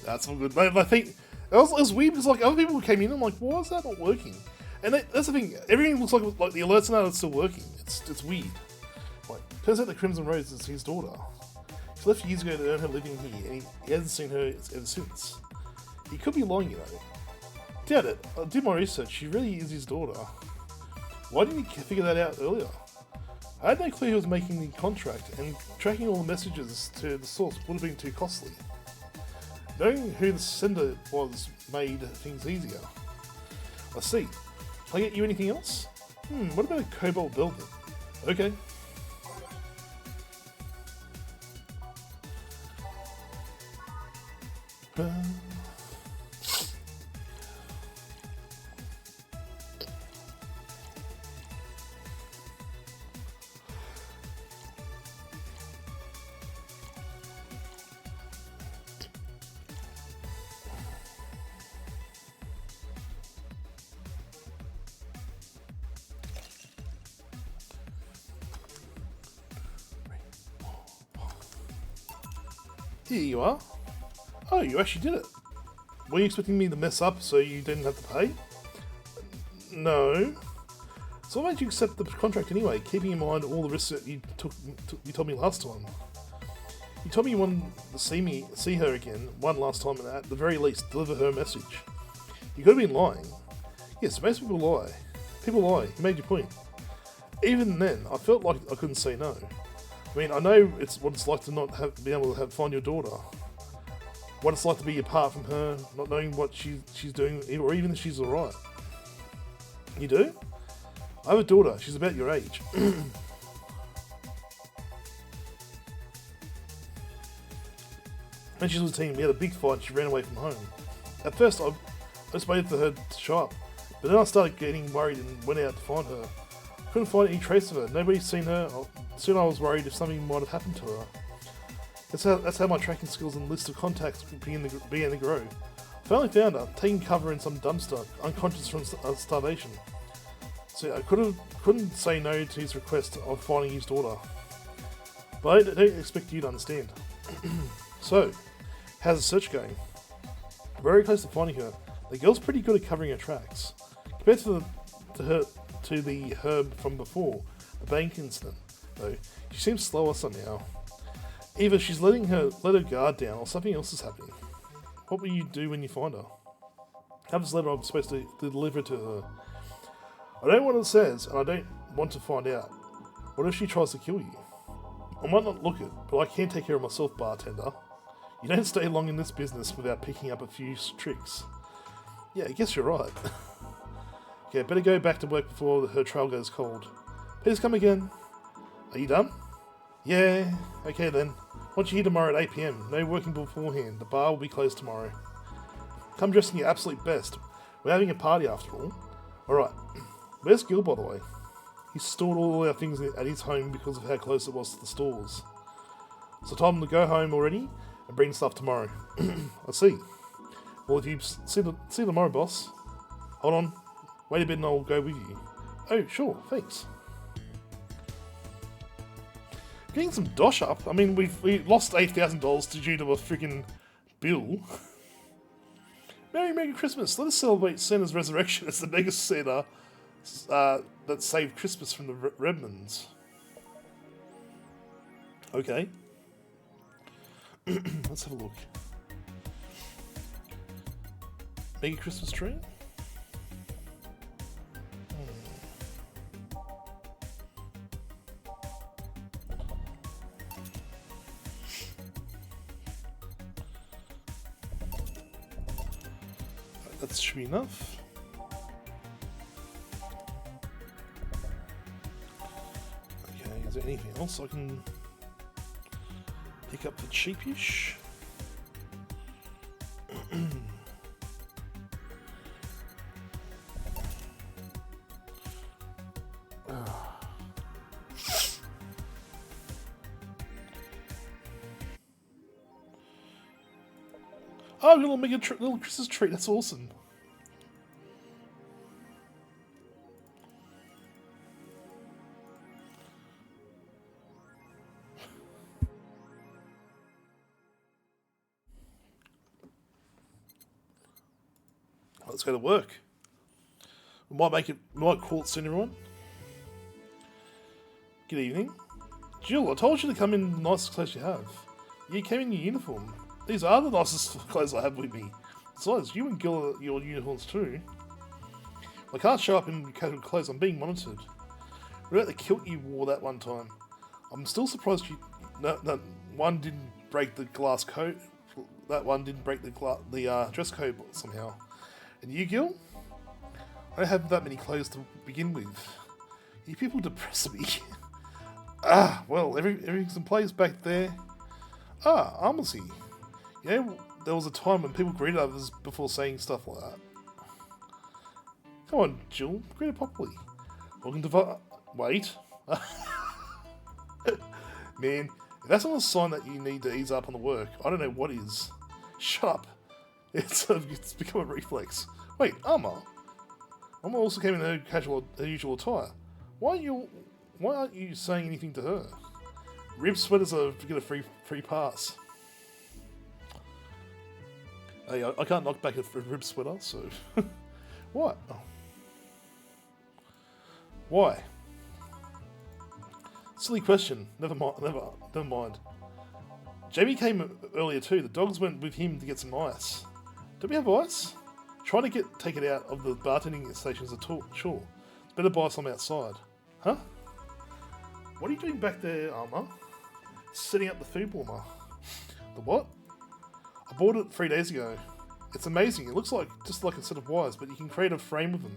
That's all good. I think it was weird because like other people came in and I'm like, why is that not working? And that's the thing. Everything looks like the alerts now are still working. It's weird. Like, turns out that Crimson Rose is his daughter. She left years ago to earn her living here, and he hasn't seen her ever since. He could be lying, you know. Doubt it. I did my research. She really is his daughter. Why didn't he figure that out earlier? I had no clue he was making the contract, and tracking all the messages to the source would have been too costly. Knowing who the sender was made things easier. I see. Can I get you anything else? What about a cobalt velvet? Okay. Here you are. Oh, you actually did it. Were you expecting me to mess up so you didn't have to pay? No. So why don't you accept the contract anyway, keeping in mind all the risks that you told me last time? You told me you wanted to see her again one last time, and at the very least deliver her message. You could have been lying. Yes, most people lie. People lie. You made your point. Even then, I felt like I couldn't say no. I mean, I know what it's like to not be able to find your daughter. What it's like to be apart from her, not knowing what she's doing, or even if she's alright. You do? I have a daughter. She's about your age. When she was a teen, we had a big fight and she ran away from home. At first, I just waited for her to show up, but then I started getting worried and went out to find her. Couldn't find any trace of her. Nobody's seen her. Soon I was worried if something might have happened to her. That's how my tracking skills and list of contacts began to grow. I finally found her, taking cover in some dumpster, unconscious from starvation. So I couldn't say no to his request of finding his daughter. But I don't expect you to understand. So, how's the search going? Very close to finding her. The girl's pretty good at covering her tracks. Compared to the herb from before, the bank incident, though, she seems slower somehow. Either she's let her guard down or something else is happening. What will you do when you find her? Have this letter I'm supposed to deliver to her. I don't know what it says, and I don't want to find out. What if she tries to kill you? I might not look it, but I can take care of myself, bartender. You don't stay long in this business without picking up a few tricks. Yeah, I guess you're right. Okay, better go back to work before her trial goes cold. Please come again. Are you done? Yeah. Okay then. Want you here tomorrow at 8 PM. No working beforehand. The bar will be closed tomorrow. Come dressed in your absolute best. We're having a party after all. Alright. Where's Gil, by the way? He stored all our things at his home because of how close it was to the stores. So I told him to go home already and bring stuff tomorrow. I see. Well, if you see you tomorrow, boss. Hold on. Wait a bit and I'll go with you. Oh, sure. Thanks. Getting some dosh up. I mean, we lost $8,000 due to a freaking bill. Merry Christmas. Let us celebrate Santa's resurrection as the mega Santa that saved Christmas from the Redmonds. Okay. Let's have a look. Mega Christmas tree? That should be enough. Okay, is there anything else I can pick up for cheapish? Oh, little Christmas treat. That's awesome. Let's go to work. We might call it soon, everyone. Good evening. Jill, I told you to come in the nicest clothes you have. You came in your uniform. These are the nicest clothes I have with me. Besides, you and Gil are your uniforms too. I can't show up in casual clothes, I'm being monitored. What about the kilt you wore that one time? I'm still surprised that one didn't break the glass coat. That one didn't break the dress code somehow. And you, Gil? I don't have that many clothes to begin with. You people depress me. Well, everything's in place back there. Armosy. You know, there was a time when people greeted others before saying stuff like that. Come on, Jill, greet it properly. Welcome to wait. Man, if that's not a sign that you need to ease up on the work, I don't know what is. Shut up. It's become a reflex. Wait, Armor. Armor also came in her usual attire. Why aren't you saying anything to her? Rib sweaters get a free pass. Hey, I can't knock back a rib sweater, so what? Oh. Why? Silly question. Never mind. Jamie came earlier too. The dogs went with him to get some ice. Do we have ice? Trying to take it out of the bartending stations at all. Sure. It's better buy some outside. Huh? What are you doing back there, Armor? Setting up the food warmer. The what? I bought it 3 days ago. It's amazing. It looks just like a set of wires, but you can create a frame with them.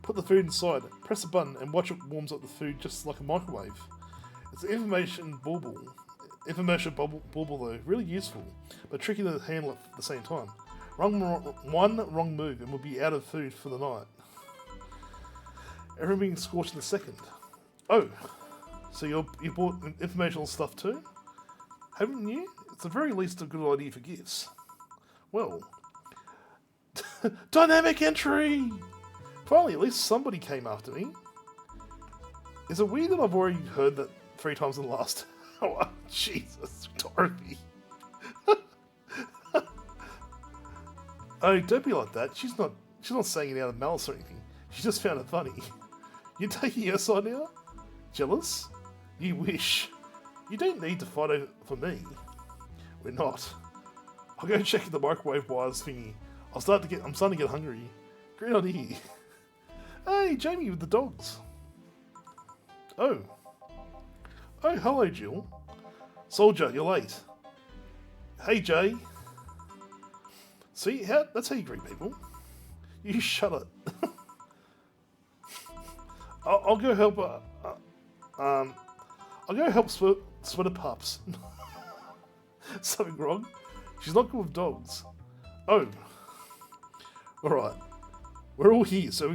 Put the food inside, press a button, and watch it warms up the food just like a microwave. It's an information bauble though, really useful, but tricky to handle at the same time. One wrong move and we'll be out of food for the night. Everything being scorched in a second. Oh, so you bought informational stuff too? Haven't you? It's the very least a good idea for gifts. Well, dynamic entry! Finally, at least somebody came after me. Is it weird that I've already heard that 3 times in the last hour? Jesus, Dorothy. Oh, don't be like that. She's not saying it out of malice or anything. She just found it funny. You're taking her side now? Jealous? You wish. You don't need to fight over for me. We're not. I'll go check the microwave wires thingy. I'm starting to get hungry. Great idea. Hey, Jamie with the dogs. Oh, hello, Jill. Soldier, you're late. Hey, Jay. See, that's how you greet people. You shut it. I'll go help. I'll go help Sweater Pups. Something wrong? She's not good with dogs. Oh. Alright. We're all here, so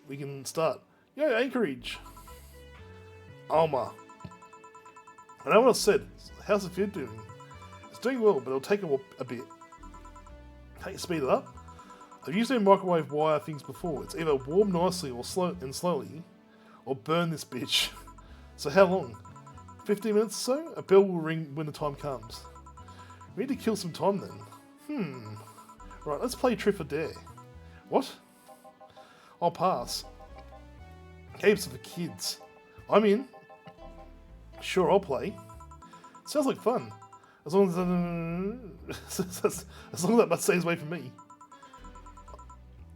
we can start. Yo, Anchorage. Alma. I know what I said. How's the food doing? It's doing well, but it'll take a bit. Can't you speed it up? I've used a microwave wire things before. It's either warm nicely or slowly, or burn this bitch. So how long? 15 minutes or so? A bell will ring when the time comes. We need to kill some time then. Right, let's play Truth or Dare. What? I'll pass. Games are for kids. I'm in. Sure, I'll play. Sounds like fun. As long as that stays away from me.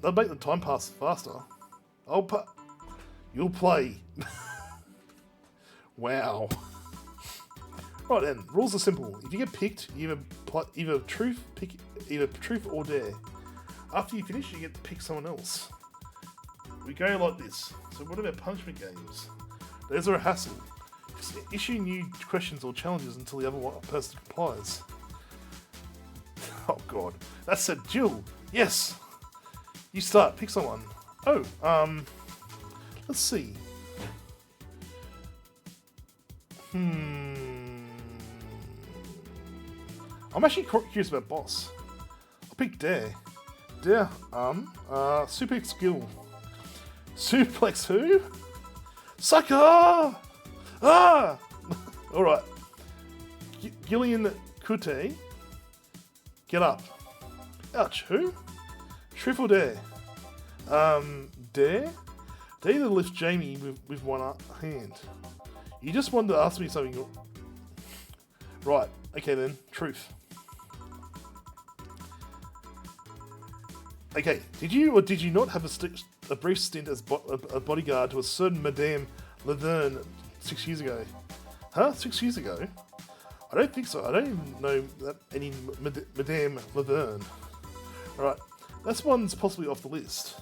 That'll make the time pass faster. You'll play. Wow. Right then, rules are simple. If you get picked, you either truth or dare. After you finish, you get to pick someone else. We go like this. So what about punishment games? Those are a hassle. Just issue new questions or challenges until the other person complies. Oh god. That said, Jill. Yes. You start. Pick someone. Oh, let's see. I'm actually curious about Boss. I'll pick Dare. Dare, Super Skill. Suplex who? Sucker! Ah! Alright. Gillian Kute. Get up. Ouch, who? Truth or Dare? Dare? Dare to lift Jamie with one hand. You just wanted to ask me something. Right, okay then. Truth. Okay, did you or did you not have a brief stint as a bodyguard to a certain Madame Laverne 6 years ago? Huh? 6 years ago? I don't think so. I don't even know that any Madame Laverne. Alright, that's one's possibly off the list.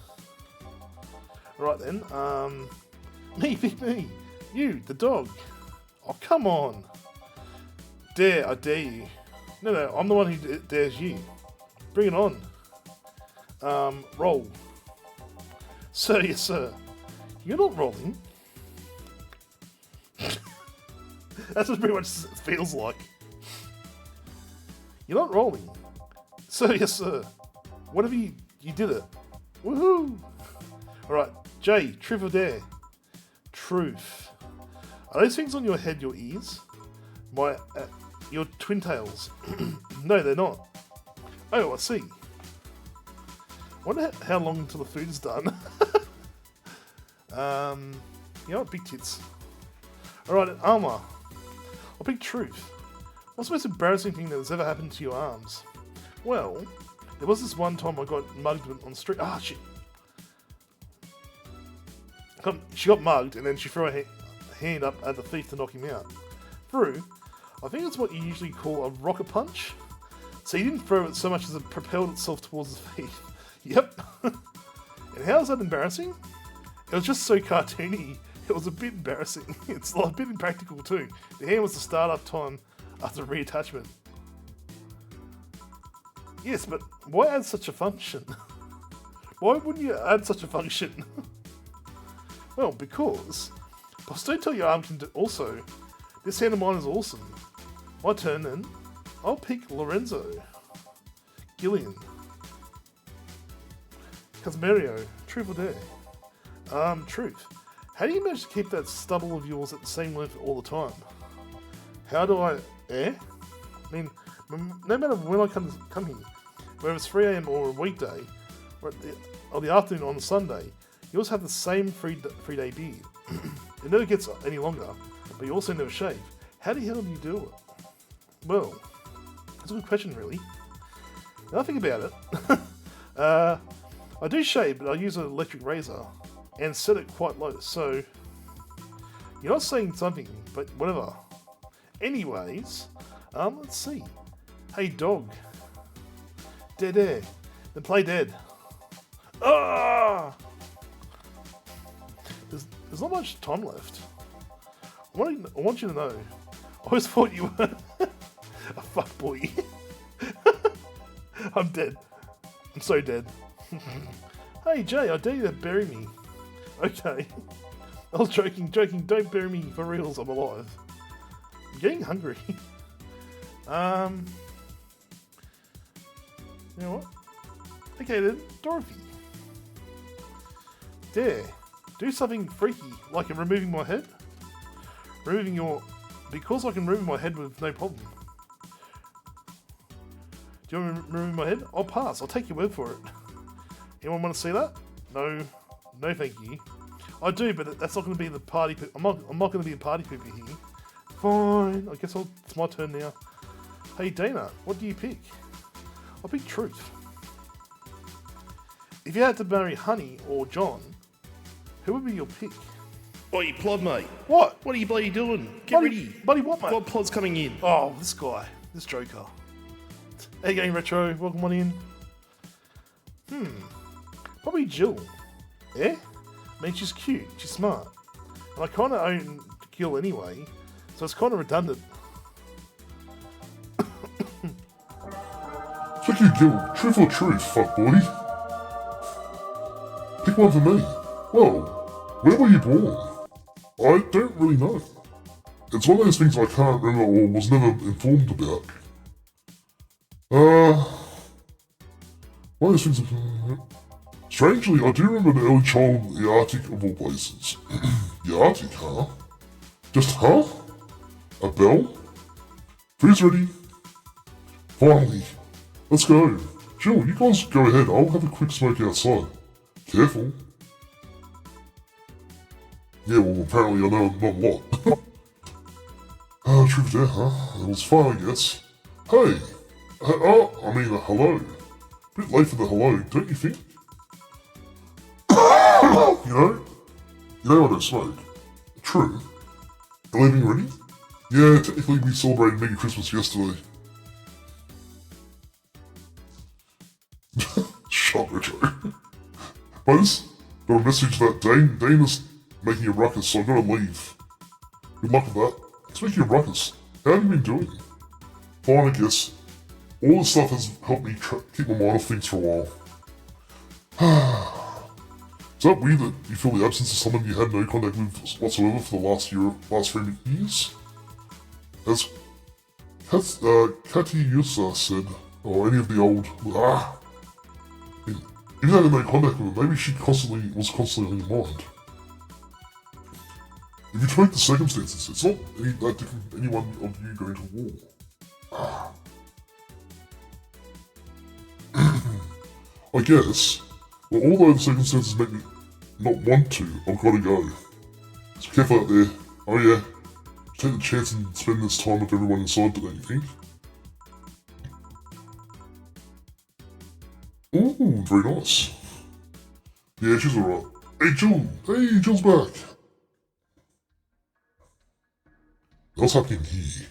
Alright then, me, pick me. You, the dog. Oh, come on. Dare, I dare you. No, I'm the one who dares you. Bring it on. Roll. Sir, yes sir. You're not rolling. That's what pretty much it feels like. You're not rolling. Sir, yes sir. Whatever you did it. Woohoo! Alright, Jay, truth or dare? Truth. Are those things on your head your ears? Your twin tails? No, they're not. Oh, I see. Wonder how long until the food's done. You know what? Big tits. Alright, armor. I'll pick truth. What's the most embarrassing thing that has ever happened to your arms? Well, there was this one time I got mugged on the street. Ah, shit. She got mugged and then she threw her hand up at the thief to knock him out. Threw? I think it's what you usually call a rocket punch. So he didn't throw it so much as it propelled itself towards the thief. Yep. And how is that embarrassing? It was just so cartoony. It was a bit embarrassing. It's a bit impractical too. The hand was the start-up time after reattachment. Yes, but why add such a function? Why wouldn't you add such a function? Well, because... But don't tell your arm can do also. This hand of mine is awesome. My turn then. I'll pick Lorenzo. Gillian. Casmario. Truth or dare? Truth. How do you manage to keep that stubble of yours at the same length all the time? How do I... I mean, no matter when I come here, whether it's 3 AM or a weekday, or the afternoon on a Sunday, you always have the same free day beard. It never gets any longer, but you also never shave. How the hell do you do it? Well, that's a good question, really. Now I think about it. I do shave, but I use an electric razor and set it quite low, so you're not saying something, but whatever. Anyways, let's see. Hey, dog. Dead air. Then play dead. Ah! There's There's not much time left. I want you to know. I always thought you were a fuckboy. I'm dead. I'm so dead. Hey Jay, I dare you to bury me. Okay. I was joking. Don't bury me for reals. I'm alive. I'm getting hungry. You know what? Okay then, Dorothy. Dare. Do something freaky, like removing my head. Because I can remove my head with no problem. Do you want me to remove my head? I'll pass. I'll take your word for it. Anyone want to see that? No. No thank you. I do, but that's not going to be the party I'm not going to be a party pooper here. Fine. I guess it's my turn now. Hey Dana, what do you pick? I'll pick Truth. If you had to marry Honey or John, who would be your pick? Oi, Plod, mate. What? What are you bloody doing? Get ready. Buddy, what, mate? Plod's coming in. Oh, this guy. This Joker. Hey, Game Retro. Welcome on in. Probably Jill. Yeah? I mean, she's cute. She's smart. And I kind of own Gil anyway, so it's kind of redundant. Fuck you, Gil. Truth or truth, fuckboy? Pick one for me. Well, where were you born? I don't really know. It's one of those things I can't remember or was never informed about. One of those things... Strangely, I do remember an early child in the Arctic of all places. The Arctic, huh? Just huh? A bell? Food's ready. Finally. Let's go. Jill, you guys go ahead. I'll have a quick smoke outside. Careful. Yeah, well, apparently I know not a lot. Truth there, huh? It was fun, I guess. Hey! Hello. Bit late for the hello, don't you think? You know I don't smoke. True. 11 ready? Yeah, technically we celebrated Merry Christmas yesterday. Shut Retro. Buzz, got a message that Dane is making a ruckus, so I gotta leave. Good luck with that. Speaking of ruckus, how have you been doing? Fine, I guess. All this stuff has helped me keep my mind off things for a while. Is that weird that you feel the absence of someone you had no contact with whatsoever for the last 3 years? As Katiusa said, or any of the old... Even though I had no contact with her, maybe she was constantly on your mind. If you take the circumstances, it's not that different from any one of you going to war. I guess, well, although the circumstances make me not want to, I've got to go. So careful out there. Oh yeah, take the chance and spend this time with everyone inside, don't you think? Ooh, very nice. Yeah, she's alright. Hey Jill! Hey, Jill's back! What's happening here?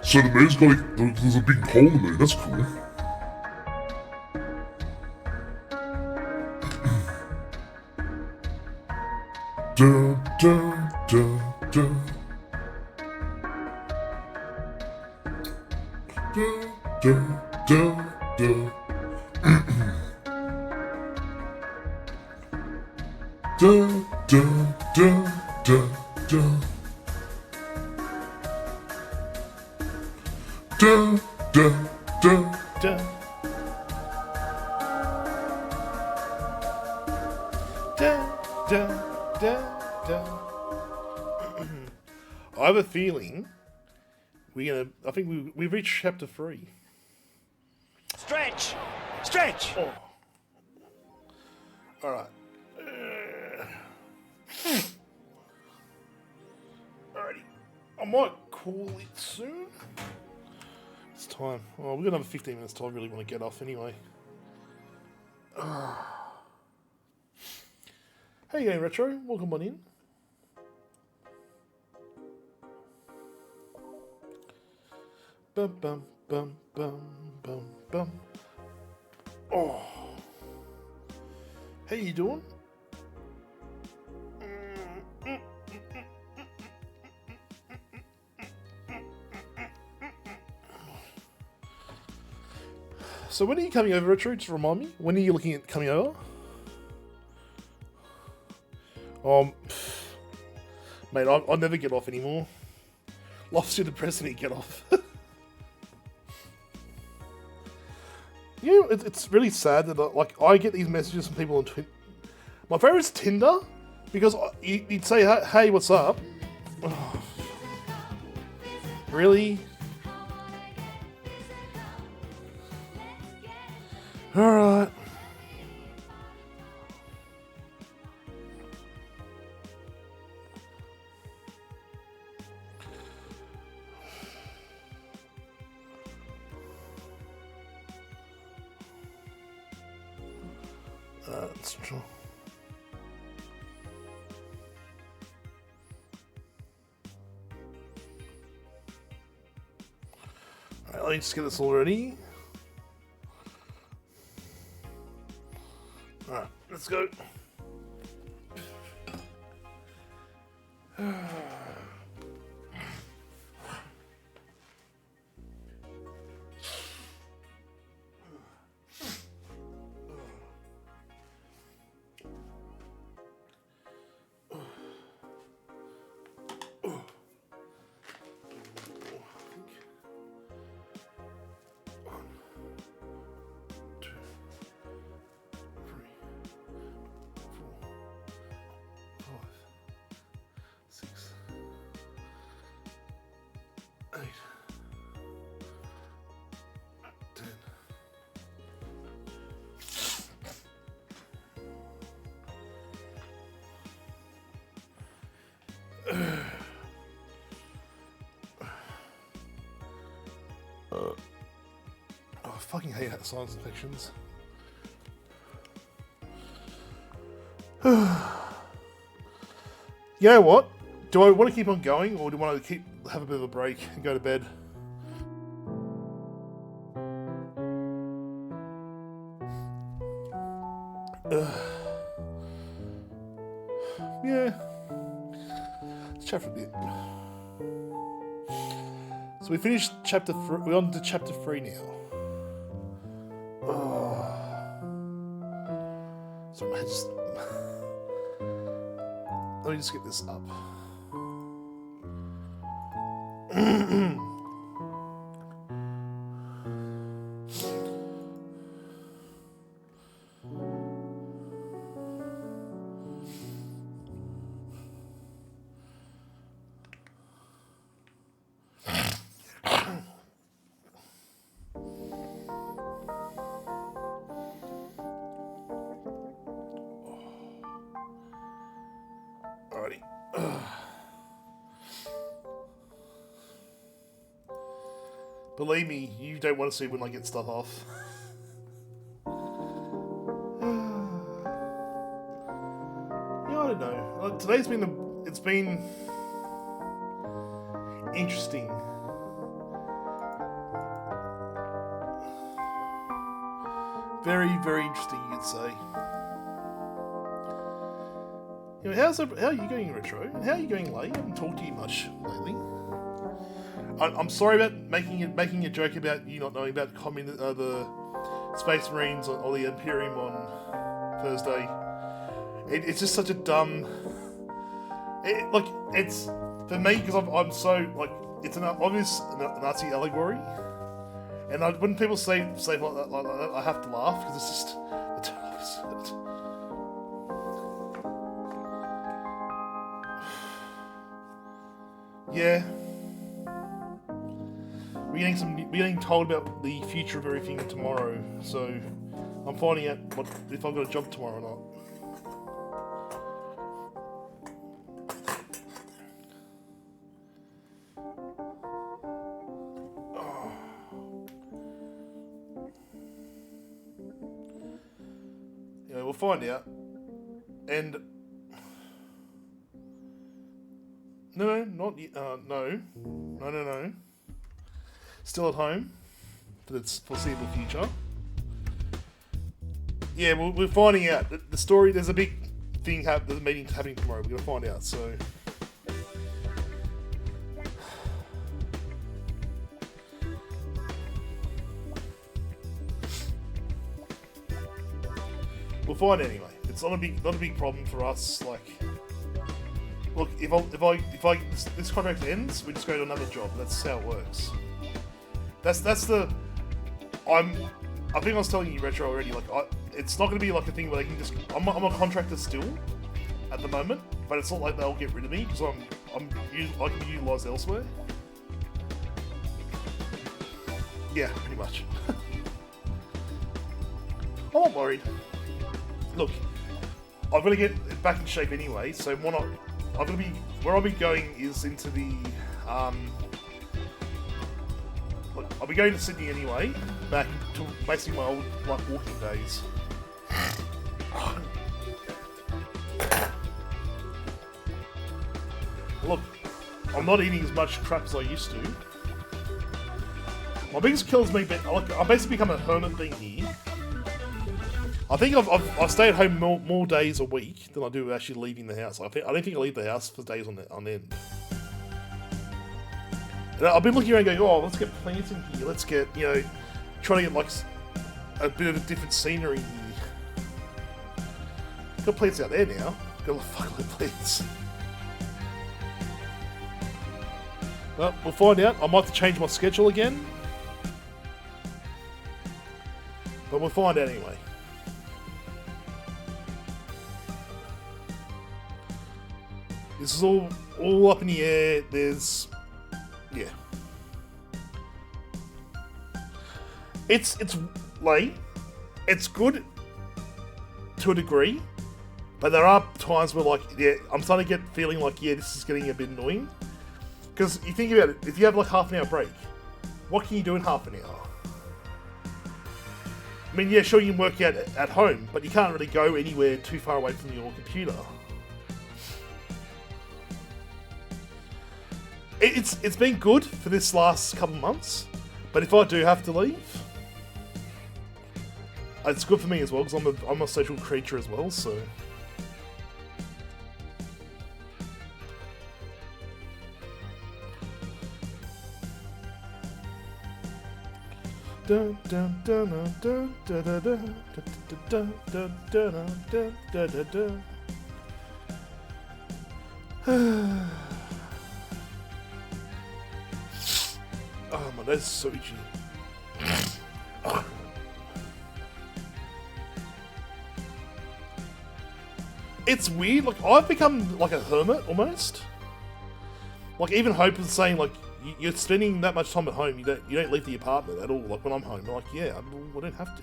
So the moon's got there's a big hole in the moon, that's cool. Dun, dun, dun, dun. Dun, dun, dun, dun. Dun, dun, dun, dun, dun. Dun, dun, dun, Dun. Dun, dun, dun, dun. I have a feeling I think we've reached chapter 3. Stretch! Stretch! Oh. Alright. Alrighty. I might call it soon. It's time. Oh, we've got another 15 minutes till I really want to get off anyway. Hey, Game Retro. Welcome on in. Bum bum bum bum bum bum. Oh, how you doing? So when are you coming over, Retro? Just remind me. When are you looking at coming over? Mate, I'll never get off anymore. Life's too depressing to get off. You know, it's really sad that I get these messages from people on Twitter. My favourite's Tinder, because you'd say, hey, what's up? Oh, really? Alright. That's true. Alright, let me just get this all ready. Alright, let's go. I fucking hate sinus infections. You know what? Do I want to keep on going, or do I want to have a bit of a break and go to bed? Yeah. Let's chat for a bit. So we finished chapter 3. We're on to chapter 3 now. Oh. So I just... Let me just get this up. Alrighty. Believe me, you don't want to see when I get stuff off. Yeah, I don't know. Like, today's been it's been interesting. Very, very interesting, you'd say. You know, how are you going, Retro? And how are you going, Lay? I haven't talked to you much lately. I'm sorry about making a joke about you not knowing about the Space Marines or the Imperium on Thursday. It's just such a dumb. It's for me because I'm so like it's an obvious Nazi allegory, and when people say like that, I have to laugh because it's just the opposite. Yeah. We're getting told about the future of everything tomorrow, so I'm finding out if I've got a job tomorrow or not. Oh. Yeah, we'll find out. And no. still at home for the foreseeable future. Yeah, we're finding out. The story, there's a big thing, the meeting happening tomorrow. We're going to find out, so... We'll find it anyway. It's not a big problem for us. Like, look, if this contract ends, we just go to another job. That's how it works. That's the. I think I was telling you, Retro, already. Like, it's not going to be like a thing where they can just. I'm a contractor still, at the moment, but it's not like they'll get rid of me because I can be utilised elsewhere. Yeah, pretty much. I'm not worried. Look, I've got to get back in shape anyway, so why not? Where I'll be going is into the, look, I'll be going to Sydney anyway, back to basically my old, like, walking days. Look, I'm not eating as much crap as I used to. My biggest kill is me, I've basically become a hermit being here. I think I stay at home more days a week than I do actually leaving the house. I don't think I leave the house for days on end. And I've been looking around going, oh, let's get plants in here. Let's get, trying to get like a bit of a different scenery here. Got plants out there now. Got a fuckload of plants. Well, we'll find out. I might have to change my schedule again. But we'll find out anyway. This is all up in the air. There's, yeah. It's late. It's good to a degree, but there are times where, like, yeah, I'm starting to get feeling like, yeah, this is getting a bit annoying. Because you think about it, if you have like half an hour break, what can you do in half an hour? I mean, yeah, sure, you can work out at home, but you can't really go anywhere too far away from your computer. It's been good for this last couple of months, but if I do have to leave, it's good for me as well, because I'm a social creature as well, so... Dun, dun, dun, dun, dun, dun, dun, dun, dun, dun, dun, dun, dun. Oh man, that's so itchy. It's weird, like, I've become like a hermit almost. Like, even Hope is saying, like, you're spending that much time at home, you don't leave the apartment at all. Like, when I'm home, I'm like, yeah, I don't have to.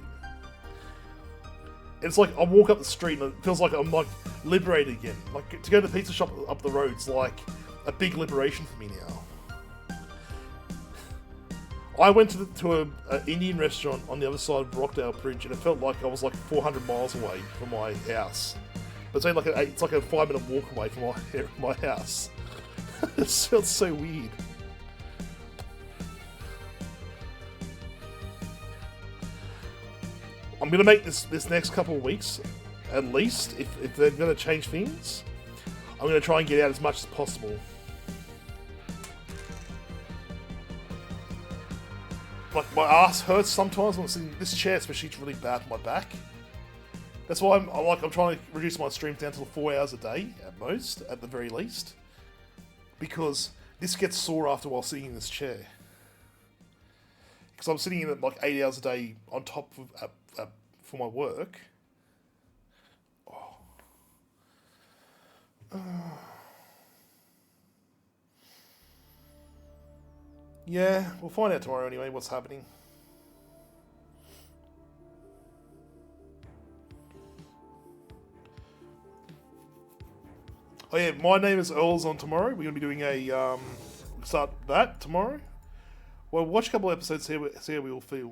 It's like I walk up the street and it feels like I'm like liberated again. Like, to go to the pizza shop up the road's like a big liberation for me now. I went to an Indian restaurant on the other side of Rockdale Bridge, and it felt like I was like 400 miles away from my house. But it's only like it's like a 5-minute walk away from my house. It felt so weird. I'm gonna make this next couple of weeks, at least, if they're gonna change things, I'm gonna try and get out as much as possible. Like, my ass hurts sometimes when I'm sitting in this chair, especially. It's really bad for my back. That's why I'm trying to reduce my streams down to 4 hours a day at most, at the very least, because this gets sore after while sitting in this chair. Because I'm sitting in it like 8 hours a day on top of for my work. Yeah, we'll find out tomorrow anyway what's happening. Oh yeah, My Name is Earl's on tomorrow. We're going to be doing a, start that tomorrow. Well, watch a couple of episodes, see how we all feel.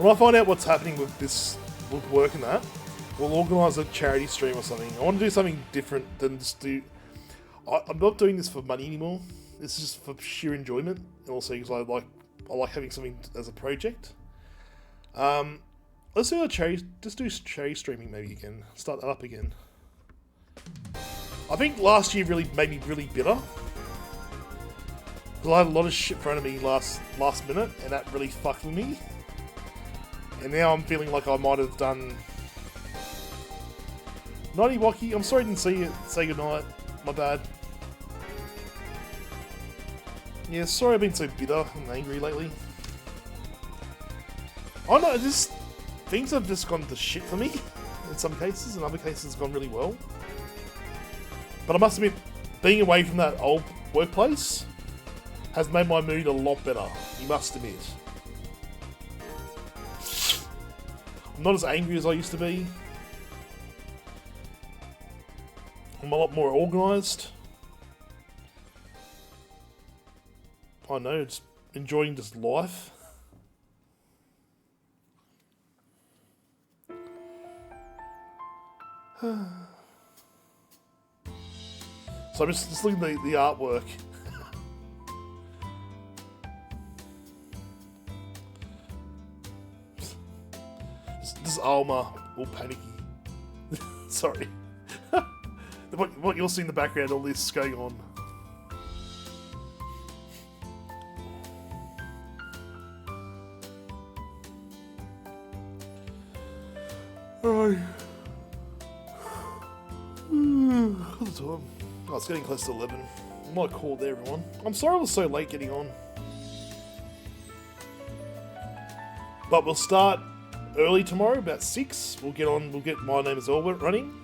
When I find out what's happening with this, with work and that, we'll organise a charity stream or something. I want to do something different than just do... I'm not doing this for money anymore. This is just for sheer enjoyment. And also because I like having something as a project. Let's do a charity... Just do charity streaming maybe again. Start that up again. I think last year really made me really bitter. Because I had a lot of shit thrown at me last minute, and that really fucked with me. And now I'm feeling like I might have done... Nighty Wacky, I'm sorry I didn't see you. Say goodnight. My bad. Yeah, sorry I've been so bitter and angry lately. I know, just... Things have just gone to shit for me. In some cases, in other cases it's gone really well. But I must admit, being away from that old workplace has made my mood a lot better, you must admit. I'm not as angry as I used to be. I'm a lot more organised. I know, just enjoying just life. So I'm just looking at the artwork. This Alma all panicky. Sorry. What you'll see in the background, all this is going on. Alright. What's the time? Oh, it's getting close to 11. I might call there, everyone. I'm sorry I was so late getting on. But we'll start early tomorrow, about 6. We'll get My Name is Earl running.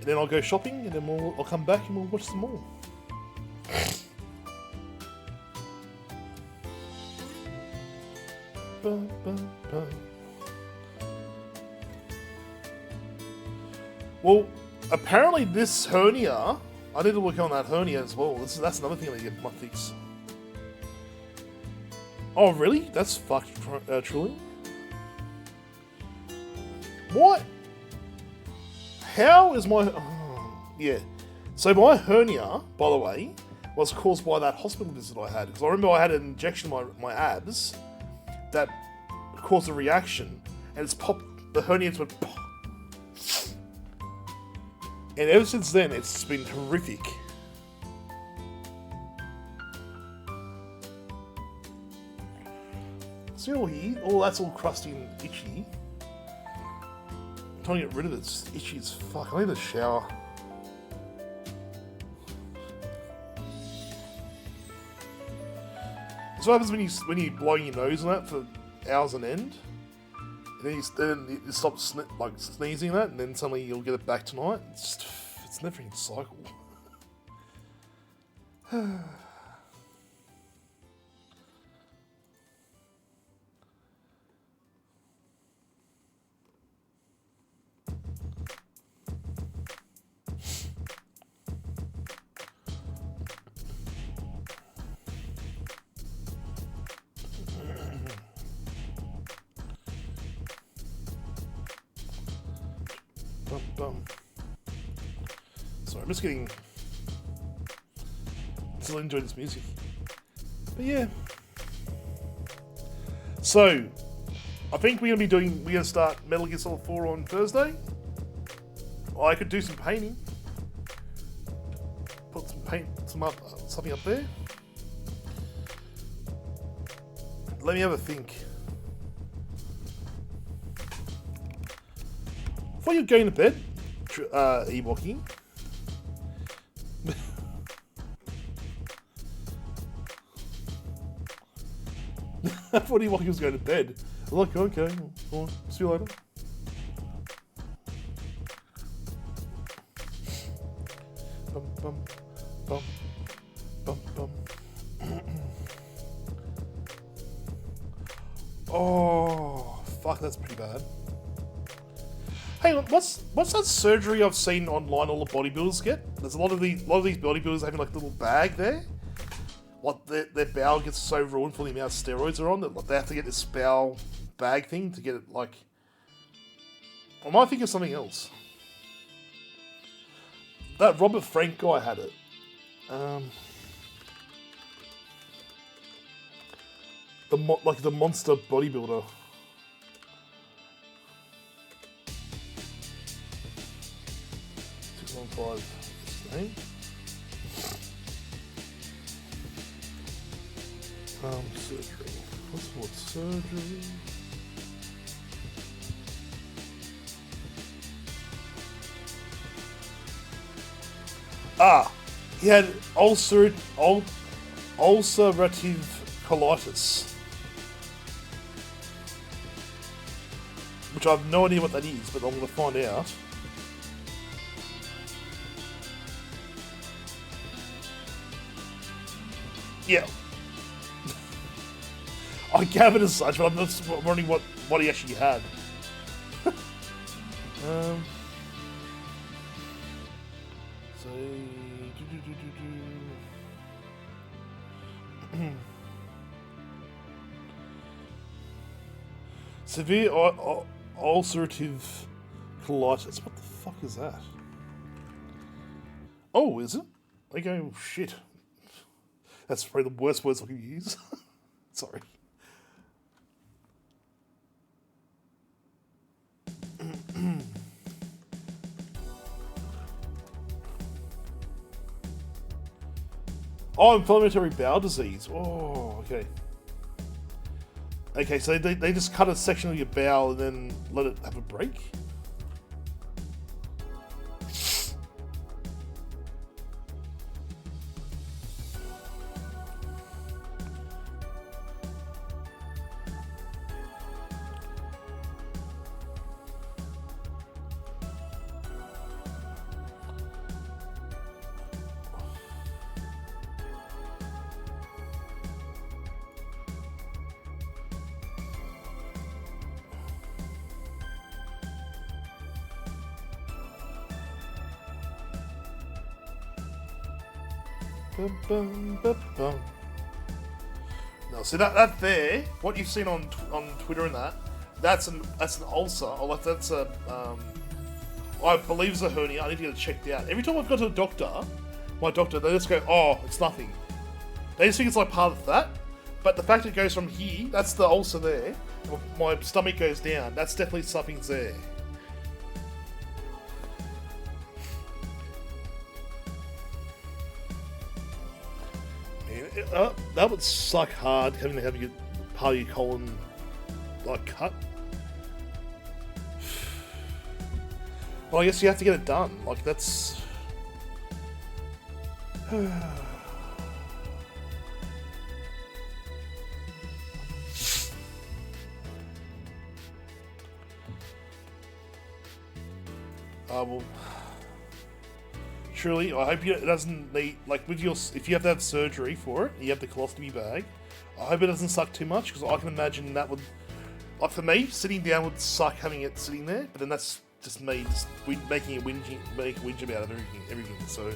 And then I'll go shopping, and then I'll come back and we'll watch some more. Well, apparently this hernia, I need to work on that hernia as well. That's another thing I need to get my fix. Oh, really? That's fucked, truly? What? How is my... Oh, yeah. So my hernia, by the way, was caused by that hospital visit I had. Because I remember I had an injection in my abs that caused a reaction. And it's popped... The hernias went pop. And ever since then, it's been horrific. See all here? All that's all crusty and itchy. I'm trying to get rid of it. It's itchy as fuck. I need a shower. That's what happens when you blow your nose on that for hours on end. And then you stop sneezing that, and then suddenly you'll get it back tonight. It's a never-ending cycle. Sorry, I'm just getting... Still enjoying this music. But yeah. So, I think we're going to start Metal Gear Solid 4 on Thursday. I could do some painting. Put something up there. Let me have a think. Before you're going to bed, Ewokey. I thought Ewokey was going to bed. I'm like, okay, well, see you later. Bum, bum, bum, bum, bum. Oh, fuck, that's pretty bad. Hey, what's that surgery I've seen online all the bodybuilders get? There's a lot of these bodybuilders having like a little bag there. like their bowel gets so ruined for the amount of steroids they're on that like, they have to get this bowel bag thing to get it like. I might think of something else. That Robert Frank guy had it. The monster bodybuilder. 615. His name. Surgery. What's surgery? He had ulcerative colitis, which I have no idea what that is, but I'm going to find out. Yeah. I gathered as such, but I'm not wondering what he actually had. So... Severe ulcerative colitis. What the fuck is that? Oh, is it? Okay, oh, shit. That's probably the worst words I can use. Sorry. Oh, inflammatory bowel disease. Oh, okay. Okay, so they just cut a section of your bowel and then let it have a break? No, see that there, what you've seen on Twitter and that's an ulcer, or like that's a I believe it's a hernia. I need to get it checked out. Every time I've gone to a doctor, my doctor, they just go, oh, it's nothing. They just think it's like part of that, but the fact it goes from here, that's the ulcer there. My stomach goes down. That's definitely something's there. That would suck hard, having to have your part of your colon like cut. Well, I guess you have to get it done. Like that's. Well. Truly, I hope it doesn't need, like, with your, if you have to have surgery for it, you have the colostomy bag, I hope it doesn't suck too much, because I can imagine that would, like, for me, sitting down would suck having it sitting there, but then that's just me, just making a whinge about everything, so.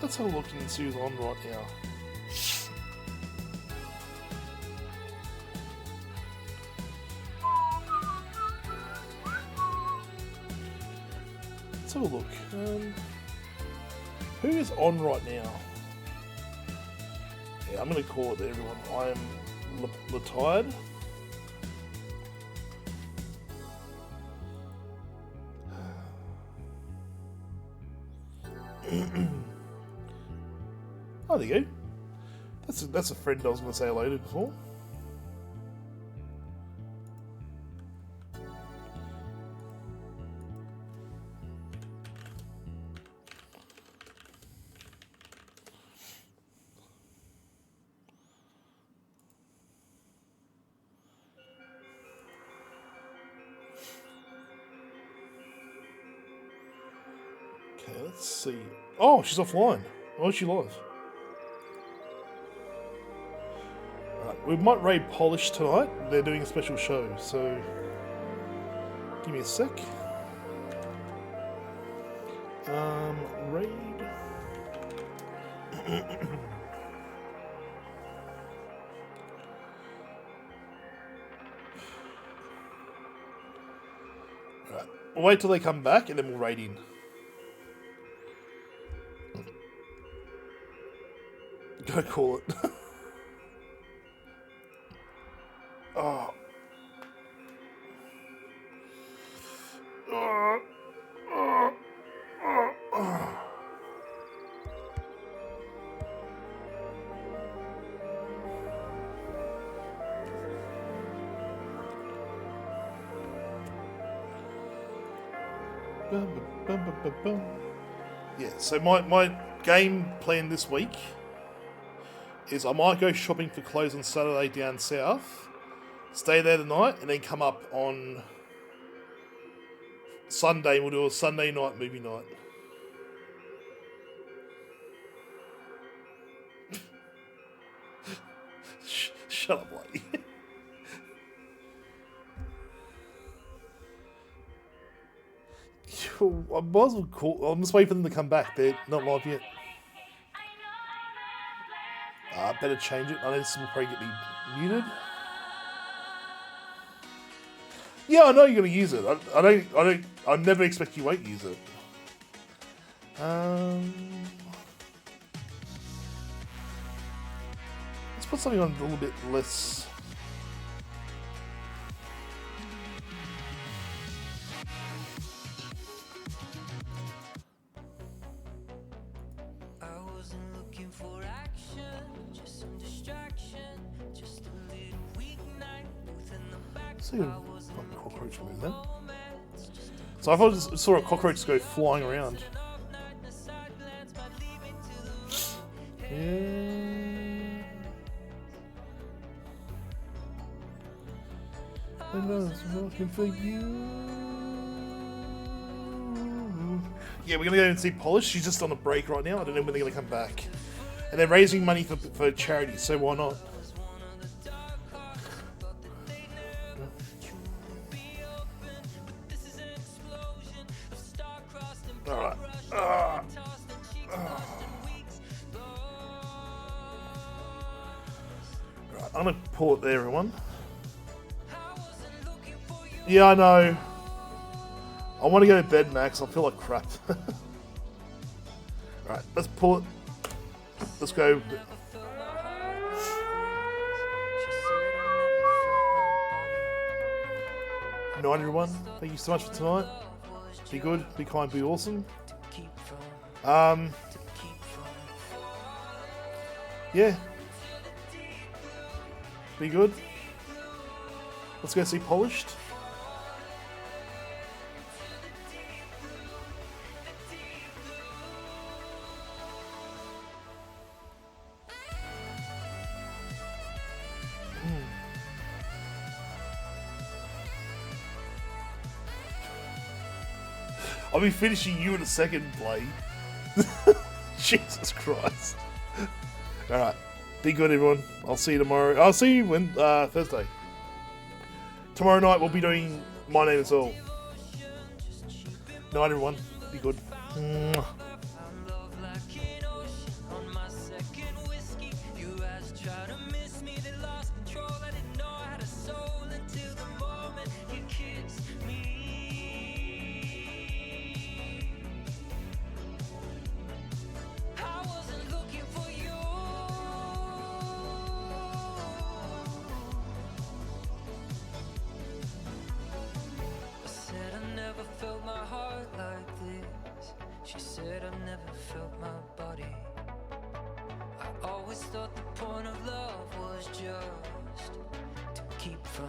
Let's have a look and see who's on right now. Let's have a look. Who is on right now? Yeah, I'm going to call it to everyone. I am retired. Oh, there you go. That's a friend I was going to say hello to before. Okay, let's see. Oh, she's offline. Oh, is she live? We might raid Polish tonight. They're doing a special show, so give me a sec. Raid. Right. We'll wait till they come back and then we'll raid in. Go call it. Oh. Yeah, so my game plan this week is I might go shopping for clothes on Saturday down south, stay there tonight, and then come up on Sunday. We'll do a Sunday night movie night. Shut up, lady. I might as well call. I'm just waiting for them to come back. They're not live yet. Better change it. I know this will probably get me muted. Yeah, I know you're gonna use it. I never expect you won't use it. Let's put something on a little bit less. See a cockroach move then. So I thought I just saw a cockroach go flying around. Yeah. I was looking for you. Yeah, we're gonna go and see Polish. She's just on a break right now. I don't know when they're gonna come back. And they're raising money for charity, so why not? Alright. Right, I'm gonna pull it there, everyone. Yeah, I know. I want to go to bed, Max. I feel like crap. Alright, let's pull it. Let's go. Good night, everyone. Thank you so much for tonight. Be good, be kind, be awesome. Yeah. Be good. Let's go see Polished. I'll be finishing you in a second, play. Jesus Christ. Alright. Be good, everyone. I'll see you tomorrow. I'll see you when Thursday. Tomorrow night we'll be doing My Name Is All. Night, everyone. Be good. Mwah. She said I've never felt my body. I always thought the point of love was just to keep from